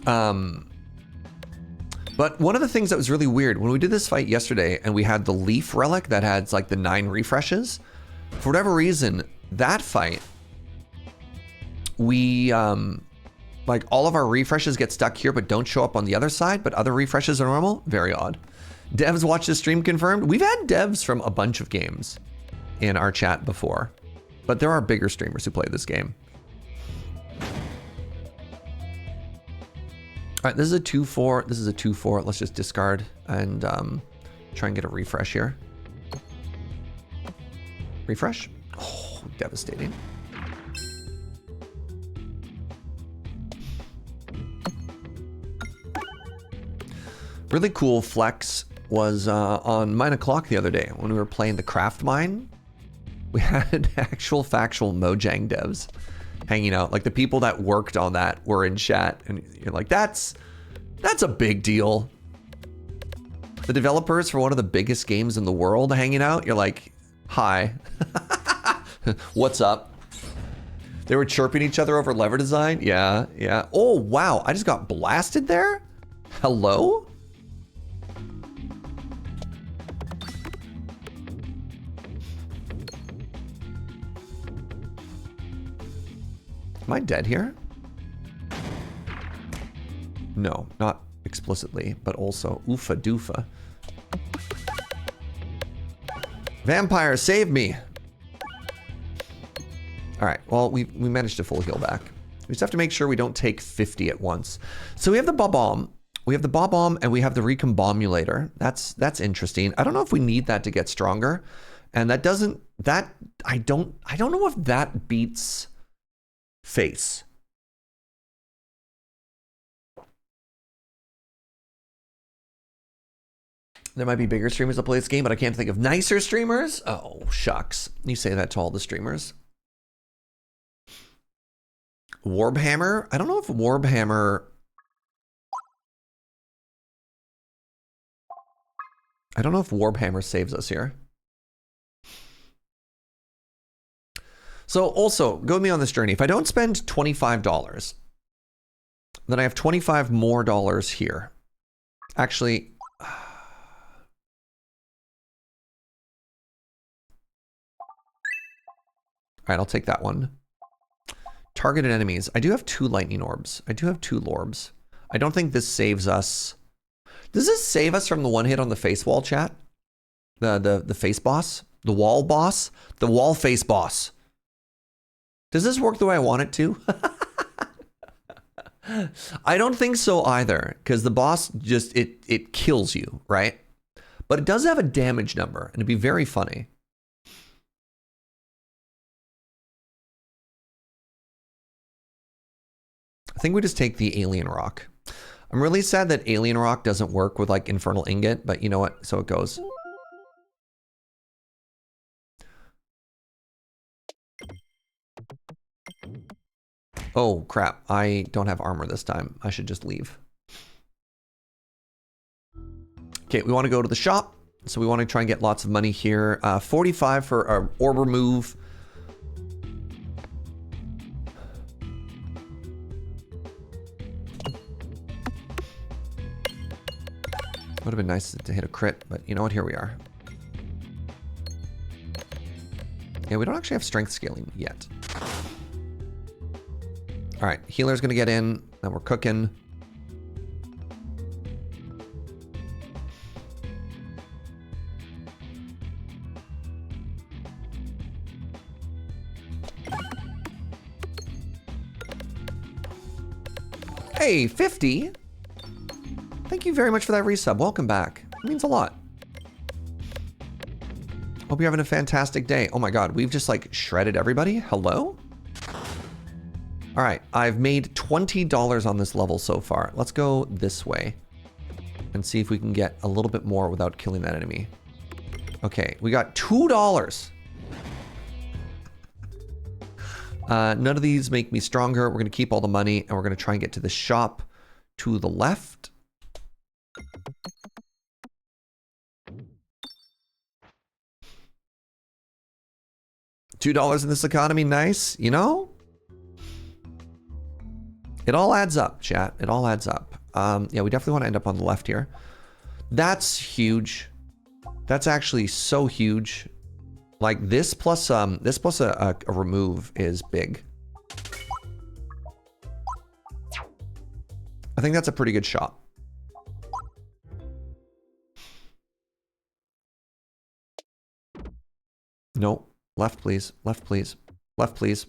But one of the things that was really weird, when we did this fight yesterday and we had the leaf relic that had like the 9 refreshes, for whatever reason, that fight, we, like all of our refreshes get stuck here but don't show up on the other side, but other refreshes are normal. Very odd. Devs watch this stream confirmed. We've had devs from a bunch of games in our chat before, but there are bigger streamers who play this game. All right, this is a 2-4. This is a 2-4. Let's just discard and try and get a refresh here. Refresh. Oh, devastating. Really cool flex was on Mine O'Clock the other day when we were playing the craft mine. We had actual factual Mojang devs hanging out. Like the people that worked on that were in chat, and you're like, that's a big deal. The developers for one of the biggest games in the world hanging out. You're like, hi, what's up? They were chirping each other over lever design. Yeah, yeah. Oh, wow. I just got blasted there. Hello? Am I dead here? No, not explicitly, but also oofa doofa. Vampire, save me! All right, well, we managed to full heal back. We just have to make sure we don't take 50 at once. So we have the Bob-omb. We have the Bob-omb and we have the Recombobulator. That's interesting. I don't know if we need that to get stronger. And that doesn't, I don't know if that beats face. There might be bigger streamers that play this game, but I can't think of nicer streamers. Oh, shucks. You say that to all the streamers. Warbhammer? I don't know if Warbhammer... I don't know if Warbhammer saves us here. So also, go with me on this journey. If I don't spend $25, then I have $25 more here. Actually... All right, I'll take that one. Targeted enemies. I do have 2 lightning orbs. I do have 2 lorbs. I don't think this saves us. Does this save us from the one hit on the face wall, chat? The face boss? The wall boss? The wall face boss. Does this work the way I want it to? I don't think so either, because the boss just, it kills you, right? But it does have a damage number, and it'd be very funny. I think we just take the alien rock. I'm really sad that alien rock doesn't work with like infernal ingot, but you know what? So it goes. Oh crap, I don't have armor this time. I should just leave. Okay, we want to go to the shop. So we want to try and get lots of money here. 45 for our orb remove. Would have been nice to hit a crit, but you know what? Here we are. Yeah, we don't actually have strength scaling yet. All right, healer's gonna get in, and we're cooking. Hey, 50. Thank you very much for that resub. Welcome back. It means a lot. Hope you're having a fantastic day. Oh my God, we've just like shredded everybody. Hello? All right, I've made $20 on this level so far. Let's go this way and see if we can get a little bit more without killing that enemy. Okay, we got $2. None of these make me stronger. We're gonna keep all the money and we're gonna try and get to the shop to the left. $2 in this economy, nice, you know? It all adds up, chat. It all adds up. Yeah, we definitely want to end up on the left here. That's huge. That's actually so huge. Like this plus a remove is big. I think that's a pretty good shot. No, left please, left please, left please.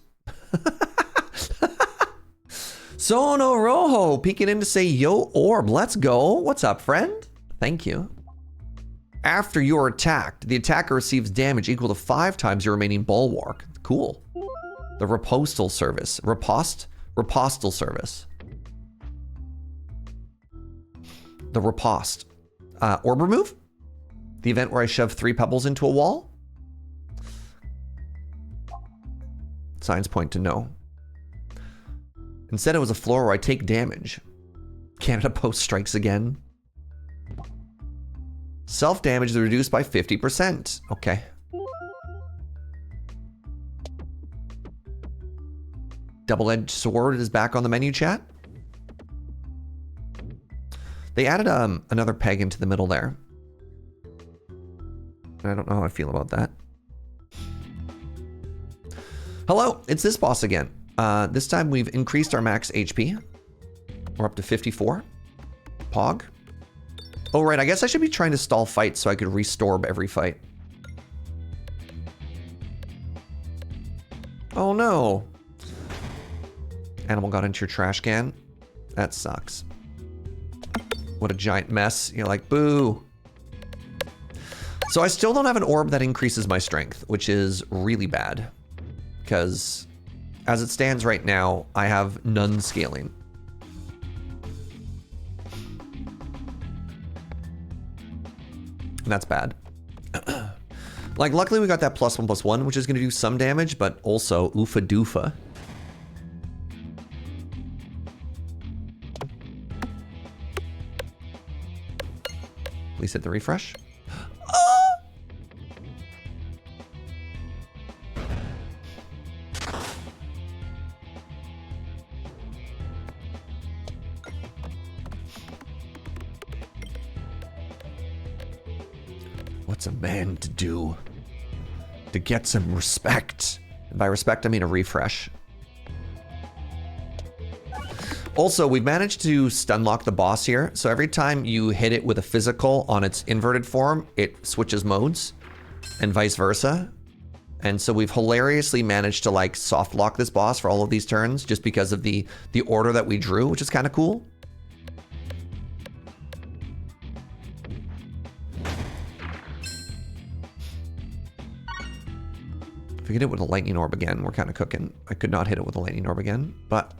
Sono Rojo peeking in to say, yo, orb, let's go. What's up, friend? Thank you. After you're attacked, the attacker receives damage equal to 5 times your remaining bulwark. Cool. The repostal service. Repostal service. The riposte. Orb remove? The event where I shove 3 pebbles into a wall? Signs point to no. Instead, it was a floor where I take damage. Canada Post strikes again. Self-damage is reduced by 50%. Okay. Double-edged sword is back on the menu, chat. They added another peg into the middle there. I don't know how I feel about that. Hello, it's this boss again. This time we've increased our max HP. We're up to 54. Pog. Oh, right, I guess I should be trying to stall fights so I could restore every fight. Oh no. Animal got into your trash can. That sucks. What a giant mess. You're like, boo. So I still don't have an orb that increases my strength, which is really bad. Because as it stands right now, I have none scaling. And that's bad. Like, luckily we got that +1/+1, which is going to do some damage, but also oofa doofa. Please hit the refresh. What's a man to do to get some respect? And by respect, I mean a refresh. Also, we've managed to stun lock the boss here. So every time you hit it with a physical on its inverted form, it switches modes and vice versa. And so we've hilariously managed to like soft lock this boss for all of these turns just because of the order that we drew, which is kind of cool. If we hit it with a lightning orb again, we're kind of cooking. I could not hit it with a lightning orb again, but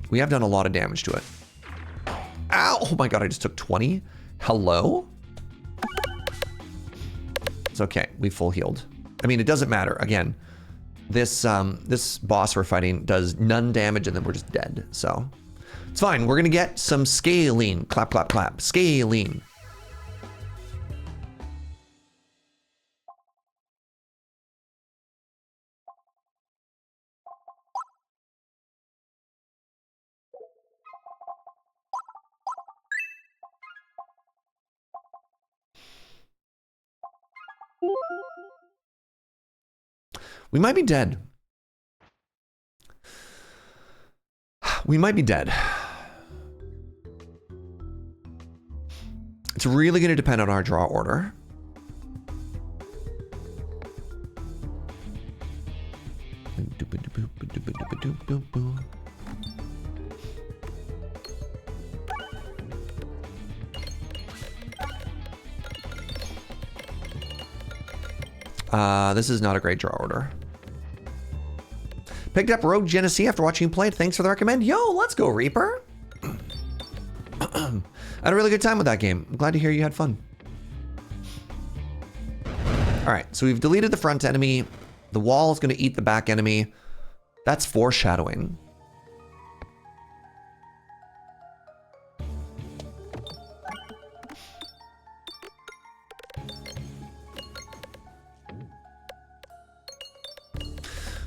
we have done a lot of damage to it. Ow! Oh my god, I just took 20. Hello? It's okay, we full healed. I mean, it doesn't matter. Again, this boss we're fighting does none damage and then we're just dead, so it's fine. We're gonna get some scaling. Clap, clap, clap. Scaling. We might be dead. We might be dead. It's really going to depend on our draw order. This is not a great draw order. Picked up Rogue Genesee after watching you play. Thanks for the recommend. Yo, let's go, Reaper. I had a really good time with that game. I'm glad to hear you had fun. All right, so we've deleted the front enemy. The wall is going to eat the back enemy. That's foreshadowing.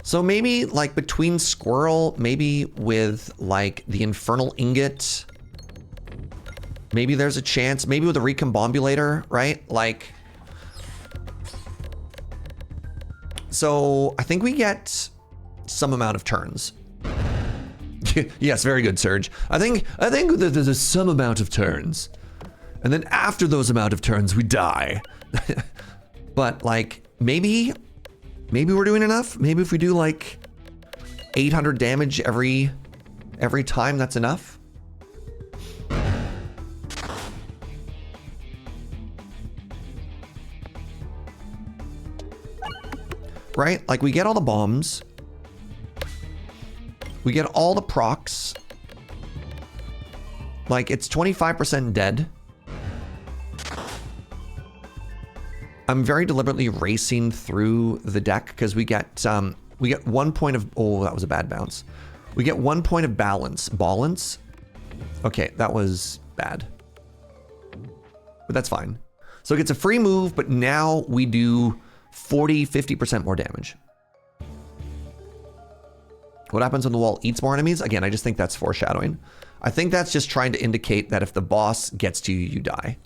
So maybe like between Squirrel, maybe with like the Infernal Ingot, maybe there's a chance, maybe with a Recombobulator, right? Like, so I think we get some amount of turns. Yes, very good, Serge. I think that there's some amount of turns. And then after those amount of turns, we die. But like, Maybe we're doing enough. Maybe if we do like 800 damage every time, that's enough. Right? Like we get all the bombs. We get all the procs. Like it's 25% dead. I'm very deliberately racing through the deck because we get 1 point of, oh, that was a bad bounce. We get 1 point of balance. Balance? Okay, that was bad. But that's fine. So it gets a free move, but now we do 40, 50% more damage. What happens when the wall eats more enemies? Again, I just think that's foreshadowing. I think that's just trying to indicate that if the boss gets to you, you die.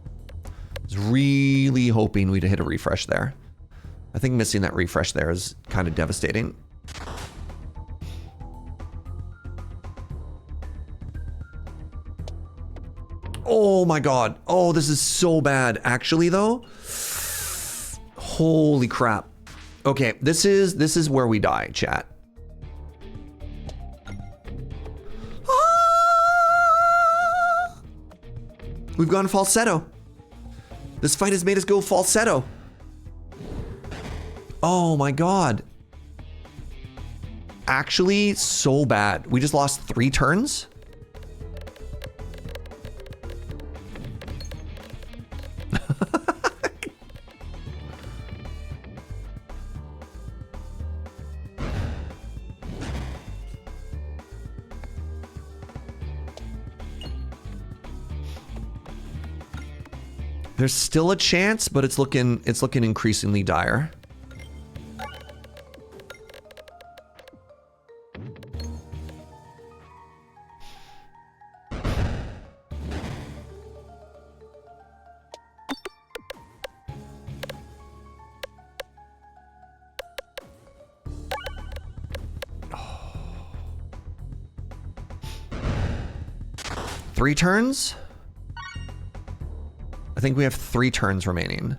I was really hoping we'd hit a refresh there. I think missing that refresh there is kind of devastating. Oh my god. Oh, this is so bad. Actually, though, holy crap. Okay, this is where we die, chat. Ah! We've gone falsetto. This fight has made us go falsetto. Oh my god. Actually, so bad. We just lost 3 turns. There's still a chance, but it's looking increasingly dire. Three turns? I think we have 3 turns remaining.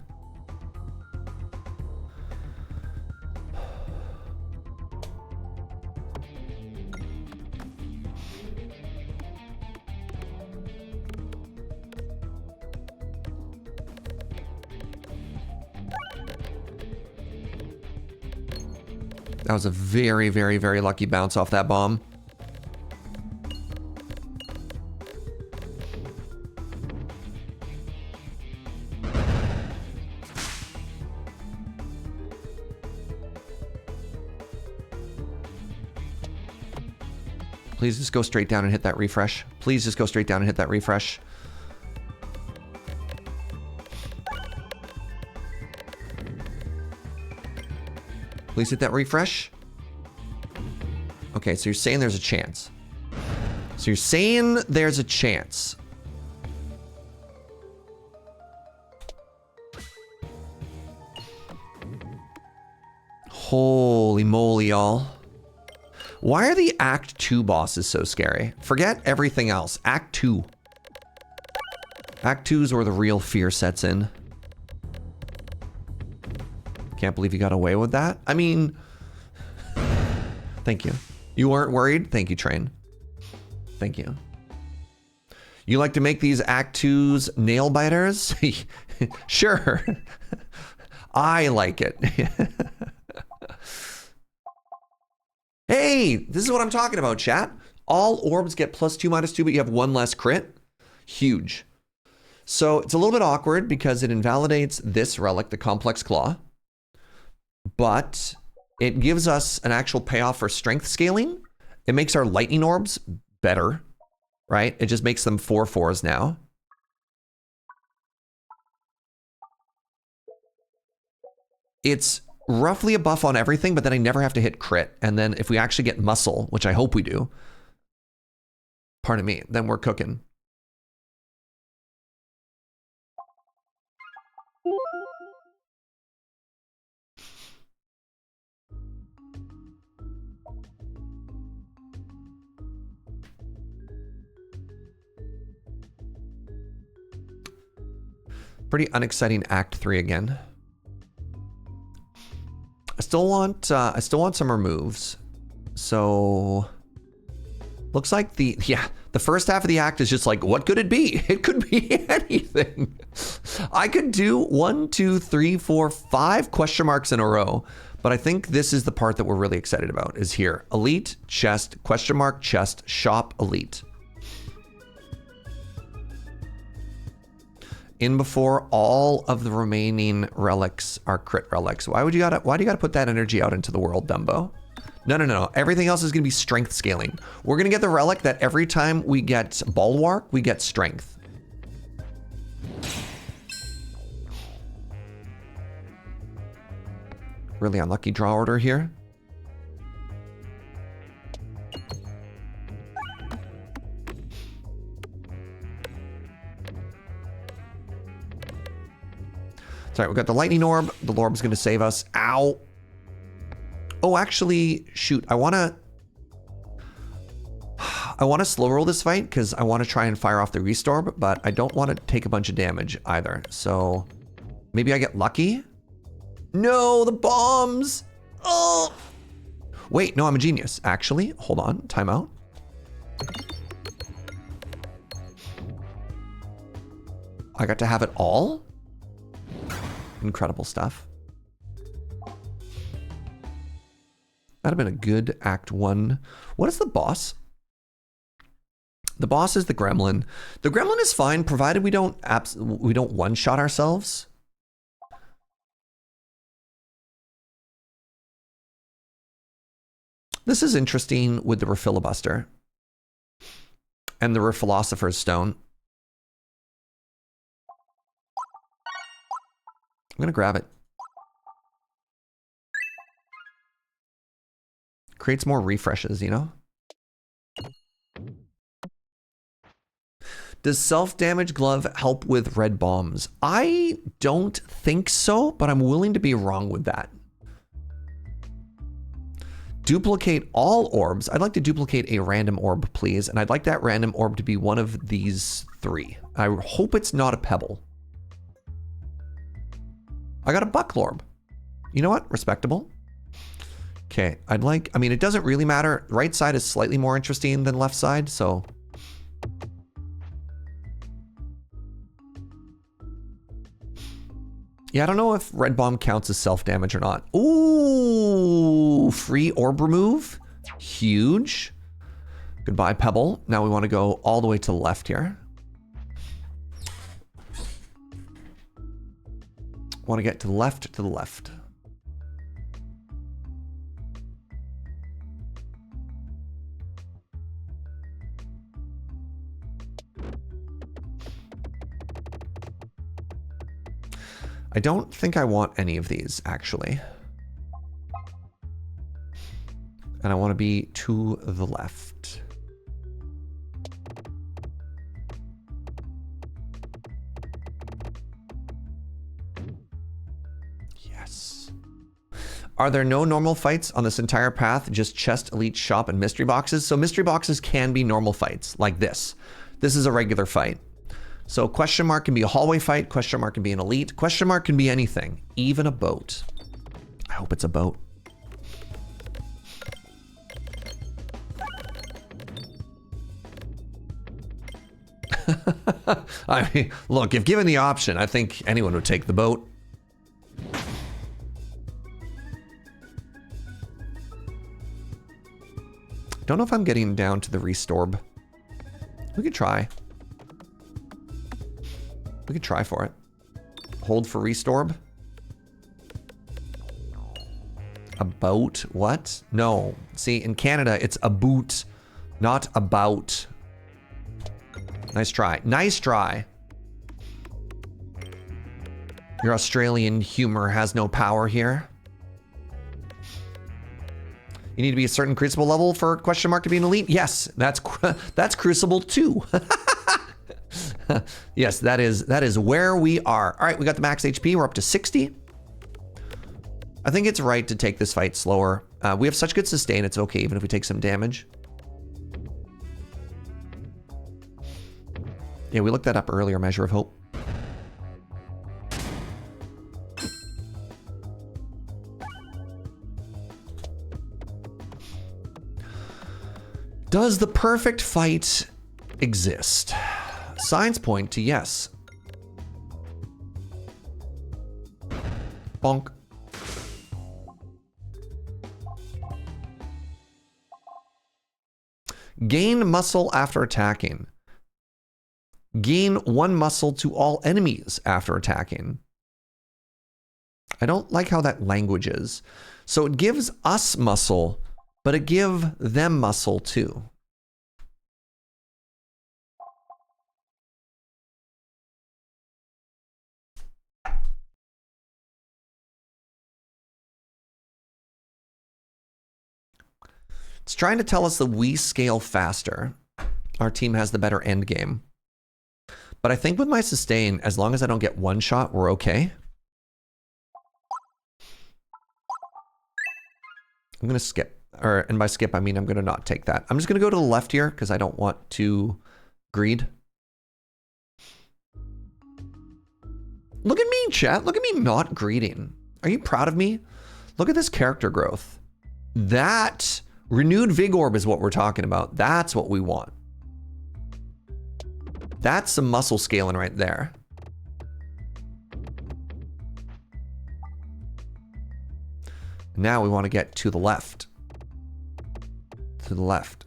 That was a very, very, very lucky bounce off that bomb. Please just go straight down and hit that refresh. Please just go straight down and hit that refresh. Please hit that refresh. Okay, so you're saying there's a chance. So you're saying there's a chance. Holy moly, y'all. Why are the Act 2 bosses so scary? Forget everything else. Act 2. Act 2 is where the real fear sets in. Can't believe you got away with that. I mean, thank you. You weren't worried? Thank you, Train. Thank you. You like to make these Act 2's nail biters? Sure. I like it. Hey, this is what I'm talking about, chat. All orbs get +2/-2, but you have 1 less crit. Huge. So it's a little bit awkward because it invalidates this relic, the Complex Claw. But it gives us an actual payoff for strength scaling. It makes our lightning orbs better, right? It just makes them 4/4s now. It's roughly a buff on everything, but then I never have to hit crit. And then if we actually get muscle, which I hope we do, pardon me, then we're cooking. Pretty unexciting Act 3 again. I still want some removes. So looks like the first half of the act is just like, what could it be? It could be anything. I could do 1, 2, 3, 4, 5 question marks in a row. But I think this is the part that we're really excited about, is here. Elite, chest, question mark, chest, shop, elite. In before all of the remaining relics are crit relics. Why do you gotta put that energy out into the world, Dumbo? No. Everything else is gonna be strength scaling. We're gonna get the relic that every time we get Bulwark, we get strength. Really unlucky draw order here. Sorry, we got the lightning orb. The orb's gonna save us. Ow. Oh, actually, shoot. I wanna slow roll this fight because I want to try and fire off the restorb, but I don't want to take a bunch of damage either. So maybe I get lucky. No, the bombs. Oh. Wait, no, I'm a genius. Actually, hold on. Time out. I got to have it all. Incredible stuff. That'd have been a good Act 1. What is the boss? The boss is the gremlin. The gremlin is fine, provided we don't one-shot ourselves. This is interesting with the Refilibuster and the Philosopher's Stone. I'm gonna grab it. Creates more refreshes, you know? Does self-damage glove help with red bombs? I don't think so, but I'm willing to be wrong with that. Duplicate all orbs. I'd like to duplicate a random orb, please. And I'd like that random orb to be one of these 3. I hope it's not a pebble. I got a buckle orb. You know what? Respectable. Okay, I mean, it doesn't really matter. Right side is slightly more interesting than left side, so. Yeah, I don't know if red bomb counts as self-damage or not. Ooh, free orb remove. Huge. Goodbye, pebble. Now we want to go all the way to the left here. Want to get to the left, to the left. I don't think I want any of these, actually. And I want to be to the left. Yes. Are there no normal fights on this entire path? Just chest, elite, shop, and mystery boxes? So mystery boxes can be normal fights, like this. This is a regular fight. So question mark can be a hallway fight, question mark can be an elite, question mark can be anything, even a boat. I hope it's a boat. I mean, look, if given the option, I think anyone would take the boat. Don't know if I'm getting down to the restorb. We could try. We could try for it. Hold for restorb. A boat? What? No. See, in Canada, it's a boot, not about. Nice try. Nice try. Your Australian humor has no power here. You need to be a certain Crucible level for question mark to be an elite? Yes, that's Crucible 2. Yes, that is where we are. All right, we got the max HP. We're up to 60. I think it's right to take this fight slower. We have such good sustain, it's okay even if we take some damage. Yeah, we looked that up earlier, Measure of Hope. Does the perfect fight exist? Signs point to yes. Bonk. Gain muscle after attacking. Gain 1 muscle to all enemies after attacking. I don't like how that language is. So it gives us muscle, but it give them muscle too. It's trying to tell us that we scale faster. Our team has the better end game. But I think with my sustain, as long as I don't get one shot, we're okay. I'm gonna skip, and by skip I mean I'm gonna not take that. I'm just gonna go to the left here because I don't want to greed. Look at me, chat. Look at me not greeding. Are you proud of me? Look at this character growth. That renewed Vig Orb is what we're talking about. That's what we want. That's some muscle scaling right there. Now we want to get to the left. To the left.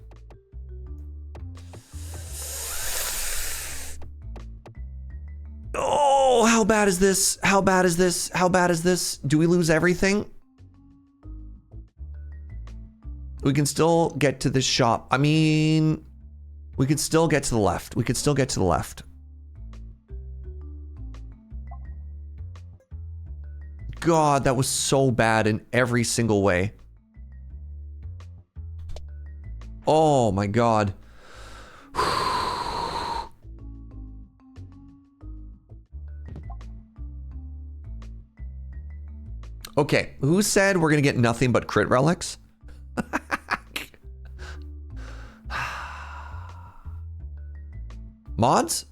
Oh, how bad is this? How bad is this? How bad is this? Do we lose everything? We can still get to this shop. I mean, we could still get to the left. We could still get to the left. God, that was so bad in every single way. Oh my God. Okay, who said we're gonna get nothing but crit relics? Mods?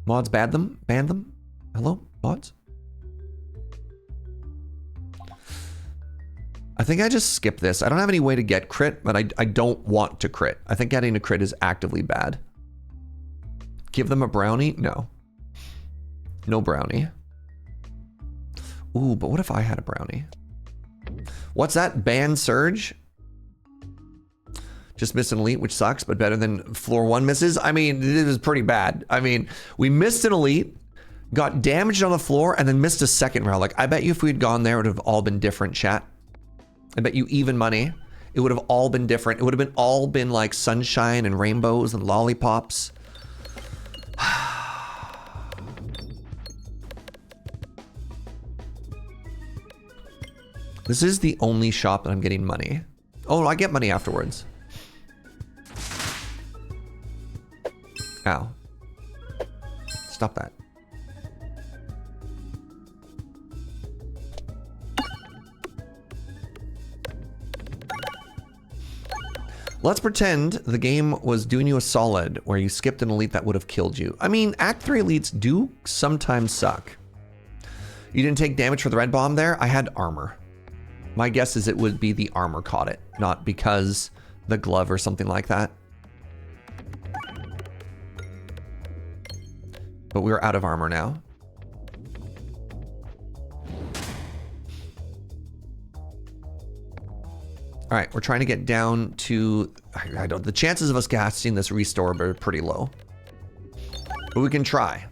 Mods ban them? Ban them? Hello, mods? I think I just skip this. I don't have any way to get crit, but I don't want to crit. I think getting a crit is actively bad. Give them a brownie? No. No brownie. Ooh, but what if I had a brownie? What's that? Ban Serge? Just missed an elite, which sucks, but better than floor 1 misses. I mean, it was pretty bad. I mean, we missed an elite, got damaged on the floor, and then missed a second round. Like, I bet you if we'd gone there, it would have all been different, chat. I bet you even money, it would have all been different. It would have been all been like sunshine and rainbows and lollipops. This is the only shop that I'm getting money. Oh, I get money afterwards. Ow. Stop that. Let's pretend the game was doing you a solid where you skipped an elite that would have killed you. I mean, Act 3 elites do sometimes suck. You didn't take damage for the red bomb there? I had armor. My guess is it would be the armor caught it, not because the glove or something like that. But we're out of armor now. All right, we're trying to get down to, I don't, the chances of us casting this restore are pretty low. But we can try.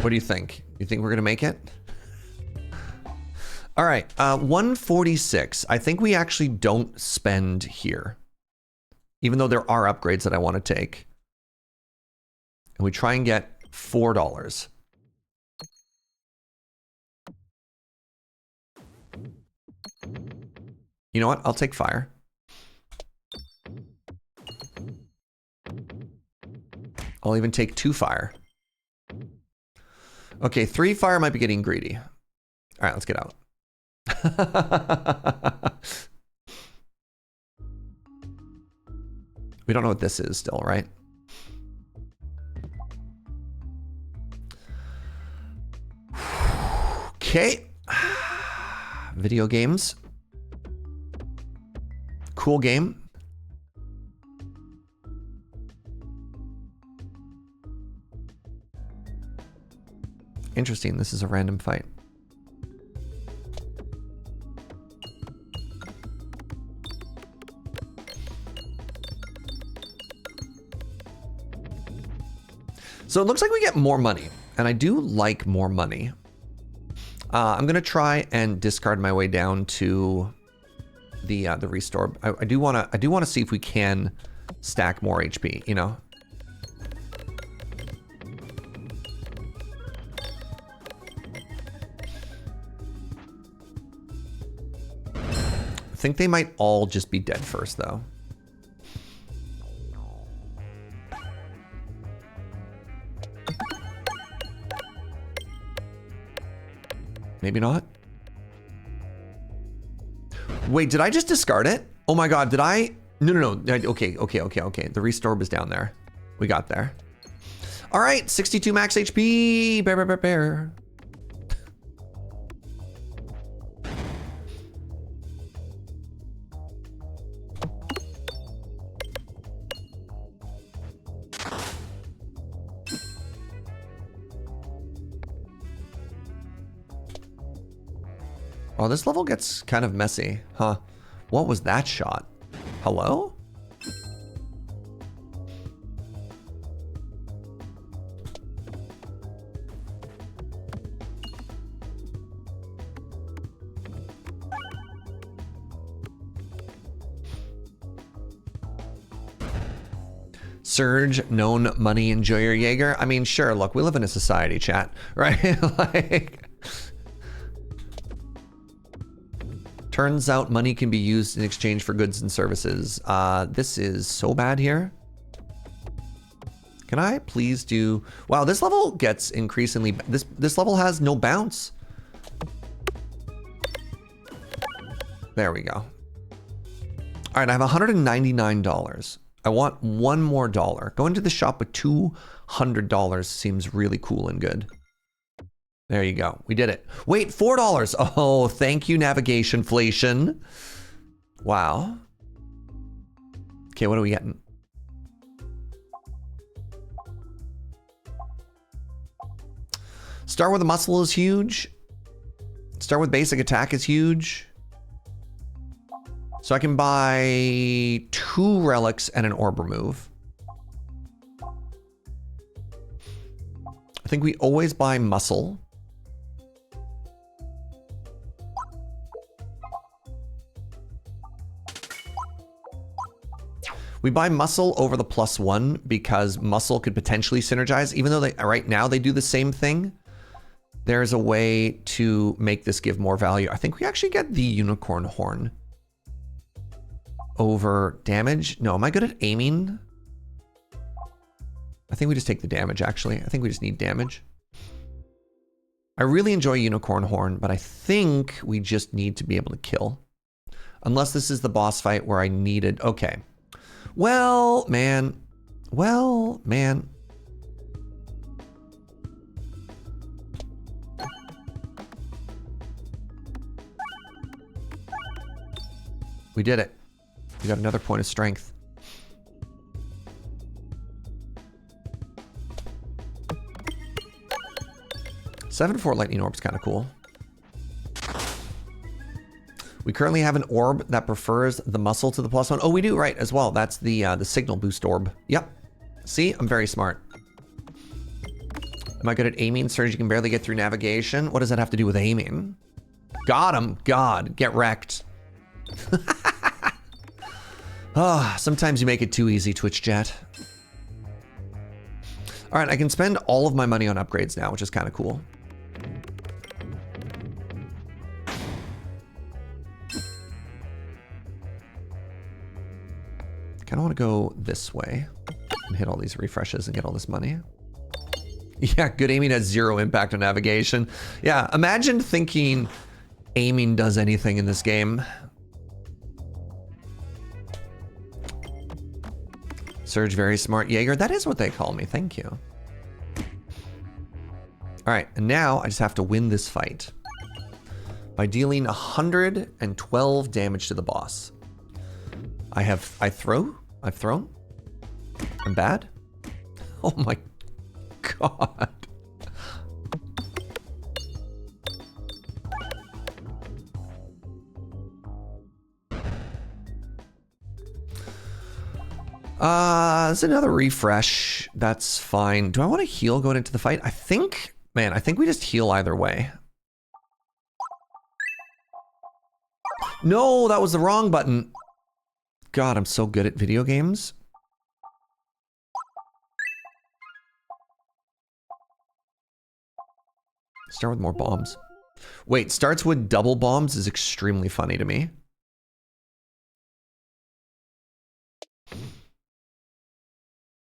What do you think? You think we're gonna make it? All right, 146. I think we actually don't spend here, even though there are upgrades that I want to take. And we try and get $4. You know what? I'll take fire. I'll even take 2 fire. Okay, 3 fire might be getting greedy. All right, let's get out. We don't know what this is still, right? Okay. Video games. Cool game. Interesting, this is a random fight. So it looks like we get more money, and I do like more money. I'm gonna try and discard my way down to the restore. I do wanna see if we can stack more HP, you know? I think they might all just be dead first, though. Maybe not. Wait, did I just discard it? Oh my god, did I? No. Okay. The restore was down there. We got there. All right, 62 max HP. Bear. Oh, this level gets kind of messy, huh? What was that shot? Hello? Serge, known money enjoyer Jaeger. I mean, sure, look, we live in a society, chat, right? Like... Turns out money can be used in exchange for goods and services. This is so bad here. Can I please do... Wow, this level gets increasingly... This level has no bounce. There we go. All right, I have $199. I want one more dollar. Going to the shop with $200 seems really cool and good. There you go. We did it. Wait, $4. Oh, thank you, navigationflation. Wow. Okay, what are we getting? Start with a muscle is huge. Start with basic attack is huge. So I can buy 2 relics and an orb remove. I think we always buy muscle. We buy muscle over the +1 because muscle could potentially synergize, even though they right now they do the same thing. There's a way to make this give more value. I think we actually get the unicorn horn over damage. No, am I good at aiming? I think we just take the damage, actually. I think we just need damage. I really enjoy unicorn horn, but I think we just need to be able to kill. Unless this is the boss fight where I needed... Okay. Well, man. Well, man. We did it. We got another point of strength. Seven for lightning orb's kind of cool. We currently have an orb that prefers the muscle to the +1. Oh, we do, right, as well. That's the signal boost orb. Yep. See, I'm very smart. Am I good at aiming? Serge, you can barely get through navigation. What does that have to do with aiming? Got him. God, get wrecked. Ah, sometimes you make it too easy, Twitch chat. All right, I can spend all of my money on upgrades now, which is kind of cool. I want to go this way and hit all these refreshes and get all this money. Yeah, good aiming has 0 impact on navigation. Yeah, imagine thinking aiming does anything in this game. Serge, very smart Jaeger. That is what they call me. Thank you. All right, and now I just have to win this fight. by dealing 112 damage to the boss. I've thrown? I'm bad? Oh my god. It's another refresh. That's fine. Do I want to heal going into the fight? I think we just heal either way. No, that was the wrong button. God, I'm so good at video games. Start with more bombs. Wait, starts with double bombs is extremely funny to me.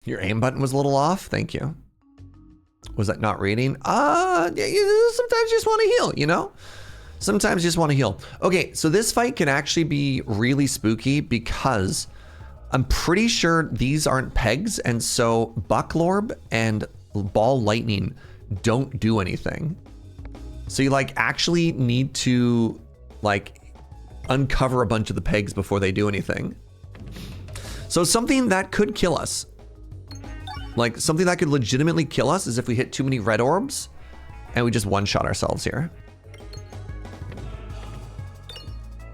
Your aim button was a little off. Thank you. Was that not reading? Sometimes you just want to heal, you know? Sometimes you just want to heal. Okay, so this fight can actually be really spooky because I'm pretty sure these aren't pegs, and so Bucklorb and Ball Lightning don't do anything. So you like actually need to like uncover a bunch of the pegs before they do anything. So something that could kill us. Like, something that could legitimately kill us is if we hit too many red orbs and we just one-shot ourselves here.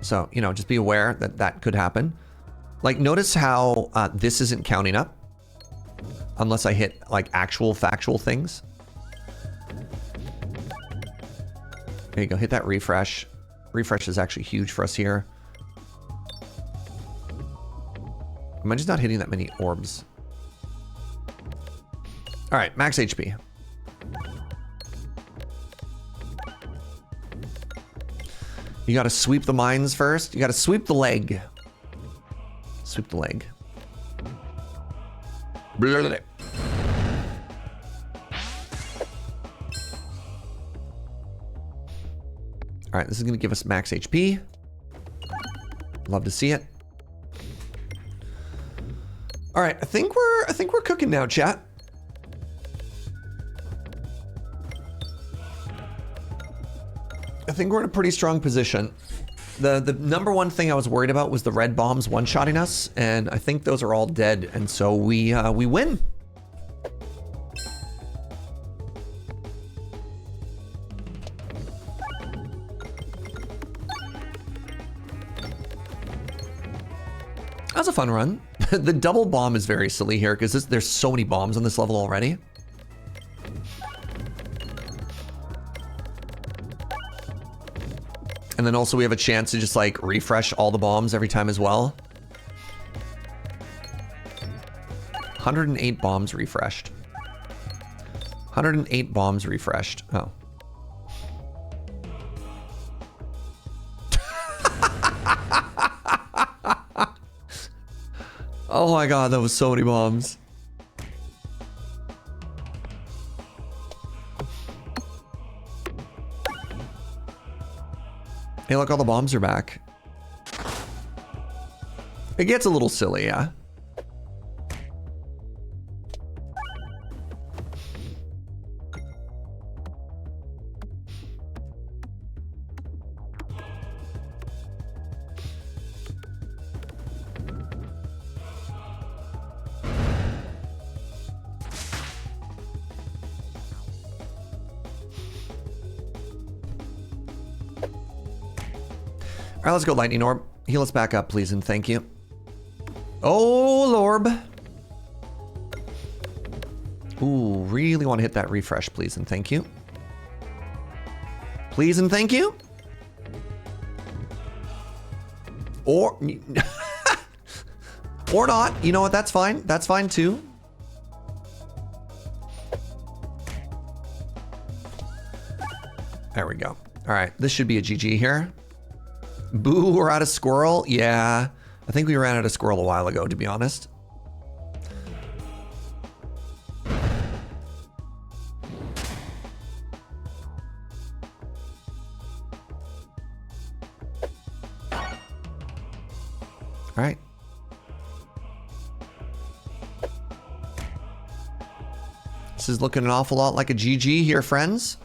So, you know, just be aware that that could happen. Like, notice how this isn't counting up unless I hit, like, actual factual things. There you go, hit that refresh. Refresh is actually huge for us here. Am I just not hitting that many orbs? All right, max HP. You gotta sweep the mines first. You gotta sweep the leg. Sweep the leg. All right, this is gonna give us max HP. Love to see it. All right, I think we're cooking now, chat. I think we're in a pretty strong position. The number one thing I was worried about was the red bombs one-shotting us, and I think those are all dead, and so we win. That was a fun run. The double bomb is very silly here because there's so many bombs on this level already. And then also we have a chance to just like refresh all the bombs every time as well. 108 bombs refreshed. 108 bombs refreshed. Oh. Oh my god, that was so many bombs. Hey, look, all the bombs are back. It gets a little silly, yeah. All right, let's go, Lightning Orb. Heal us back up, please, and thank you. Oh, Lorb. Ooh, really want to hit that refresh, please, and thank you. Please and thank you. Or... or not. You know what? That's fine. That's fine, too. There we go. All right, this should be a GG here. Boo, we're out of squirrel? Yeah, I think we ran out of squirrel a while ago, to be honest. All right. This is looking an awful lot like a GG here, friends.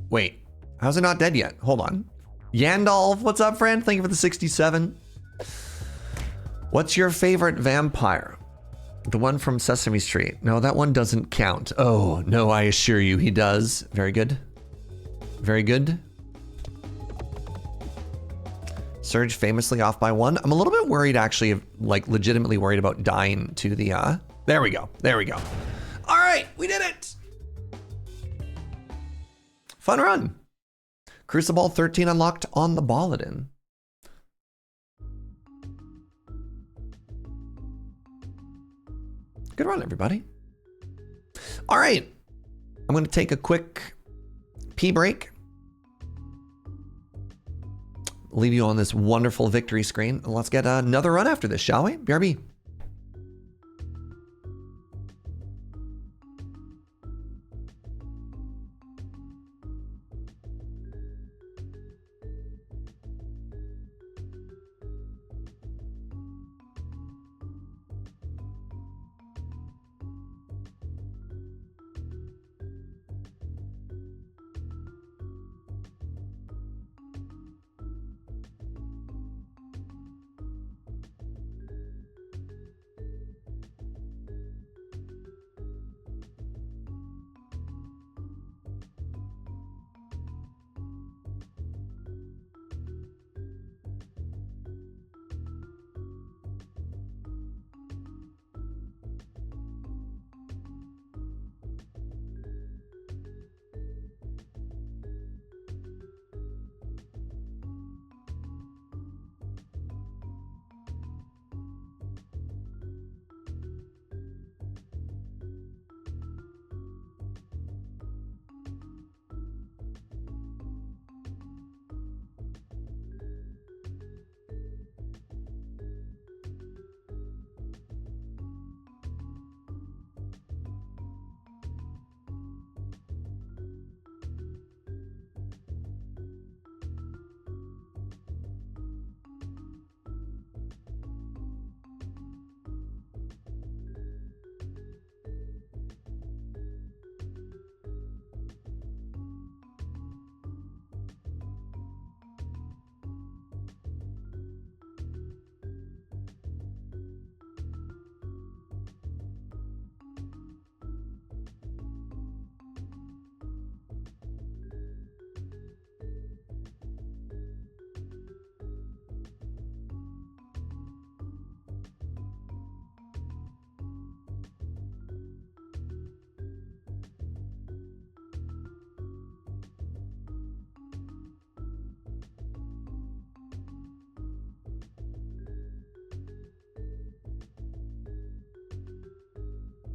Wait, how's it not dead yet? Hold on. Yandolf, what's up, friend? Thank you for the 67. What's your favorite vampire? The one from Sesame Street. No, that one doesn't count. Oh, no, I assure you he does. Very good. Very good. Serge famously off by 1. I'm a little bit worried, actually, like legitimately worried about dying to the, there we go. There we go. All right, we did it. Fun run. Crucible 13 unlocked on the Balladin. Good run, everybody. All right, I'm gonna take a quick pee break. Leave you on this wonderful victory screen. And let's get another run after this, shall we? BRB.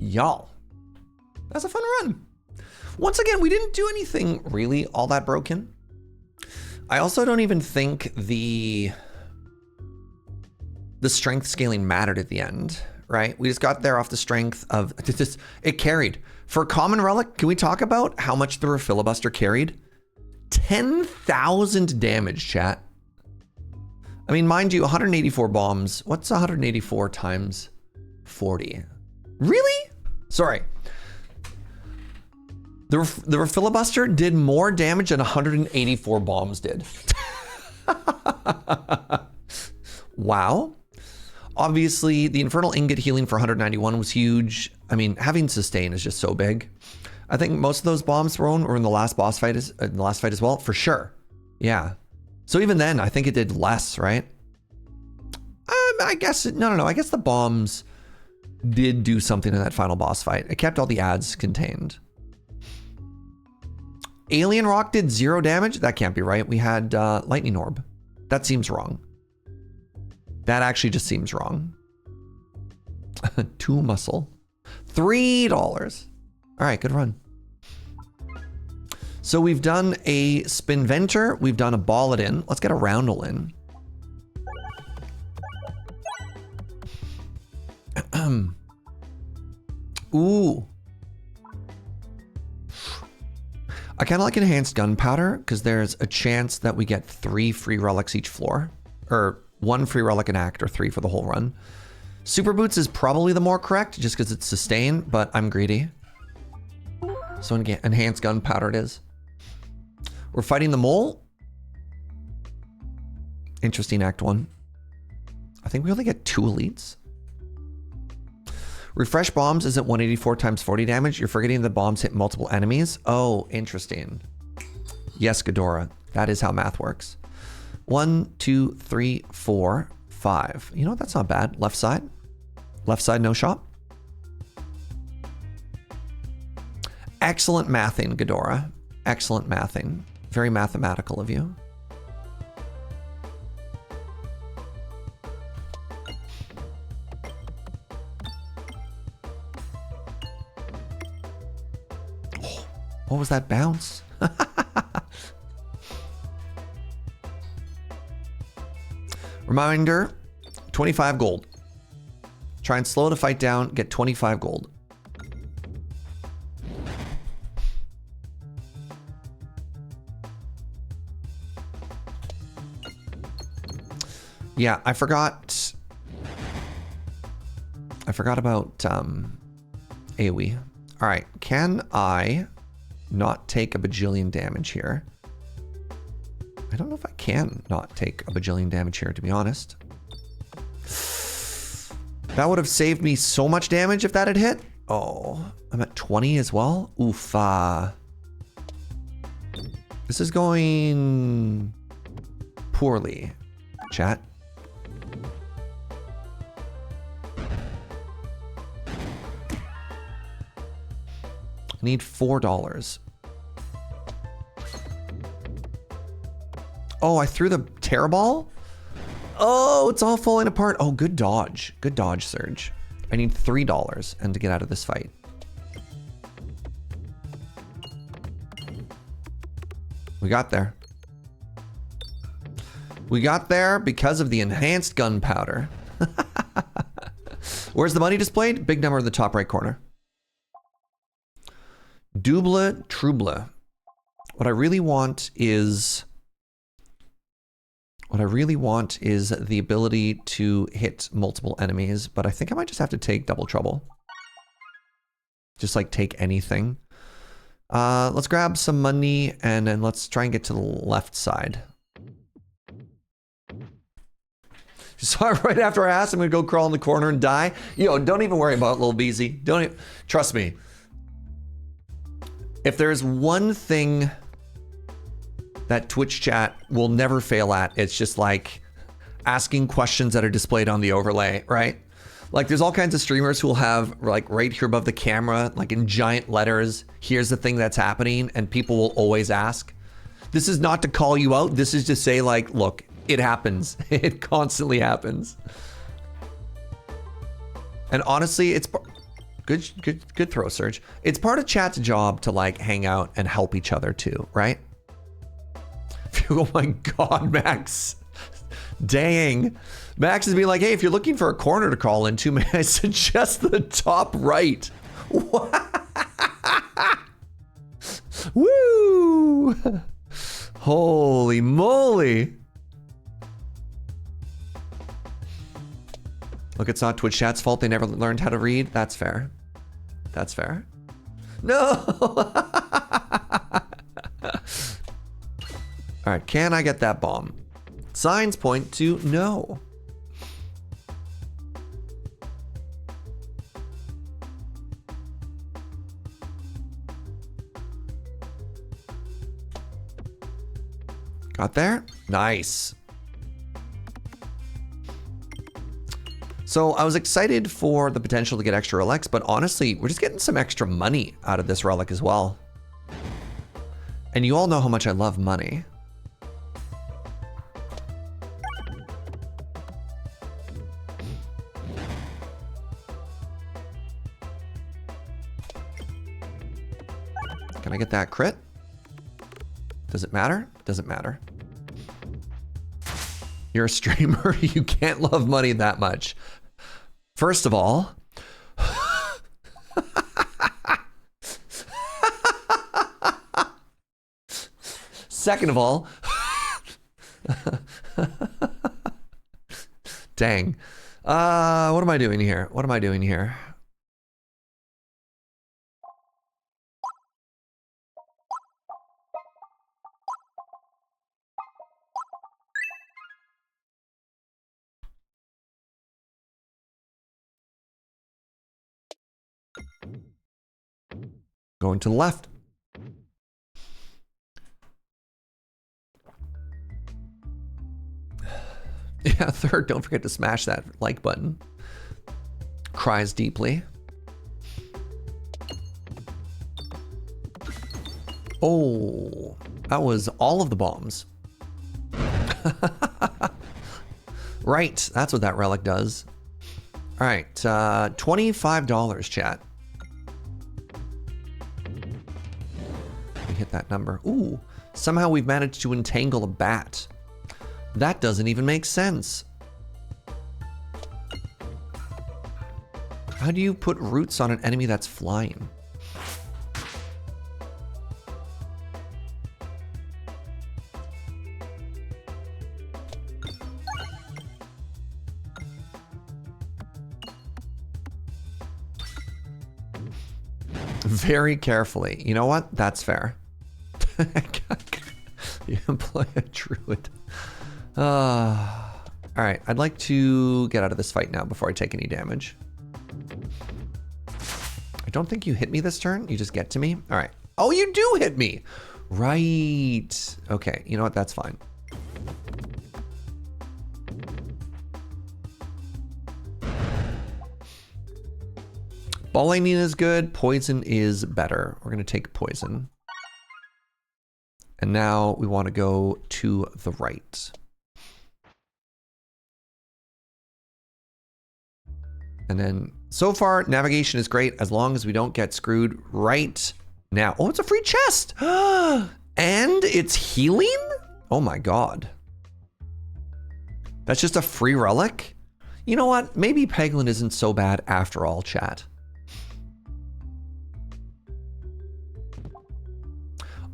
Y'all, that's a fun run. Once again, we didn't do anything really all that broken. I also don't even think the strength scaling mattered at the end, right? We just got there off the strength of this. It carried. For common relic, can we talk about how much the filibuster carried? 10,000 damage, chat. I mean, mind you, 184 bombs. What's 184 times 40? Really? Sorry. The filibuster did more damage than 184 bombs did. Wow. Obviously, the Infernal Ingot healing for 191 was huge. I mean, having sustain is just so big. I think most of those bombs thrown were in the last boss fight, as well, for sure. Yeah. So even then, I think it did less, right? I guess no. I guess the bombs did do something in that final boss fight. It kept all the ads contained. Alien Rock did 0 damage. That can't be right. We had Lightning Orb. That seems wrong. That actually just seems wrong. 2 muscle. $3. All right, good run. So we've done a Spinventer. We've done a Balladin. Let's get a Roundel in. Ooh. I kind of like enhanced gunpowder because there's a chance that we get 3 free relics each floor, or 1 free relic an act, or 3 for the whole run. Super boots is probably the more correct just because it's sustain, but I'm greedy. So enhanced gunpowder it is. We're fighting the mole. Interesting Act 1. I think we only get 2 elites. Refresh bombs isn't 184 times 40 damage. You're forgetting the bombs hit multiple enemies. Oh, interesting. Yes, Ghidorah. That is how math works. 1, 2, 3, 4, 5. You know what? That's not bad. Left side. Left side, no shop. Excellent mathing, Ghidorah. Excellent mathing. Very mathematical of you. Oh, what was that bounce? Reminder, 25 gold. Try and slow the fight down, get 25 gold. Yeah, I forgot about AoE. All right, can I not take a bajillion damage here? I don't know if I can not take a bajillion damage here, to be honest. That would have saved me so much damage if that had hit. Oh, I'm at 20 as well. Oof. This is going poorly, chat. I need $4. Oh, I threw the terror ball? Oh, it's all falling apart. Oh, good dodge. Good dodge, Serge. I need $3 and to get out of this fight. We got there. We got there because of the enhanced gunpowder. Where's the money displayed? Big number in the top right corner. Double trouble. What I really want is the ability to hit multiple enemies, but I think I might just have to take double trouble. Just like take anything. Let's grab some money and then let's try and get to the left side. Sorry, right after I asked, I'm gonna go crawl in the corner and die. Yo, don't even worry about little BZ. Don't even, trust me. If there's one thing that Twitch chat will never fail at, it's just like asking questions that are displayed on the overlay, right? Like there's all kinds of streamers who will have like right here above the camera, like in giant letters, here's the thing that's happening, and people will always ask. This is not to call you out, this is to say like, look, it happens. It constantly happens. And honestly, it's good throw, Serge. It's part of chat's job to like hang out and help each other too, right? Oh my God, Max. Dang. Max is being like, hey, if you're looking for a corner to crawl into, may I suggest the top right? Woo! Holy moly. Look, it's not Twitch chat's fault they never learned how to read. That's fair. That's fair. No! All right, can I get that bomb? Signs point to no. Got there? Nice. So I was excited for the potential to get extra relics, but honestly, we're just getting some extra money out of this relic as well. And you all know how much I love money. Can I get that crit? Does it matter? Doesn't matter. You're a streamer, you can't love money that much. First of all, second of all, dang. What am I doing here? What am I doing here? Going to the left. Yeah, third, don't forget to smash that like button. Cries deeply. Oh, that was all of the bombs. Right, that's what that relic does. All right, $25, chat. We hit that number. Ooh, somehow we've managed to entangle a bat. That doesn't even make sense. How do you put roots on an enemy that's flying? Very carefully. You know what? That's fair. You employ a druid. All right, I'd like to get out of this fight now before I take any damage. I don't think you hit me this turn. You just get to me. All right. Oh, you do hit me. Right. Okay, you know what? That's fine. Ball lightning is good. Poison is better. We're going to take poison. And now we want to go to the right. And then so far, navigation is great as long as we don't get screwed right now. Oh, it's a free chest. And it's healing? Oh my God. That's just a free relic? You know what? Maybe Peglin isn't so bad after all, chat.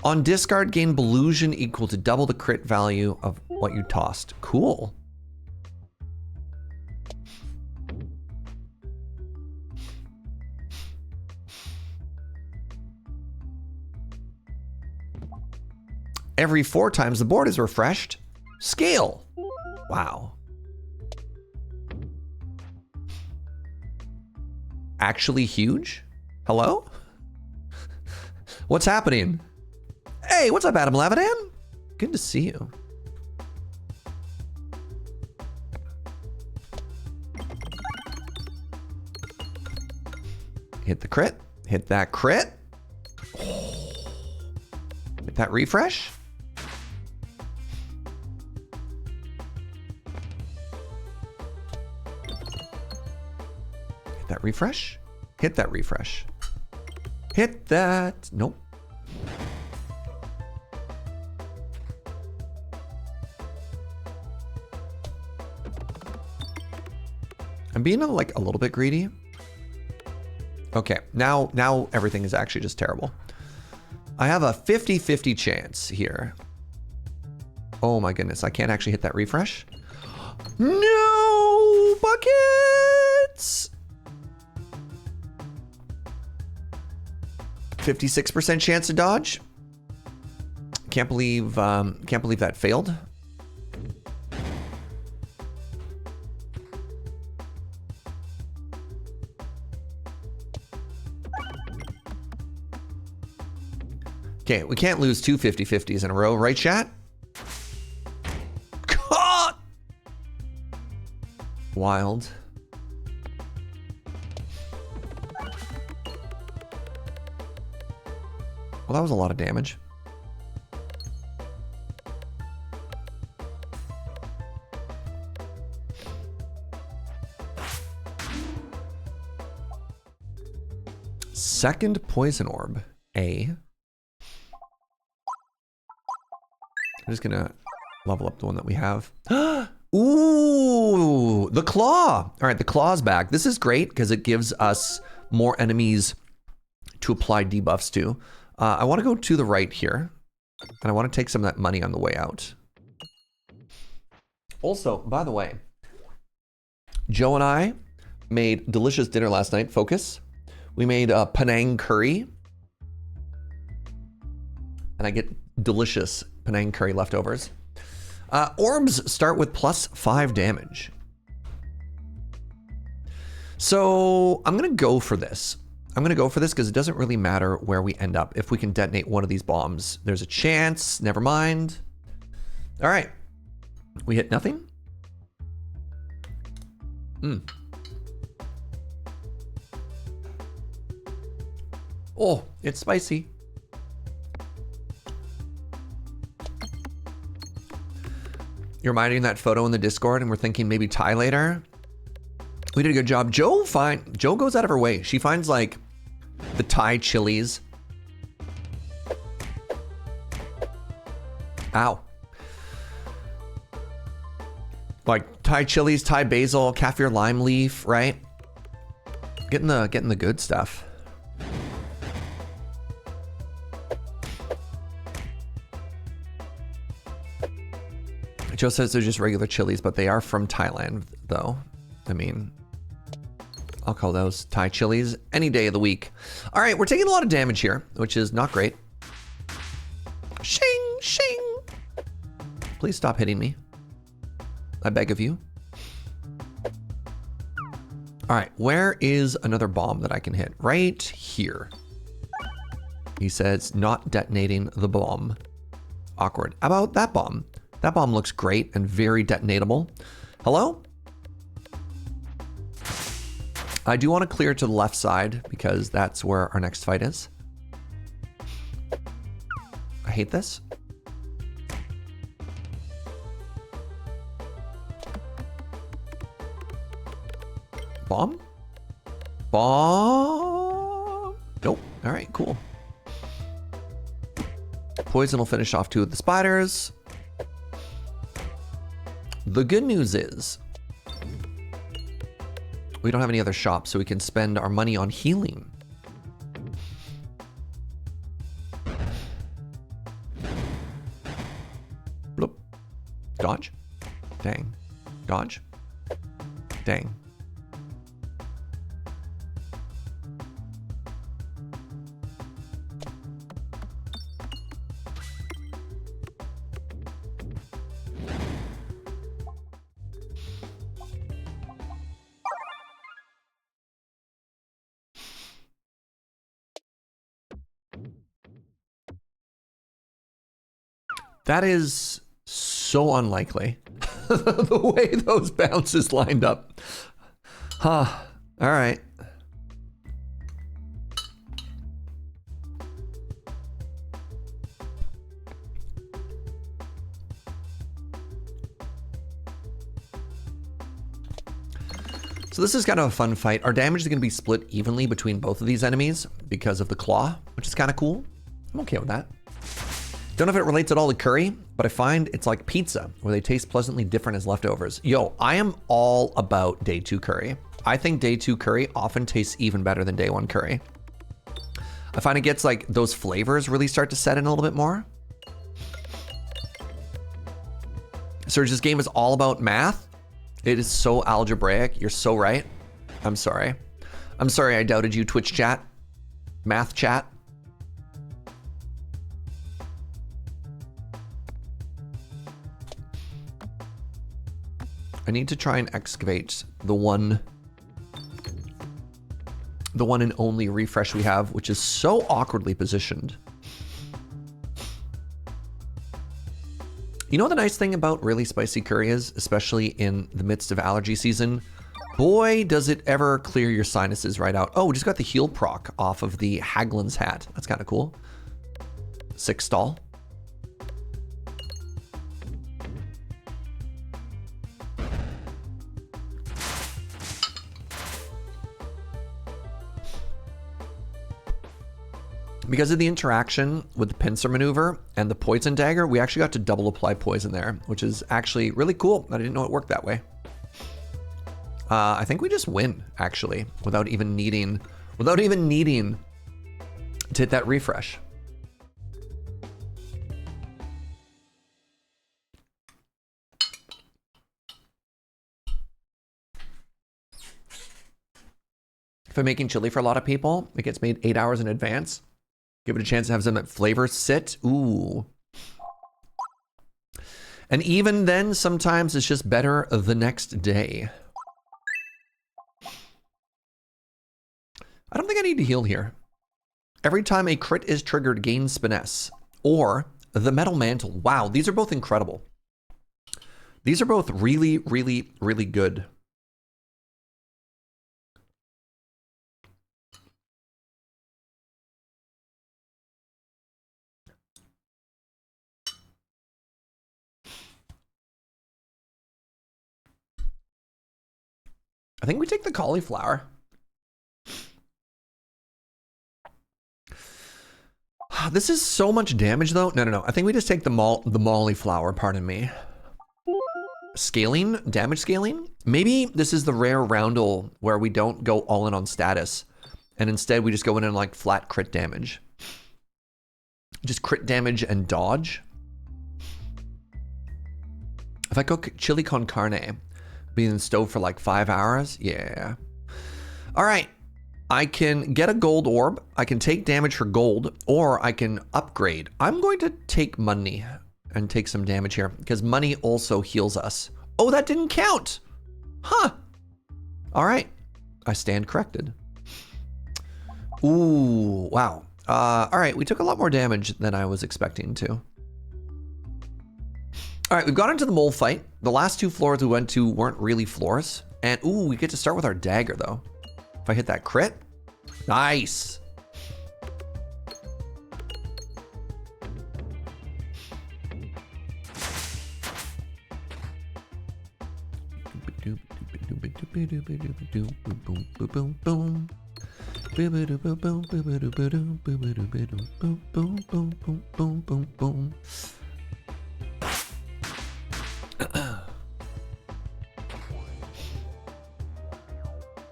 On discard, gain Belusion equal to double the crit value of what you tossed. Cool. Every 4 times the board is refreshed. Scale. Wow. Actually huge? Hello? What's happening? Hey, what's up, Adam Lavadan? Good to see you. Hit the crit. Hit that crit. Hit that refresh. Hit that refresh. Hit that refresh. Hit that. Nope. I'm being like a little bit greedy. Okay, now everything is actually just terrible. I have a 50-50 chance here. Oh my goodness, I can't actually hit that refresh. No buckets. 56% chance to dodge. Can't believe that failed. Okay, we can't lose 2 50-50s in a row, right, chat? God! Wild. Well, that was a lot of damage. Second poison orb, A. I'm just gonna level up the one that we have. Ooh, the claw. All right, the claw's back. This is great because it gives us more enemies to apply debuffs to. I want to go to the right here, and I want to take some of that money on the way out. Also, by the way, Joe and I made delicious dinner last night. Focus. We made a Penang curry, and I get delicious Penang curry leftovers. Orbs start with +5 damage. So I'm gonna go for this. I'm gonna go for this because it doesn't really matter where we end up. If we can detonate one of these bombs, there's a chance. Never mind. All right, we hit nothing. Oh, it's spicy. You're reminding that photo in the Discord, and we're thinking maybe Thai later. We did a good job. Joe goes out of her way. She finds like the Thai chilies. Ow. Like Thai chilies, Thai basil, kaffir lime leaf, right? Getting the good stuff. Joe says they're just regular chilies, but they are from Thailand, though. I mean, I'll call those Thai chilies any day of the week. All right, we're taking a lot of damage here, which is not great. Shing, shing. Please stop hitting me. I beg of you. All right, where is another bomb that I can hit? Right here. He says, not detonating the bomb. Awkward. How about that bomb? That bomb looks great and very detonatable. Hello? I do want to clear to the left side because that's where our next fight is. I hate this. Bomb? Bomb? Nope. All right, cool. Poison will finish off 2 of the spiders. The good news is we don't have any other shops, so we can spend our money on healing. Bloop. Dodge. Dang. Dodge. Dang. That is so unlikely. The way those bounces lined up. Huh. All right. So this is kind of a fun fight. Our damage is going to be split evenly between both of these enemies because of the claw, which is kind of cool. I'm okay with that. Don't know if it relates at all to curry, but I find it's like pizza, where they taste pleasantly different as leftovers. Yo, I am all about day 2 curry. I think day 2 curry often tastes even better than day 1 curry. I find it gets like those flavors really start to set in a little bit more. Serge, this game is all about math. It is so algebraic. You're so right. I'm sorry. I'm sorry I doubted you, Twitch chat. Math chat. I need to try and excavate the one and only refresh we have, which is so awkwardly positioned. You know what the nice thing about really spicy curry is, especially in the midst of allergy season? Boy, does it ever clear your sinuses right out. Oh, we just got the heal proc off of the Haglin's hat. That's kind of cool. 6 stall. Because of the interaction with the pincer maneuver and the poison dagger, we actually got to double apply poison there, which is actually really cool. I didn't know it worked that way. I think we just win, actually, without even needing to hit that refresh. If I'm making chili for a lot of people, it gets made 8 hours in advance. Give it a chance to have some flavor sit. Ooh. And even then, sometimes it's just better the next day. I don't think I need to heal here. Every time a crit is triggered, gain Spiness. Or the Metal Mantle. Wow, these are both incredible. These are both really, really, really good. I think we take the cauliflower. This is so much damage though. No. I think we just take the molliflower, pardon me. Scaling, damage scaling. Maybe this is the rare roundel where we don't go all in on status. And instead we just go in and like flat crit damage. Just crit damage and dodge. If I go chili con carne, be in the stove for like 5 hours, yeah. All right, I can get a gold orb, I can take damage for gold, or I can upgrade. I'm going to take money and take some damage here, because money also heals us. Oh, that didn't count. Huh. All right, I stand corrected. Ooh, wow. All right, we took a lot more damage than I was expecting to. All right, we've got into the mole fight. The last 2 floors we went to weren't really floors. And ooh, we get to start with our dagger though. If I hit that crit, nice.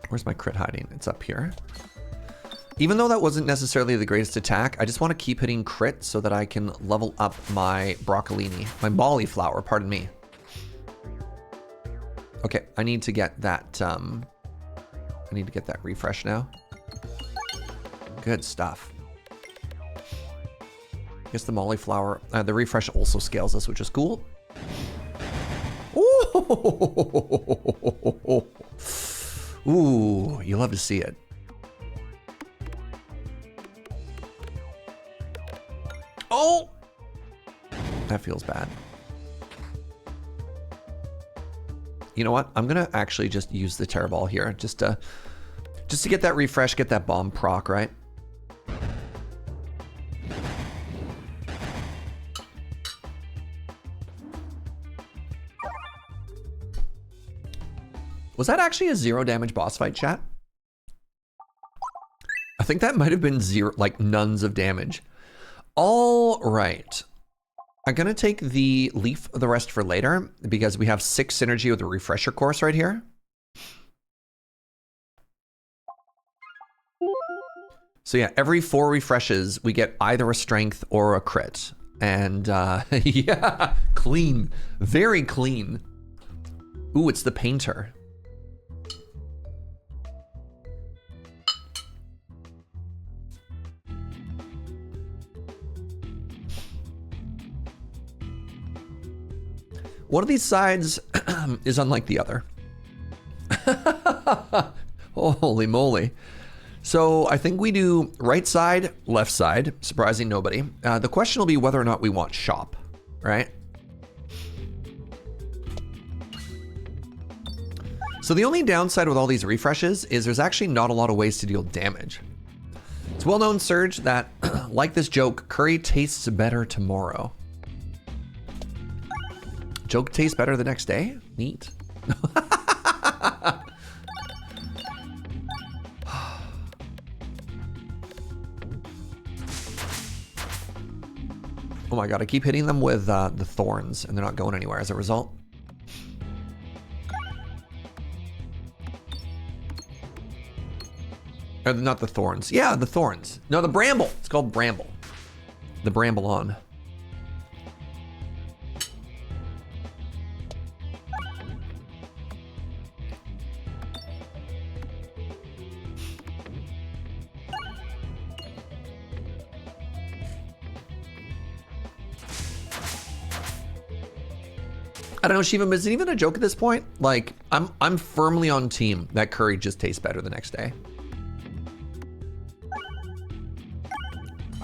Where's my crit hiding? It's up here. Even though that wasn't necessarily the greatest attack, I just want to keep hitting crit so that I can level up my broccolini, my molliflower, pardon me. Okay, I need to get that, refresh now. Good stuff. I guess the molliflower, the refresh also scales us, which is cool. Ooh. Ooh, you love to see it. Oh! That feels bad. You know what? I'm gonna actually just use the Terror Ball here, just to get that refresh, get that bomb proc, right? Was that actually a 0 damage boss fight, chat? I think that might have been 0, like nuns of damage. All right. I'm gonna take the leaf of the rest for later because we have 6 synergy with the refresher course right here. So yeah, every 4 refreshes, we get either a strength or a crit. And yeah, clean, very clean. Ooh, it's the painter. One of these sides is unlike the other. Holy moly. So I think we do right side, left side, surprising nobody. The question will be whether or not we want shop, right? So the only downside with all these refreshes is there's actually not a lot of ways to deal damage. It's well known, Serge, that like this joke, curry tastes better tomorrow. Joke tastes better the next day? Neat. Oh my god, I keep hitting them with the thorns and they're not going anywhere as a result. Not the thorns. Yeah, the thorns. No, the bramble. It's called bramble. The bramble on. I don't know, Shiva, is it even a joke at this point? Like, I'm firmly on team that curry just tastes better the next day.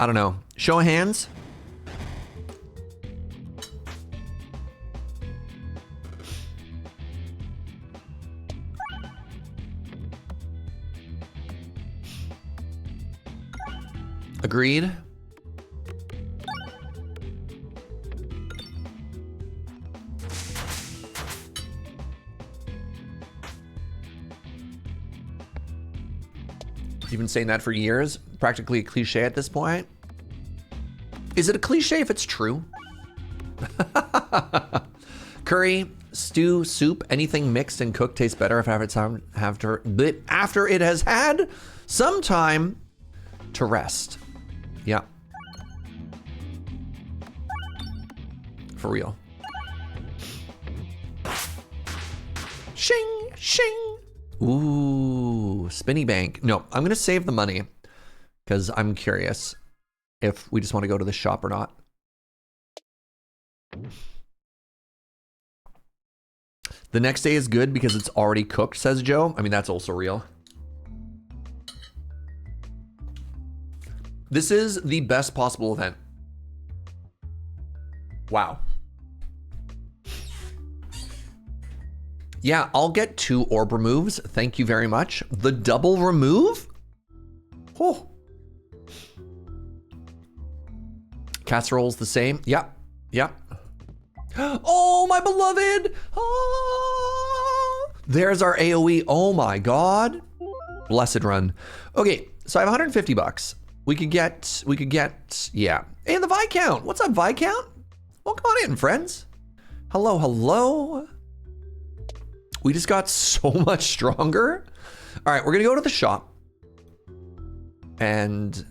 I don't know. Show of hands. Agreed. You've been saying that for years. Practically a cliche at this point. Is it a cliche if it's true? Curry, stew, soup, anything mixed and cooked tastes better after it has had some time to rest. Yeah. For real. Shing, shing. Ooh, spinny bank. No, I'm gonna save the money because I'm curious if we just want to go to the shop or not. The next day is good because it's already cooked, says Joe. I mean, that's also real. This is the best possible event. Wow. Yeah, I'll get 2 orb removes. Thank you very much. The double remove? Oh. Casserole's the same. Yep. Yep. Oh, my beloved. Oh. There's our AoE. Oh my God. Blessed run. Okay, so I have 150 bucks. We could get, yeah. Hey, the Viscount. What's up, Viscount? Welcome on in, friends. Hello, hello. We just got so much stronger. All right, we're gonna go to the shop. And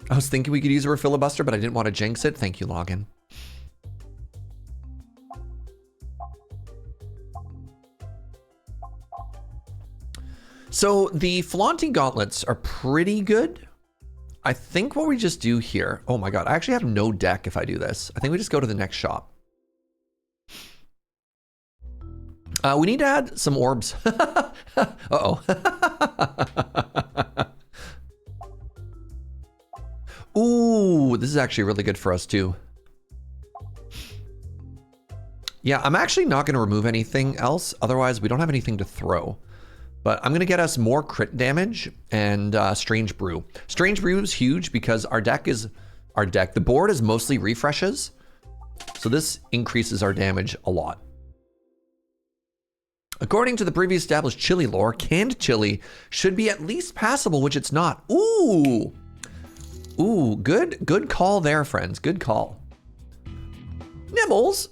I was thinking we could use a filibuster, but I didn't want to jinx it. Thank you, login. So the flaunting gauntlets are pretty good. I think what we just do here, oh my God, I actually have no deck if I do this. I think we just go to the next shop. We need to add some orbs. Uh-oh. Ooh, this is actually really good for us too. Yeah, I'm actually not gonna remove anything else. Otherwise, we don't have anything to throw. But I'm gonna get us more crit damage and Strange Brew. Strange Brew is huge because the board is mostly refreshes. So this increases our damage a lot. According to the previous established chili lore, canned chili should be at least passable, which it's not. Ooh. Ooh, good call there, friends. Good call. Nibbles,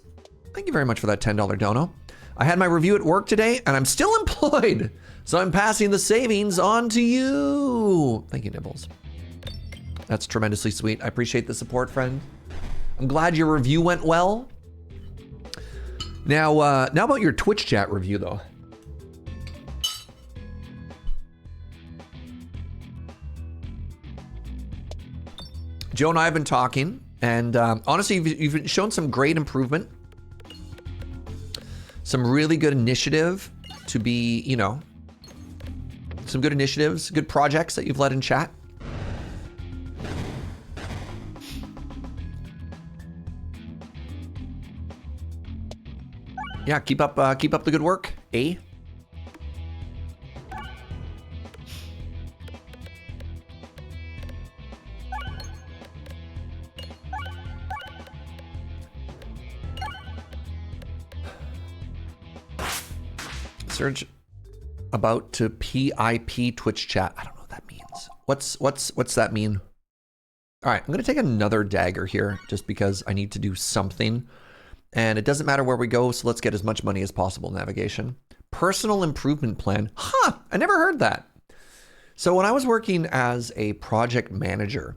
thank you very much for that $10 dono. I had my review at work today and I'm still employed. So I'm passing the savings on to you. Thank you, Nibbles. That's tremendously sweet. I appreciate the support, friend. I'm glad your review went well. Now about your Twitch chat review, though. Joe and I have been talking, and honestly, you've shown some great improvement. Some really good initiative to be, you know, some good initiatives, good projects that you've led in chat. Yeah, keep up the good work, eh? Serge, about to PIP Twitch chat. I don't know what that means. What's that mean? All right, I'm gonna take another dagger here just because I need to do something. And it doesn't matter where we go, so let's get as much money as possible in navigation. Personal improvement plan. Huh, I never heard that. So when I was working as a project manager,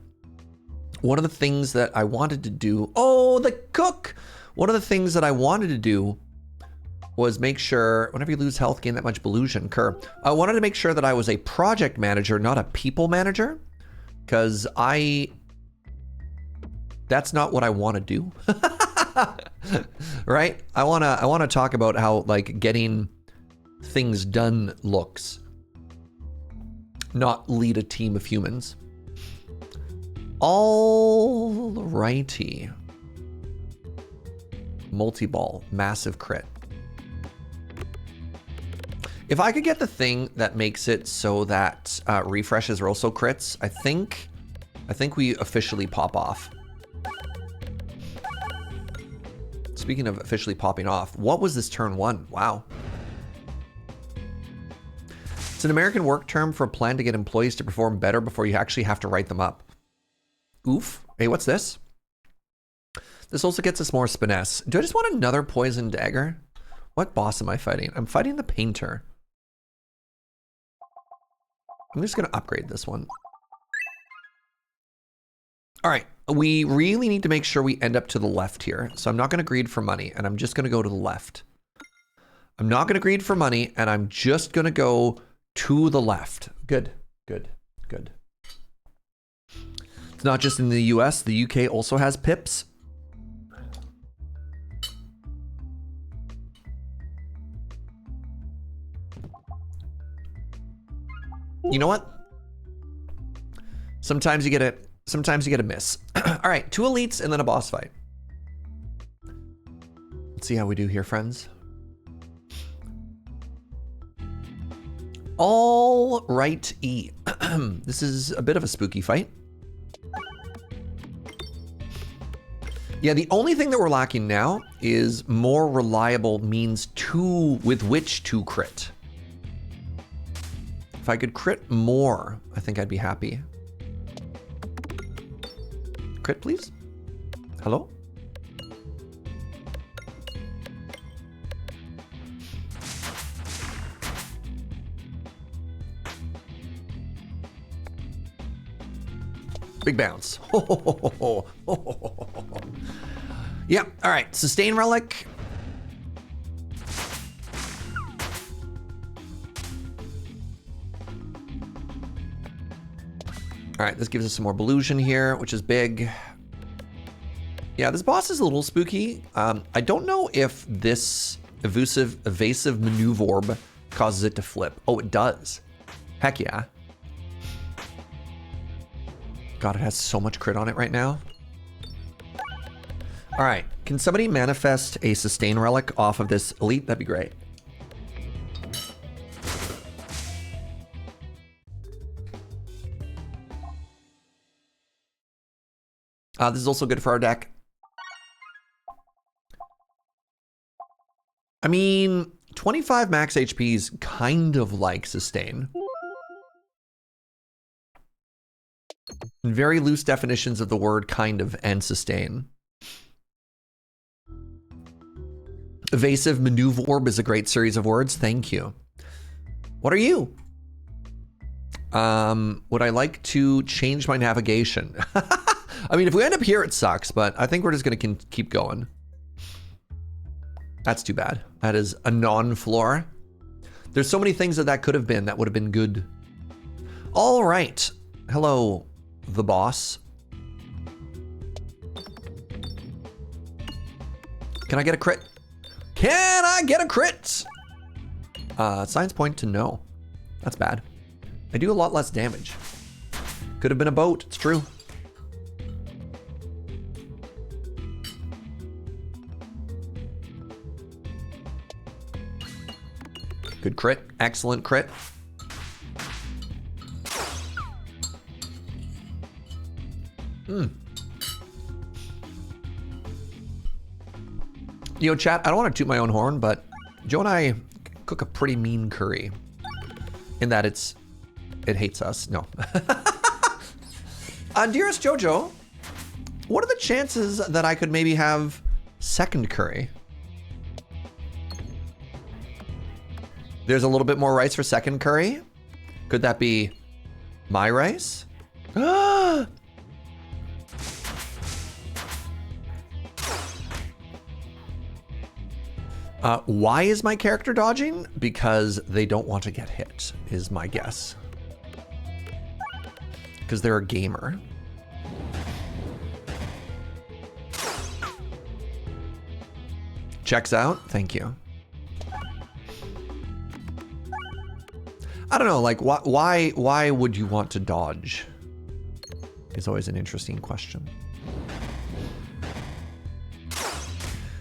one of the things that I wanted to do, oh, the cook! One of the things that I wanted to do was make sure, whenever you lose health, gain that much Belusion, Kerr. I wanted to make sure that I was a project manager, not a people manager, because that's not what I want to do. Right? I wanna talk about how like getting things done looks, not lead a team of humans. All righty. Multi-ball, massive crit. If I could get the thing that makes it so that refreshes are also crits, I think we officially pop off. Speaking of officially popping off, what was this turn one? Wow. It's an American work term for a plan to get employees to perform better before you actually have to write them up. Oof. Hey, what's this? This also gets us more finesse. Do I just want another poison dagger? What boss am I fighting? I'm fighting the painter. I'm just going to upgrade this one. All right. We really need to make sure we end up to the left here. So I'm not going to greed for money, and I'm just going to go to the left. I'm not going to greed for money, and I'm just going to go to the left. Good, good, good. It's not just in the US. The UK also has pips. You know what? Sometimes you get a miss. All right, 2 elites and then a boss fight. Let's see how we do here, friends. All right, E. This is a bit of a spooky fight. Yeah, the only thing that we're lacking now is more reliable means with which to crit. If I could crit more, I think I'd be happy. Crit, please. Hello? Big bounce. Yeah, all right. Sustain relic. All right, this gives us some more Belusion here, which is big. Yeah, this boss is a little spooky. I don't know if this evasive maneuver orb causes it to flip. Oh, it does. Heck yeah. God, it has so much crit on it right now. All right, can somebody manifest a sustain relic off of this elite? That'd be great. This is also good for our deck. I mean, 25 max HP is kind of like sustain. Very loose definitions of the word kind of and sustain. Evasive maneuver orb is a great series of words. Thank you. What are you? Would I like to change my navigation? I mean, if we end up here, it sucks, but I think we're just going to keep going. That's too bad. That is a non-floor. There's so many things that could have been that would have been good. All right. Hello, the boss. Can I get a crit? Can I get a crit? Science point to no. That's bad. I do a lot less damage. Could have been a boat. It's true. Good crit. Excellent crit. You know, chat, I don't want to toot my own horn, but Joe and I cook a pretty mean curry. In that it hates us. No. Dearest Jojo, what are the chances that I could maybe have second curry? There's a little bit more rice for second curry. Could that be my rice? Why is my character dodging? Because they don't want to get hit, is my guess. Because they're a gamer. Checks out. Thank you. I don't know, like, why would you want to dodge? is always an interesting question.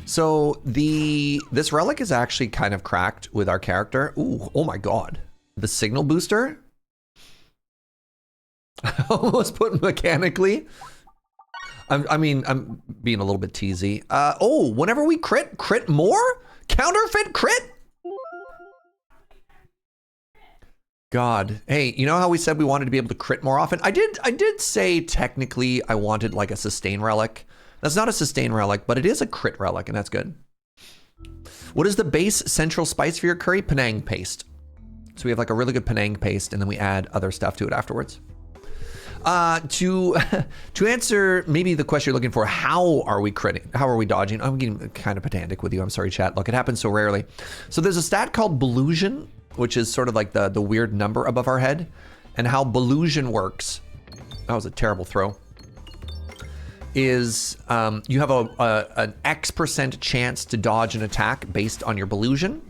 So this relic is actually kind of cracked with our character. Ooh, oh my god. The signal booster? Almost put mechanically. I'm being a little bit teasy. Oh, whenever we crit more? Counterfeit crit? God. Hey, you know how we said we wanted to be able to crit more often? I did say technically I wanted like a sustain relic. That's not a sustain relic, but it is a crit relic, and that's good. What is the base central spice for your curry? Penang paste. So we have like a really good Penang paste, and then we add other stuff to it afterwards. To answer maybe the question you're looking for, how are we critting? How are we dodging? I'm getting kind of pedantic with you. I'm sorry, chat. Look, it happens so rarely. So there's a stat called Belusion, which is sort of like the weird number above our head. And how Belusion works, that was a terrible throw, is you have an X% chance to dodge an attack based on your Belusion.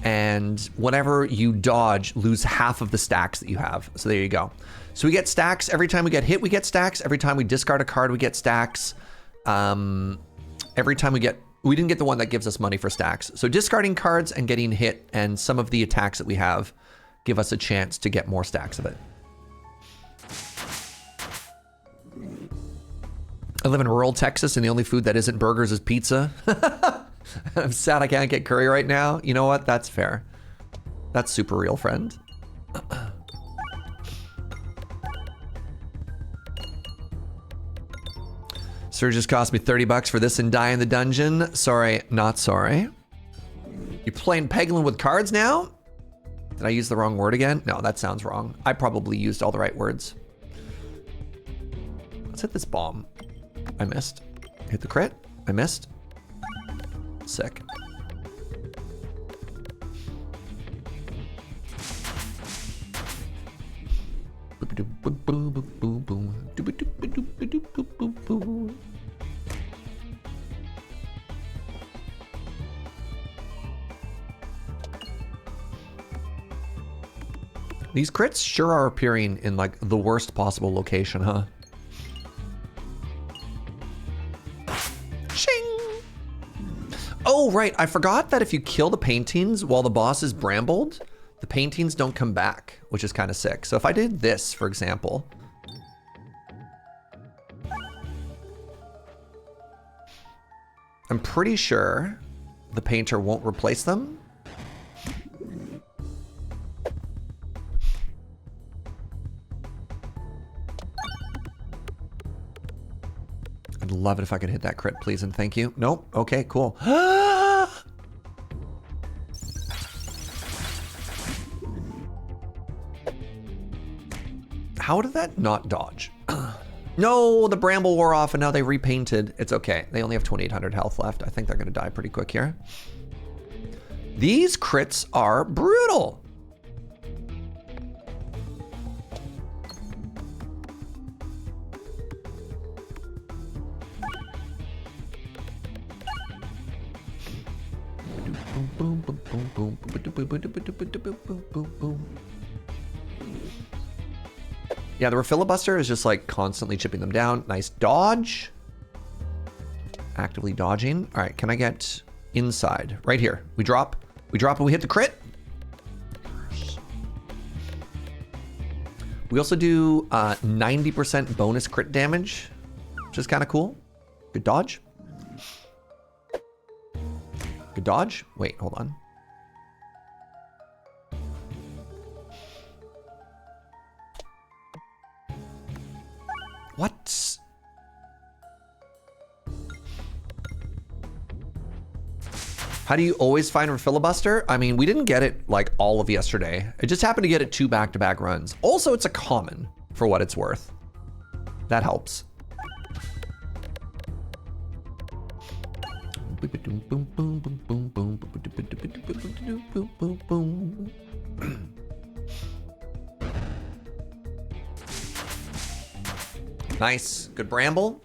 And whenever you dodge, lose half of the stacks that you have. So there you go. So we get stacks. Every time we get hit, we get stacks. Every time we discard a card, we get stacks. Every time we didn't get the one that gives us money for stacks. So discarding cards and getting hit and some of the attacks that we have give us a chance to get more stacks of it. I live in rural Texas and the only food that isn't burgers is pizza. I'm sad I can't get curry right now. You know what? That's fair. That's super real, friend. Serge just cost me 30 bucks for this and die in the dungeon. Sorry, not sorry. You playing Peglin with cards now? Did I use the wrong word again? No, that sounds wrong. I probably used all the right words. Let's hit this bomb. I missed. Hit the crit. I missed. Sick. These crits sure are appearing in like the worst possible location, huh? Oh, right. I forgot that if you kill the paintings while the boss is brambled, the paintings don't come back, which is kind of sick. So if I did this, for example. I'm pretty sure the painter won't replace them. I'd love it if I could hit that crit, please and thank you. Nope. Okay, cool. How did that not dodge? No, the bramble wore off and now they repainted. It's okay. They only have 2,800 health left. I think they're going to die pretty quick here. These crits are brutal. Yeah, the filibuster is just like constantly chipping them down. Nice dodge. Actively dodging. All right, can I get inside? Right here. We drop and we hit the crit. We also do 90% bonus crit damage, which is kind of cool. Good dodge. Good dodge. Wait, hold on. What? How do you always find a filibuster? I mean, we didn't get it like all of yesterday. It just happened to get it 2 back-to-back runs. Also, it's a common for what it's worth. That helps. Nice. Good bramble.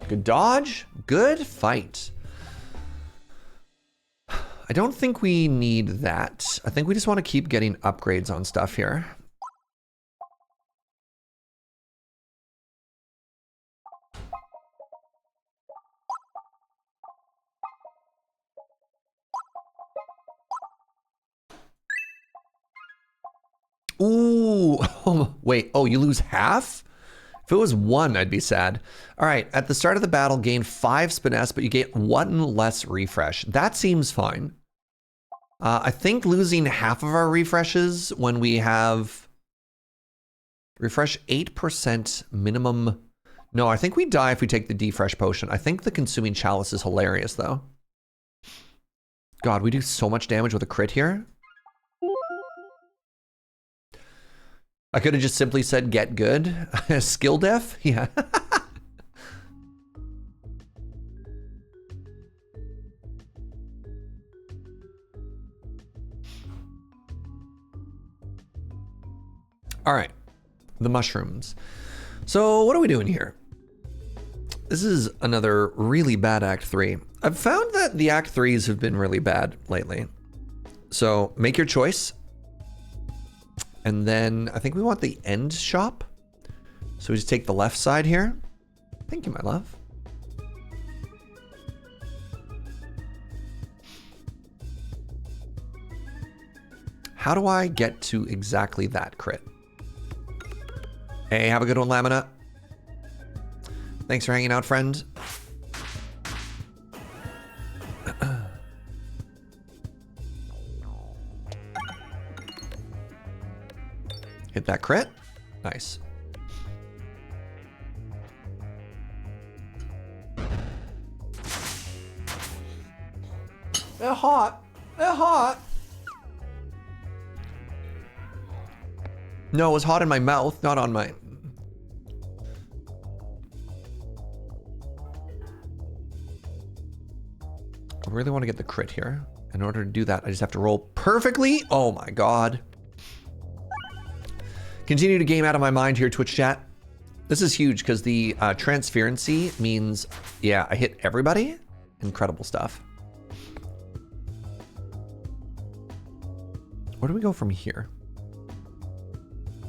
Good dodge. Good fight. I don't think we need that. I think we just want to keep getting upgrades on stuff here. Ooh, wait, oh, you lose half? If it was 1, I'd be sad. All right, at the start of the battle, gain 5 spiness, but you get 1 less refresh. That seems fine. I think losing half of our refreshes when we have refresh 8% minimum. No, I think we die if we take the defresh potion. I think the consuming chalice is hilarious though. God, we do so much damage with a crit here. I could have just simply said get good. Skill def? Yeah. All right, the mushrooms. So what are we doing here? This is another really bad Act 3. I've found that the Act 3s have been really bad lately. So make your choice. And then I think we want the end shop. So we just take the left side here. Thank you, my love. How do I get to exactly that crit? Hey, have a good one, Lamina. Thanks for hanging out, friend. Hit that crit. Nice. They're hot. They're hot. No, it was hot in my mouth, not on my... I really want to get the crit here. In order to do that, I just have to roll perfectly. Oh my God. Continue to game out of my mind here, Twitch chat. This is huge because the transferency means, yeah, I hit everybody. Incredible stuff. Where do we go from here?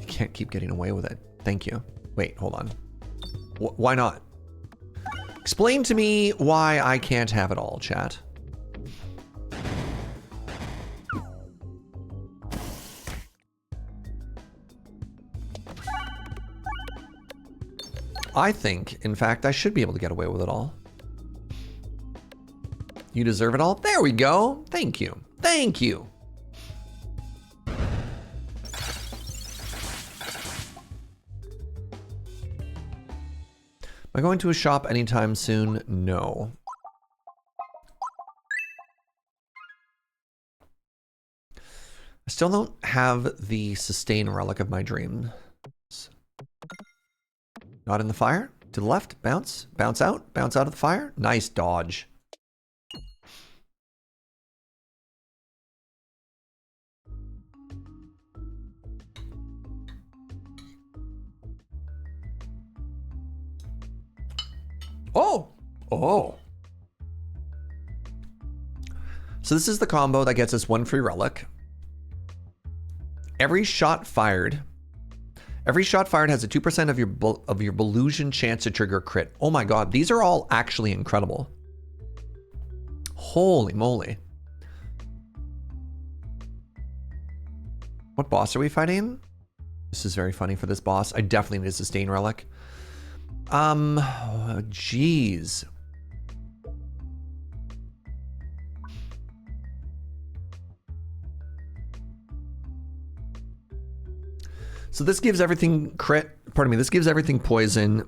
I can't keep getting away with it. Thank you. Wait, hold on. Why not? Explain to me why I can't have it all, chat. I think, in fact, I should be able to get away with it all. You deserve it all. There we go. Thank you. Thank you. Am I going to a shop anytime soon? No. I still don't have the sustain relic of my dreams. Not in the fire. To the left. Bounce. Bounce out. Bounce out of the fire. Nice dodge. Oh! Oh! So this is the combo that gets us 1 free relic. Every shot fired has a 2% of your Belusion chance to trigger a crit. Oh my God, these are all actually incredible. Holy moly. What boss are we fighting? This is very funny for this boss. I definitely need a sustain relic. Jeez. So this gives everything crit, pardon me, this gives everything poison.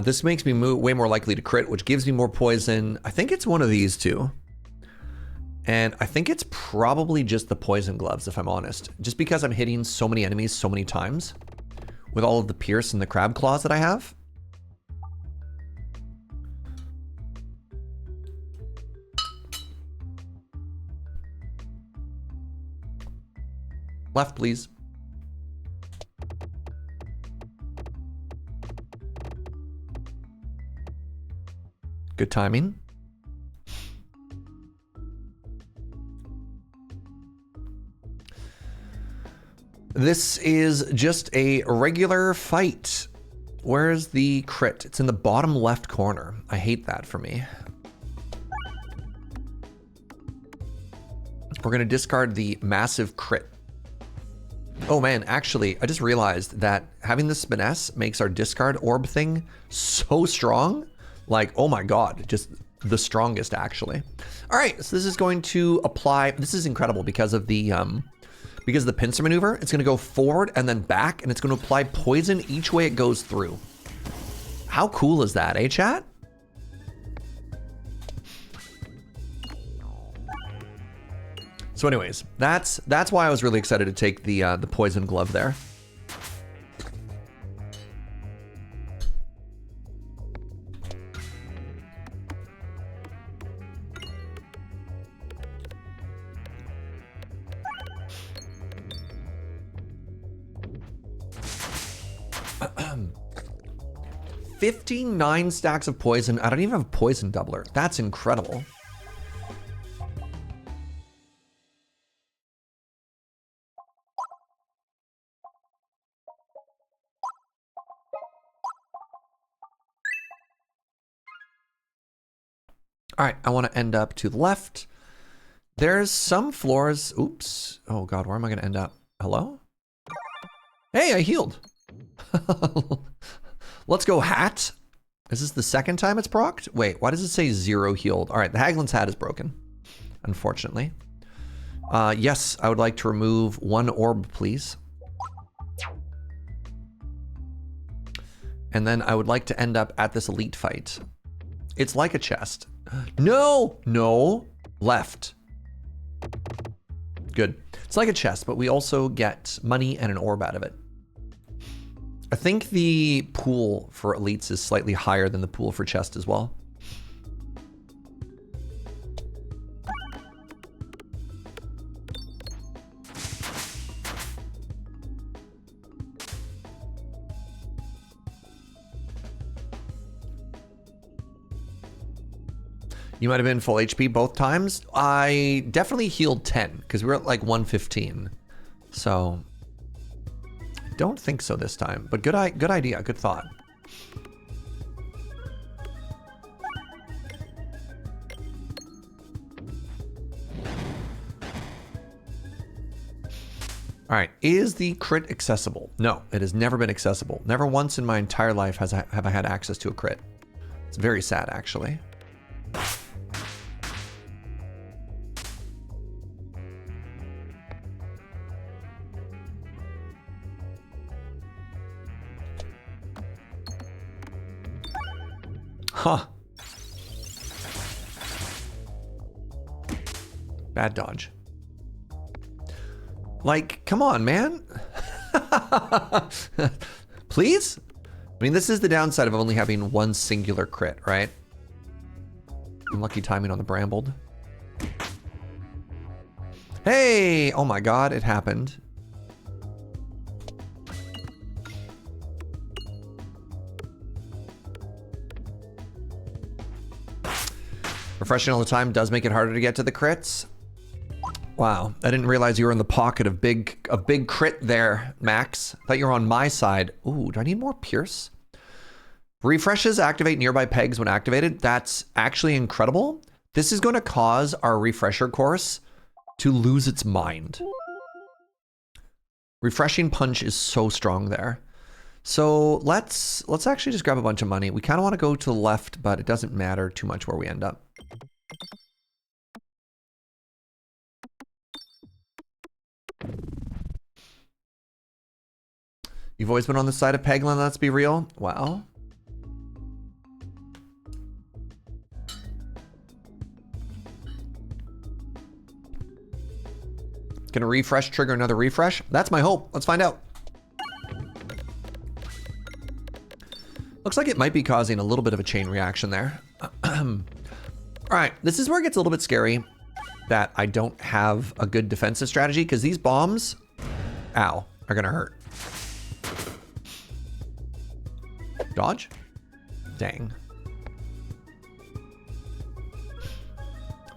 This makes me way more likely to crit, which gives me more poison. I think it's one of these two. And I think it's probably just the poison gloves, if I'm honest. Just because I'm hitting so many enemies so many times with all of the pierce and the crab claws that I have. Left, please. Good timing. This is just a regular fight. Where's the crit? It's in the bottom left corner. I hate that for me. We're gonna discard the massive crit. Oh man, actually, I just realized that having the Spiness makes our discard orb thing so strong. Like, oh my god, just the strongest actually. All right, so this is going to apply, this is incredible because of the pincer maneuver. It's gonna go forward and then back, and it's gonna apply poison each way it goes through. How cool is that, eh, chat? So anyways, that's why I was really excited to take the poison glove there. $59 stacks of poison. I don't even have a poison doubler. That's incredible. All right, I want to end up to the left. There's some floors. Oops. Oh God, where am I going to end up? Hello? Hey, I healed. Let's go hat. Is this the second time it's procced? Wait, why does it say 0 healed? All right, the Haglin's hat is broken, unfortunately. Yes, I would like to remove 1 orb, please. And then I would like to end up at this elite fight. It's like a chest. No, no, left. Good. It's like a chest, but we also get money and an orb out of it. I think the pool for elites is slightly higher than the pool for chest as well. You might have been full HP both times. I definitely healed 10 because we were at like 115. So I don't think so this time, but good idea, good thought. All right, is the crit accessible? No, it has never been accessible. Never once in my entire life have I had access to a crit. It's very sad, actually. Huh. Bad dodge. Like, come on, man. Please? I mean, this is the downside of only having one singular crit, right? Unlucky timing on the brambled. Hey! Oh my god, it happened. Refreshing all the time does make it harder to get to the crits. Wow, I didn't realize you were in the pocket of a big crit there, Max. I thought you were on my side. Ooh, do I need more Pierce? Refreshes activate nearby pegs when activated. That's actually incredible. This is going to cause our refresher course to lose its mind. Refreshing punch is so strong there. So let's actually just grab a bunch of money. We kind of want to go to the left, but it doesn't matter too much where we end up. You've always been on the side of Peglin, let's be real. Wow. Can a refresh trigger another refresh? That's my hope. Let's find out. Looks like it might be causing a little bit of a chain reaction there. All right, this is where it gets a little bit scary that I don't have a good defensive strategy because these bombs, ow, are gonna hurt. Dodge? Dang.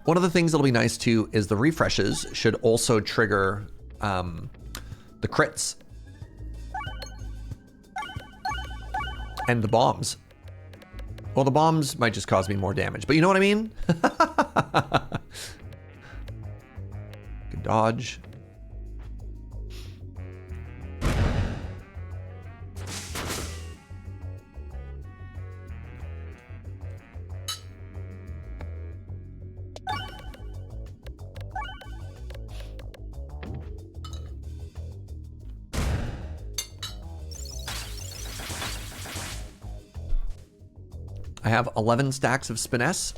One of the things that'll be nice too is the refreshes should also trigger the crits. And the bombs. Well, the bombs might just cause me more damage, but you know what I mean? Good dodge. I have 11 stacks of Spiness.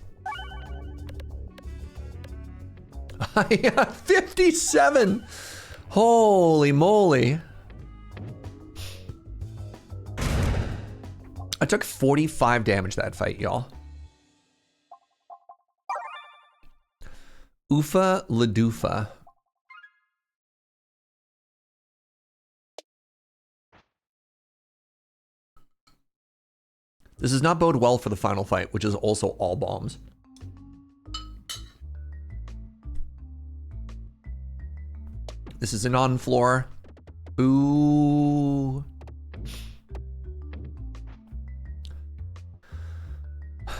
I have 57. Holy moly. I took 45 damage that fight, y'all. Oofa Ladoofa. This does not bode well for the final fight, which is also all bombs. This is an on floor. Ooh. All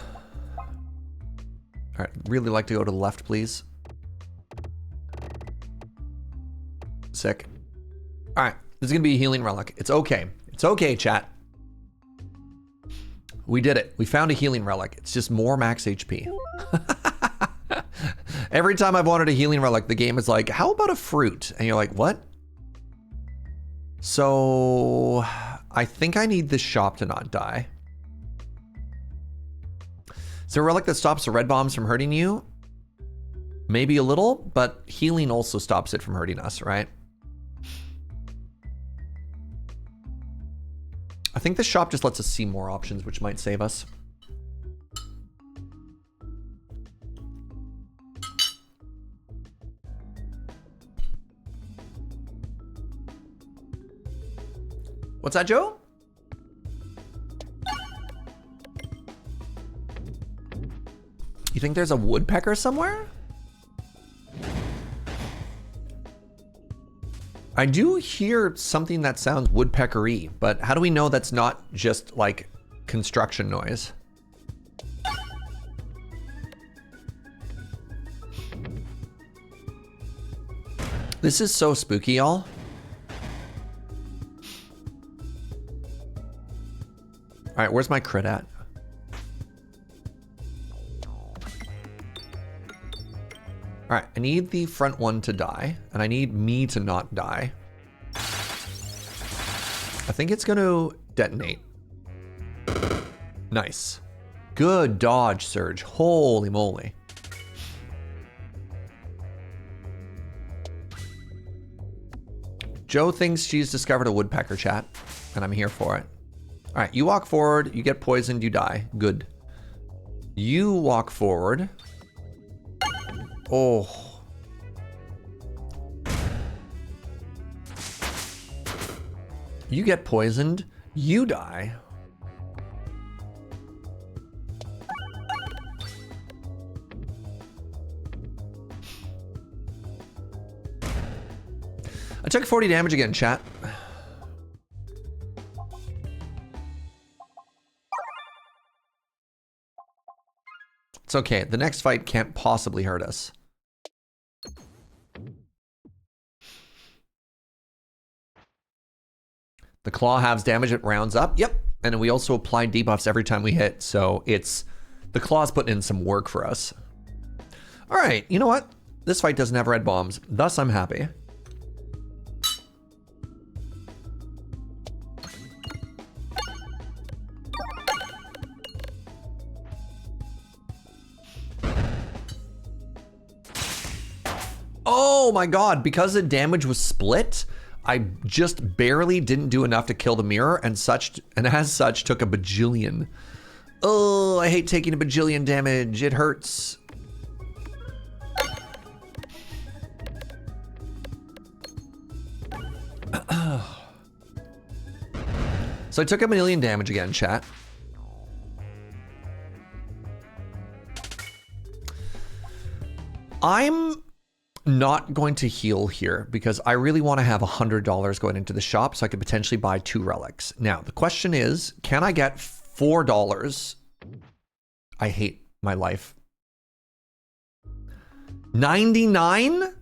right, really like to go to the left, please. Sick. All right, this is gonna be a healing relic. It's okay. It's okay, chat. We did it. We found a healing relic. It's just more max HP. Every time I've wanted a healing relic, the game is like, how about a fruit? And you're like, what? So I think I need this shop to not die. Is there a relic that stops the red bombs from hurting you? Maybe a little, but healing also stops it from hurting us, right? I think the shop just lets us see more options, which might save us. What's that, Joe? You think there's a woodpecker somewhere? I do hear something that sounds woodpeckery, but how do we know that's not just like construction noise? This is so spooky, y'all. All right, where's my crit at? All right, I need the front one to die, and I need me to not die. I think it's gonna detonate. Nice. Good dodge, Serge. Holy moly. Joe thinks she's discovered a woodpecker, chat, and I'm here for it. All right, you walk forward, you get poisoned, you die. Good. You walk forward. Oh. You get poisoned, you die. I took 40 damage again, chat. It's okay. The next fight can't possibly hurt us. The claw halves damage, it rounds up. Yep. And then we also apply debuffs every time we hit. So it's, the claw's putting in some work for us. All right. You know what? This fight doesn't have red bombs. Thus, I'm happy. Oh my god, because the damage was split, I just barely didn't do enough to kill the mirror and as such took a bajillion. Oh, I hate taking a bajillion damage. It hurts. So I took a million damage again, chat. I'm not going to heal here because I really want to have $100 going into the shop so I could potentially buy 2 relics. Now, the question is, can I get $4? I hate my life. 99?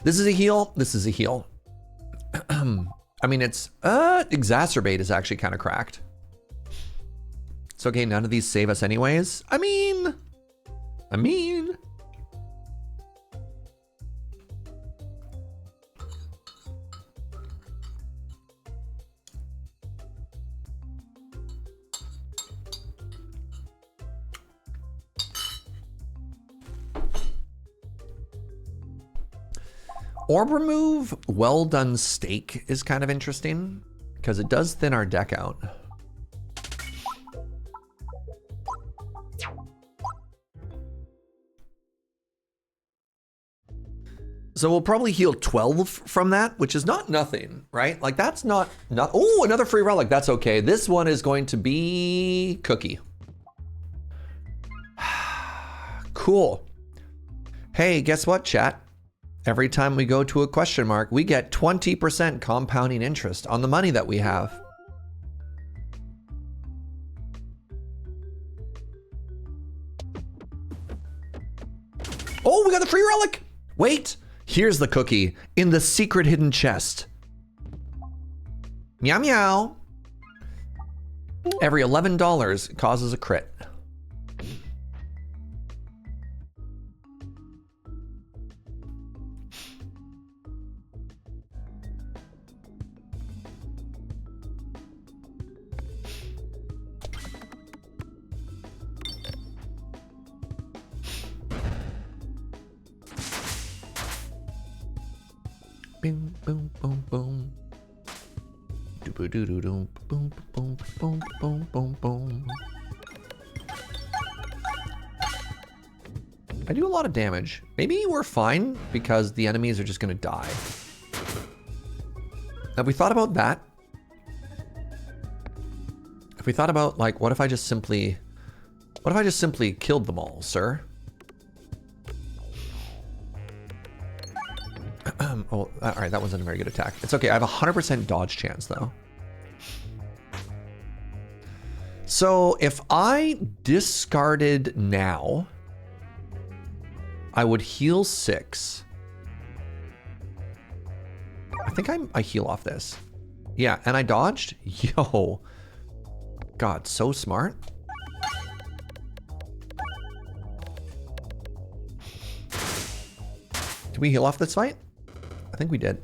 This is a heal. This is a heal. I mean, it's exacerbate is actually kind of cracked. It's okay. None of these save us anyways. I mean. Orb remove, well done steak is kind of interesting because it does thin our deck out. So we'll probably heal 12 from that, which is not nothing, right? Like that's not, oh, another free relic, that's okay. This one is going to be cookie. Cool. Hey, guess what, chat? Every time we go to a question mark, we get 20% compounding interest on the money that we have. Oh, we got the free relic. Wait, here's the cookie in the secret hidden chest. Meow meow. Every $11 causes a crit. Boom, boom, boom, boom. Boom, boom, boom, boom, boom, boom, boom. I do a lot of damage. Maybe we're fine because the enemies are just gonna die. Have we thought about that? Have we thought about like, what if I just simply killed them all, sir? Oh, all right, that wasn't a very good attack. It's okay, I have a 100% dodge chance though. So if I discarded now, I would heal 6. I think I heal off this. Yeah, and I dodged? Yo. God, so smart. Did we heal off this fight? I think we did.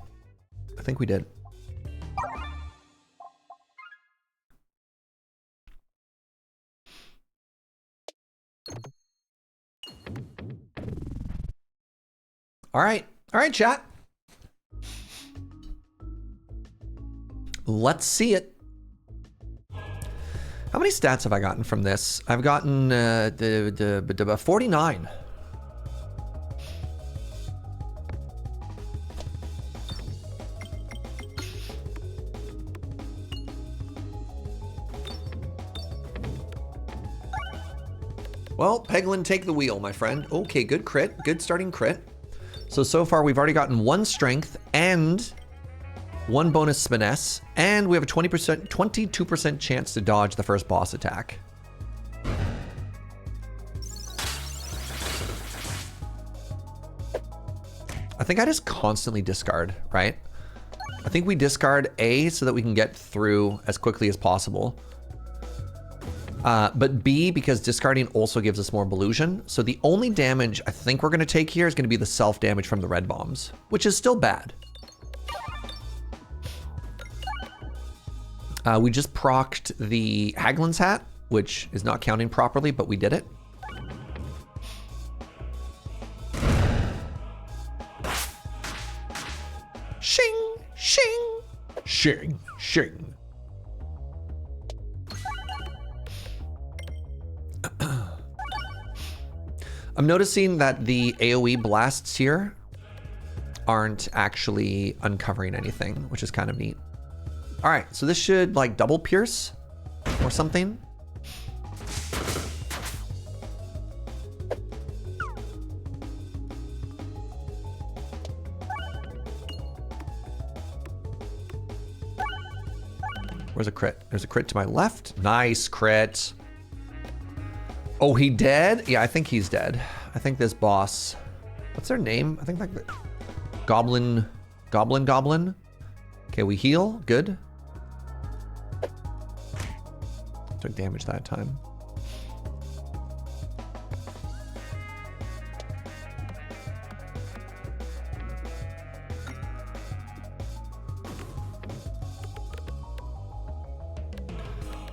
I think we did. All right, chat. Let's see it. How many stats have I gotten from this? I've gotten 49. Well, Peglin, take the wheel, my friend. Okay, good crit, good starting crit. So far we've already gotten 1 strength and 1 bonus finesse, and we have a 22% chance to dodge the first boss attack. I think I just constantly discard, right? I think we discard A so that we can get through as quickly as possible. But B, because discarding also gives us more Belusion. So the only damage I think we're gonna take here is gonna be the self-damage from the red bombs, which is still bad. We just procced the Haglin's hat, which is not counting properly, but we did it. Shing, shing, shing, shing. I'm noticing that the AoE blasts here aren't actually uncovering anything, which is kind of neat. All right, so this should like double pierce or something. Where's a crit? There's a crit to my left. Nice crit. Oh, he dead? Yeah, I think he's dead. I think this boss, what's their name? I think like Goblin. Okay, we heal. Good. Took damage that time.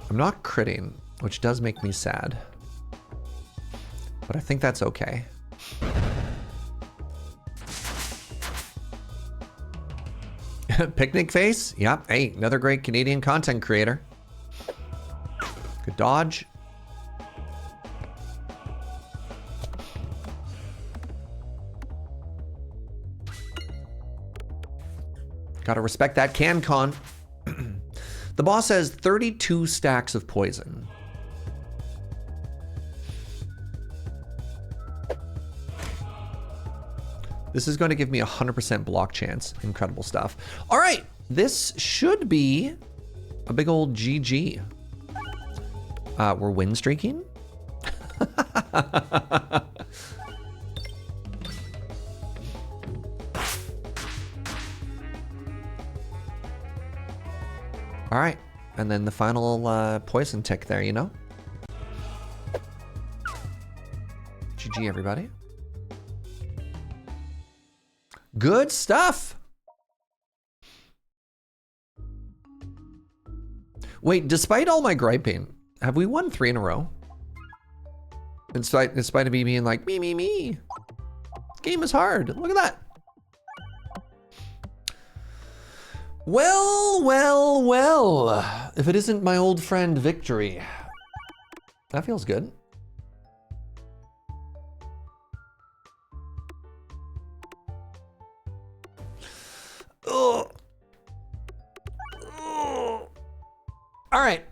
I'm not critting, which does make me sad. But I think that's okay. Picnic face? Yep. Hey, another great Canadian content creator. Good dodge. Gotta respect that CanCon. The boss has 32 stacks of poison. This is going to give me 100% block chance. Incredible stuff. All right, this should be a big old GG. We're win streaking. All right, and then the final poison tick there, you know? GG, everybody. Good stuff. Wait, despite all my griping, have we won 3 in a row? In spite of me being like, me. This game is hard. Look at that. Well. If it isn't my old friend Victory. That feels good. Ugh. All right.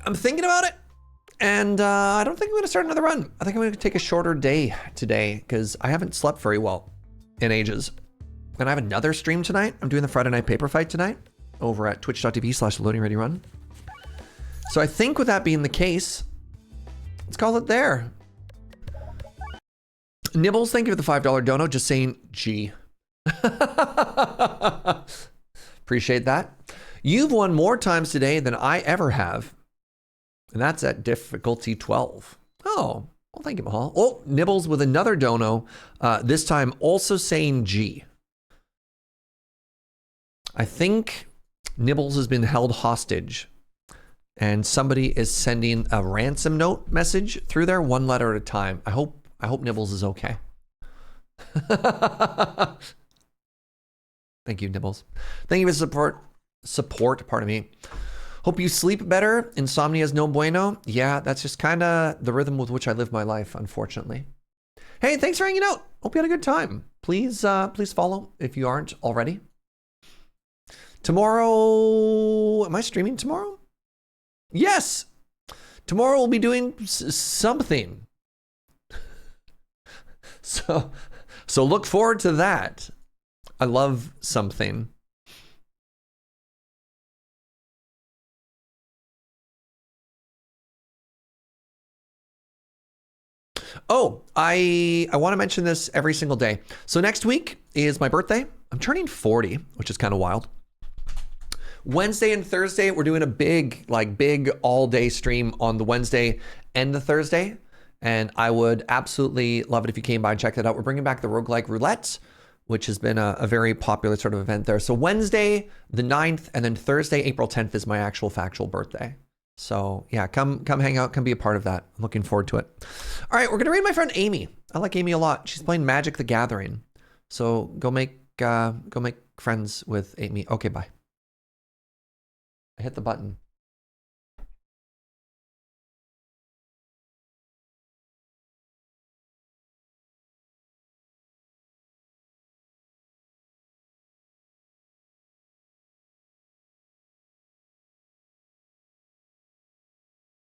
I'm thinking about it. And I don't think I'm going to start another run. I think I'm going to take a shorter day today because I haven't slept very well in ages. And I have another stream tonight. I'm doing the Friday Night Paper Fight tonight over at twitch.tv/loadingreadyrun. So I think with that being the case, let's call it there. Nibbles, thank you for the $5 dono. Just saying G. Appreciate that. You've won more times today than I ever have. And that's at difficulty 12. Oh, well, thank you, Mahal. Oh, Nibbles with another dono. This time also saying G. I think Nibbles has been held hostage and somebody is sending a ransom note message through there 1 letter at a time. I hope Nibbles is okay. Thank you, Nibbles. Thank you for support, pardon me. Hope you sleep better. Insomnia is no bueno. Yeah, that's just kind of the rhythm with which I live my life, unfortunately. Hey, thanks for hanging out. Hope you had a good time. Please follow if you aren't already. Tomorrow, am I streaming tomorrow? Yes. Tomorrow we'll be doing something. So look forward to that. I love something. Oh, I want to mention this every single day. So next week is my birthday. I'm turning 40, which is kind of wild. Wednesday and Thursday, we're doing a big all-day stream on the Wednesday and the Thursday. And I would absolutely love it if you came by and checked that out. We're bringing back the roguelike roulette, which has been a very popular sort of event there. So Wednesday, the 9th, and then Thursday, April 10th is my actual factual birthday. So yeah, come hang out, come be a part of that. I'm looking forward to it. All right, we're gonna raid my friend Amy. I like Amy a lot. She's playing Magic the Gathering. So go make friends with Amy. Okay, bye. I hit the button.